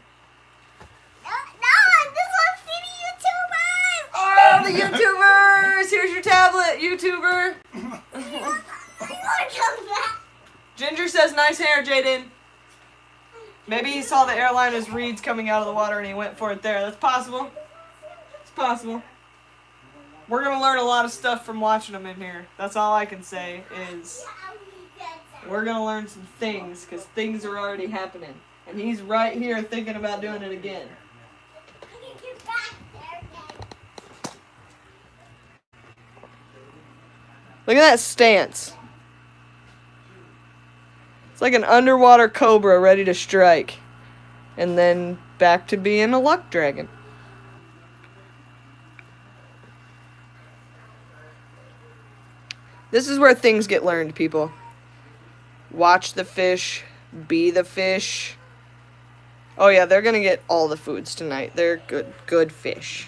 No, I just want to see the YouTubers! Oh, the YouTubers! Here's your tablet, YouTuber. I want to come back. Ginger says, nice hair, Jaden. Maybe he saw the airline as reeds coming out of the water and he went for it there. That's possible. It's possible. We're going to learn a lot of stuff from watching them in here. That's all I can say is we're going to learn some things because things are already happening. And he's right here thinking about doing it again. I can get back there again. Look at that stance. It's like an underwater cobra ready to strike. And then back to being a luck dragon. This is where things get learned, people. Watch the fish. Be the fish. Oh yeah, they're gonna get all the foods tonight. They're good fish.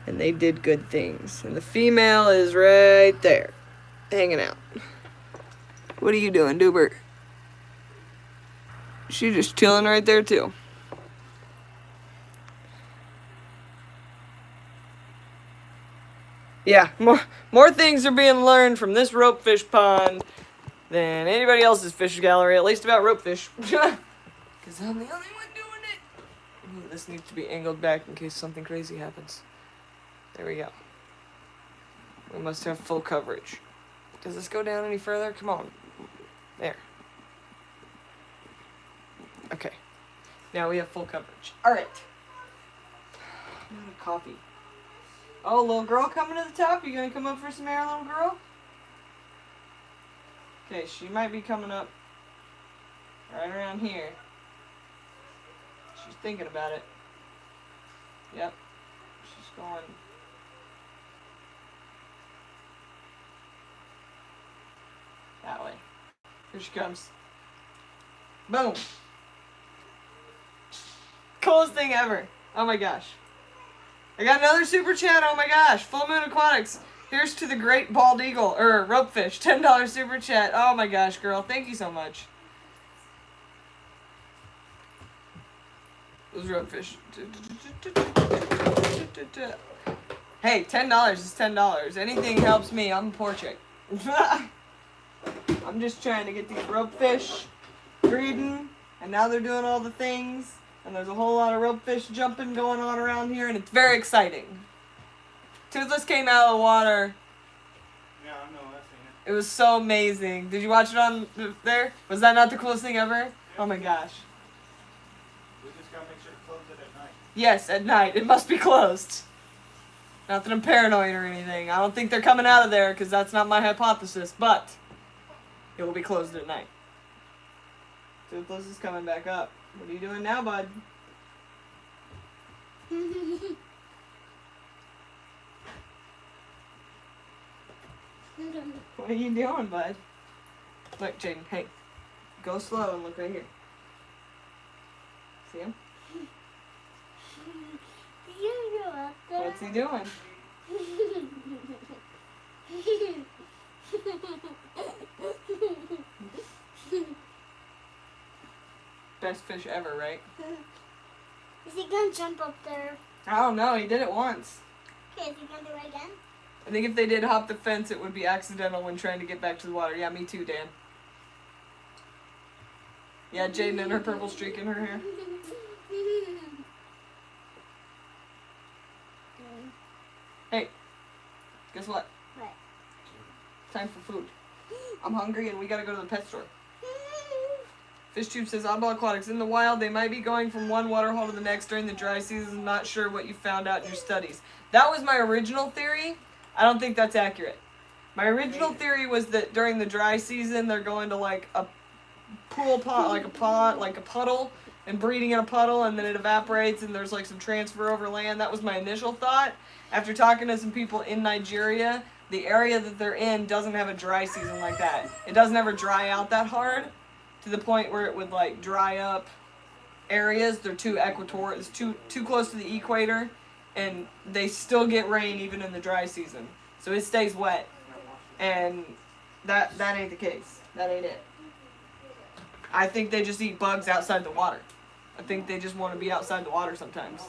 And they did good things. And the female is right there. Hanging out. What are you doing, Dubert? She's just chilling right there too. Yeah, more things are being learned from this ropefish pond than anybody else's fish gallery, at least about ropefish. Because I'm the only one doing it. Ooh, this needs to be angled back in case something crazy happens. There we go. We must have full coverage. Does this go down any further? Come on. There. Okay. Now we have full coverage. Alright. Coffee. Oh, little girl coming to the top. You gonna come up for some air, little girl? Okay, she might be coming up right around here. She's thinking about it. Yep. She's going. That way. Here she comes. Boom. Coolest thing ever. Oh my gosh. I got another super chat. Oh my gosh. Full Moon Aquatics. Here's to the great bald eagle. Ropefish. $10 super chat. Oh my gosh, girl. Thank you so much. Those Ropefish. Hey, $10 is $10. Anything helps me. I'm a poor chick. I'm just trying to get these Ropefish breeding. And now they're doing all the things. And there's a whole lot of Ropefish jumping going on around here. And it's very exciting. Toothless came out of the water. Yeah, I know. I've seen It was so amazing. Did you watch it on there? Was that not the coolest thing ever? Oh my gosh. We just gotta make sure to close it at night. Yes, at night. It must be closed. Not that I'm paranoid or anything. I don't think they're coming out of there because that's not my hypothesis, but it will be closed at night. Toothless is coming back up. What are you doing now, bud? What are you doing, bud? Look, Jaden, hey. Go slow and look right here. See him? What's he doing? Best fish ever, right? Is he gonna jump up there? I don't know. He did it once. Okay, is he gonna do it again? I think if they did hop the fence, it would be accidental when trying to get back to the water. Yeah, me too, Dan. Yeah, Jaden and her purple streak in her hair. Hey, guess what? What? Time for food. I'm hungry and we gotta go to the pet store. Fish Tube says, Oddball Aquatics. In the wild, they might be going from one waterhole to the next during the dry season. Not sure what you found out in your studies. That was my original theory. I don't think that's accurate. My original theory was that during the dry season, they're going to like a pool pot, like a puddle, and breeding in a puddle, and then it evaporates, and there's like some transfer over land. That was my initial thought. After talking to some people in Nigeria, the area that they're in doesn't have a dry season like that. It doesn't ever dry out that hard to the point where it would like dry up areas. They're too it's too close to the equator, and they still get rain even in the dry season. So it stays wet, and that ain't the case. That ain't it. I think they just eat bugs outside the water. I think they just want to be outside the water sometimes.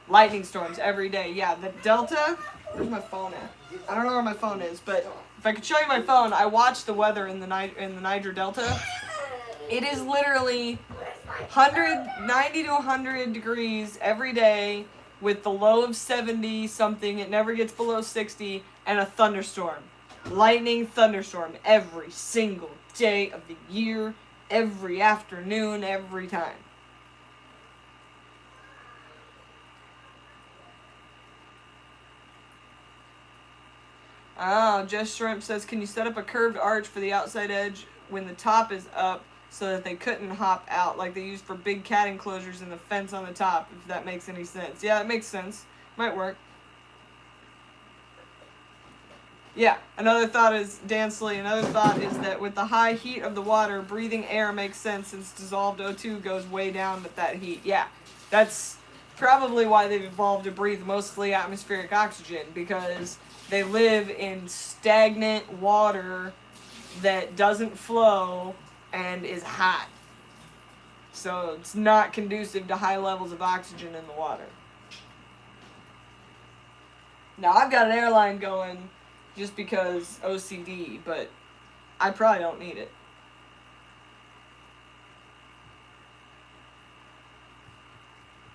Lightning storms every day. Yeah, the Delta. Where's my phone at? I don't know where my phone is, but if I could show you my phone, I watched the weather in the Niger Delta. It is literally 90 to 100 degrees every day with the low of 70 something. It never gets below 60, and a thunderstorm. Lightning thunderstorm every single day of the year, every afternoon, every time. Oh, Jess Shrimp says, can you set up a curved arch for the outside edge when the top is up so that they couldn't hop out like they use for big cat enclosures and the fence on the top, if that makes any sense. Yeah, it makes sense. Might work. Yeah, another thought is that with the high heat of the water, breathing air makes sense since dissolved O2 goes way down with that heat. Yeah, that's probably why they've evolved to breathe mostly atmospheric oxygen, because they live in stagnant water that doesn't flow and is hot. So it's not conducive to high levels of oxygen in the water. Now, I've got an airline going just because OCD, but I probably don't need it.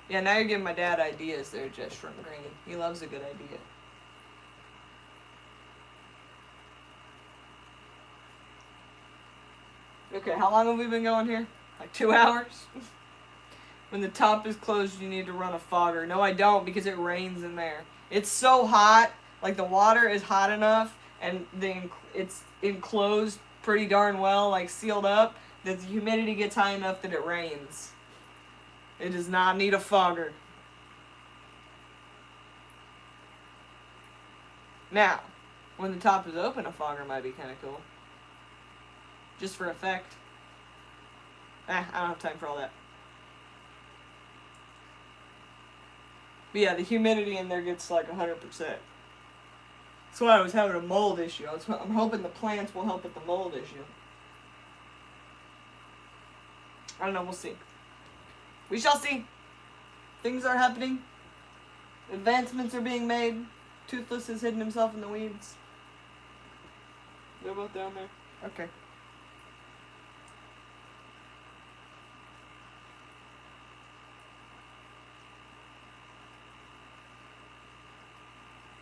Yeah, now you're giving my dad ideas there, Jess from Green. He loves a good idea. Okay, how long have we been going here? Like 2 hours? When the top is closed, you need to run a fogger. No, I don't, because it rains in there. It's so hot, like the water is hot enough, and it's enclosed pretty darn well, like sealed up, that the humidity gets high enough that it rains. It does not need a fogger. Now, when the top is open, a fogger might be kind of cool. Just for effect. I don't have time for all that. But yeah, the humidity in there gets like 100%. That's why I was having a mold issue. I'm hoping the plants will help with the mold issue. I don't know, we'll see. We shall see. Things are happening. Advancements are being made. Toothless has hidden himself in the weeds. They're both down there. Okay.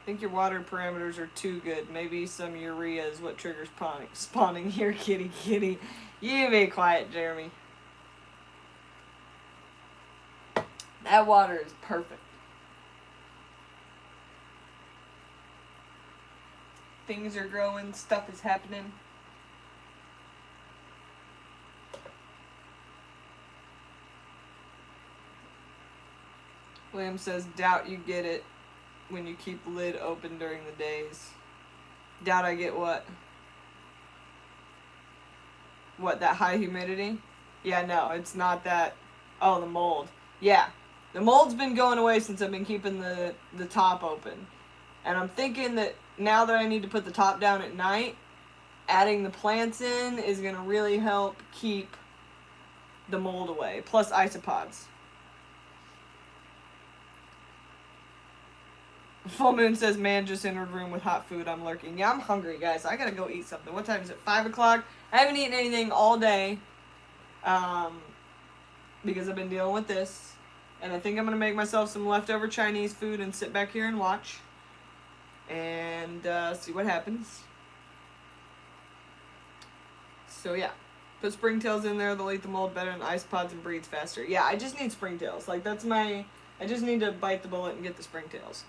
I think your water parameters are too good. Maybe some urea is what triggers spawning here, kitty kitty. You be quiet, Jeremy. That water is perfect. Things are growing, stuff is happening. William says, doubt you get it when you keep the lid open during the days. Doubt I get what? What, that high humidity? Yeah, no, it's not that. Oh, the mold. Yeah, the mold's been going away since I've been keeping the top open. And I'm thinking that now that I need to put the top down at night, adding the plants in is going to really help keep the mold away. Plus isopods. Full Moon says, man just entered room with hot food. I'm lurking. Yeah, I'm hungry, guys. I gotta go eat something. What time is it? 5 o'clock? I haven't eaten anything all day. Because I've been dealing with this. And I think I'm gonna make myself some leftover Chinese food and sit back here and watch. And see what happens. So yeah. Put springtails in there. They'll eat the mold better than isopods and breeds faster. Yeah, I just need springtails. Like, that's my... I just need to bite the bullet and get the springtails.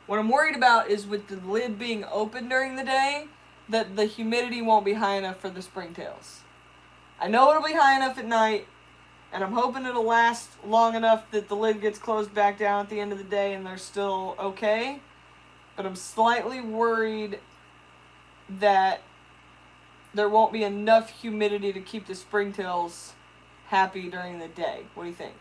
What I'm worried about is with the lid being open during the day, that the humidity won't be high enough for the springtails. I know it'll be high enough at night, and I'm hoping it'll last long enough that the lid gets closed back down at the end of the day and they're still okay. But I'm slightly worried that there won't be enough humidity to keep the springtails happy during the day. What do you think?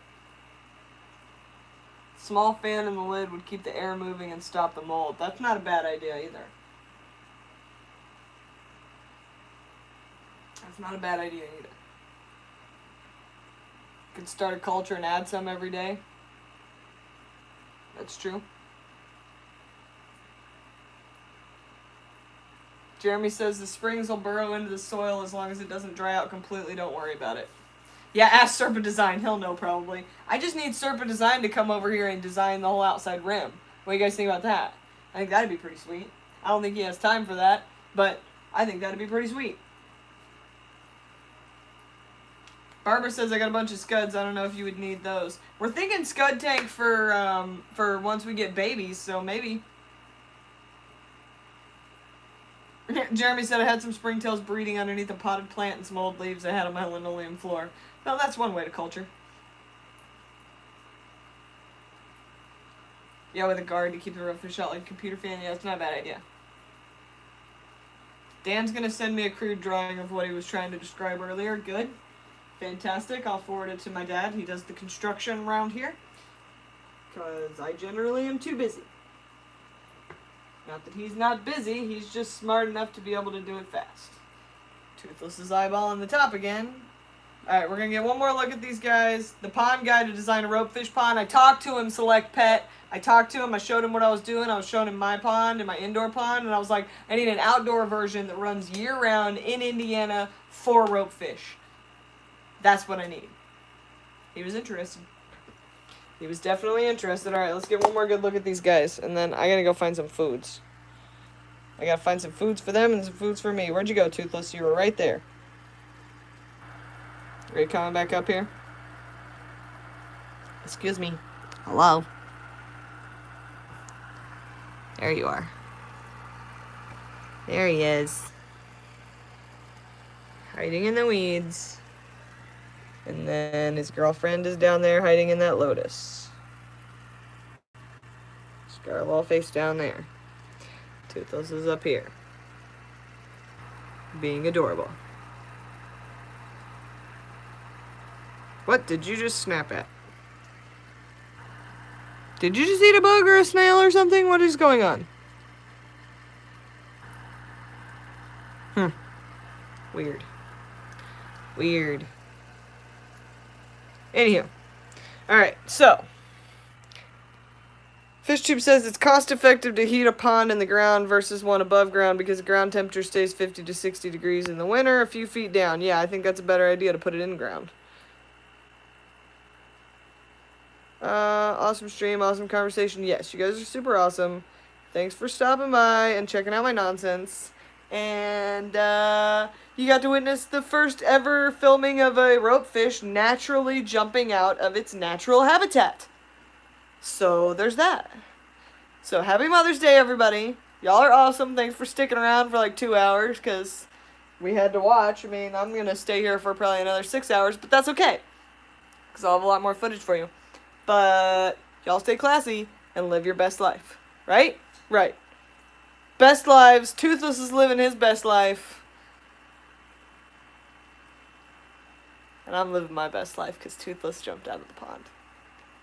Small fan in the lid would keep the air moving and stop the mold. That's not a bad idea either. That's not a bad idea either. Could start a culture and add some every day. That's true. Jeremy says the springs will burrow into the soil as long as it doesn't dry out completely. Don't worry about it. Yeah, ask Serpent Design. He'll know probably. I just need Serpent Design to come over here and design the whole outside rim. What do you guys think about that? I think that'd be pretty sweet. I don't think he has time for that, but I think that'd be pretty sweet. Barbara says I got a bunch of scuds. I don't know if you would need those. We're thinking scud tank for once we get babies, so maybe. Jeremy said I had some springtails breeding underneath a potted plant and some old leaves I had on my linoleum floor. Well, that's one way to culture. Yeah, with a guard to keep the ropefish out like a computer fan. Yeah, it's not a bad idea. Dan's going to send me a crude drawing of what he was trying to describe earlier. Good. Fantastic. I'll forward it to my dad. He does the construction around here. Because I generally am too busy. Not that he's not busy, he's just smart enough to be able to do it fast. Toothless's eyeball on the top again. Alright, we're going to get one more look at these guys. The pond guy to design a ropefish pond. I talked to him, Select Pet. I talked to him, I showed him what I was doing. I was showing him my pond and my indoor pond. And I was like, I need an outdoor version that runs year-round in Indiana for ropefish. That's what I need. He was interested. He was definitely interested. Alright, let's get one more good look at these guys. And then I gotta go find some foods. I gotta find some foods for them and some foods for me. Where'd you go, Toothless? You were right there. Are you coming back up here? Excuse me. Hello? There you are. There he is. Hiding in the weeds. And then his girlfriend is down there hiding in that lotus. Scarlet face down there. Toothless is up here. Being adorable. What did you just snap at? Did you just eat a bug or a snail or something? What is going on? Weird. Weird. Anywho. Alright, so. FishTube says it's cost effective to heat a pond in the ground versus one above ground because the ground temperature stays 50 to 60 degrees in the winter, a few feet down. Yeah, I think that's a better idea to put it in ground. Awesome stream, awesome conversation. Yes, you guys are super awesome. Thanks for stopping by and checking out my nonsense. And you got to witness the first ever filming of a ropefish naturally jumping out of its natural habitat. So there's that. So happy Mother's Day, everybody. Y'all are awesome. Thanks for sticking around for like 2 hours because we had to watch. I mean, I'm going to stay here for probably another 6 hours, but that's okay because I'll have a lot more footage for you. But y'all stay classy and live your best life. Right? Right. Best lives. Toothless is living his best life. And I'm living my best life because Toothless jumped out of the pond.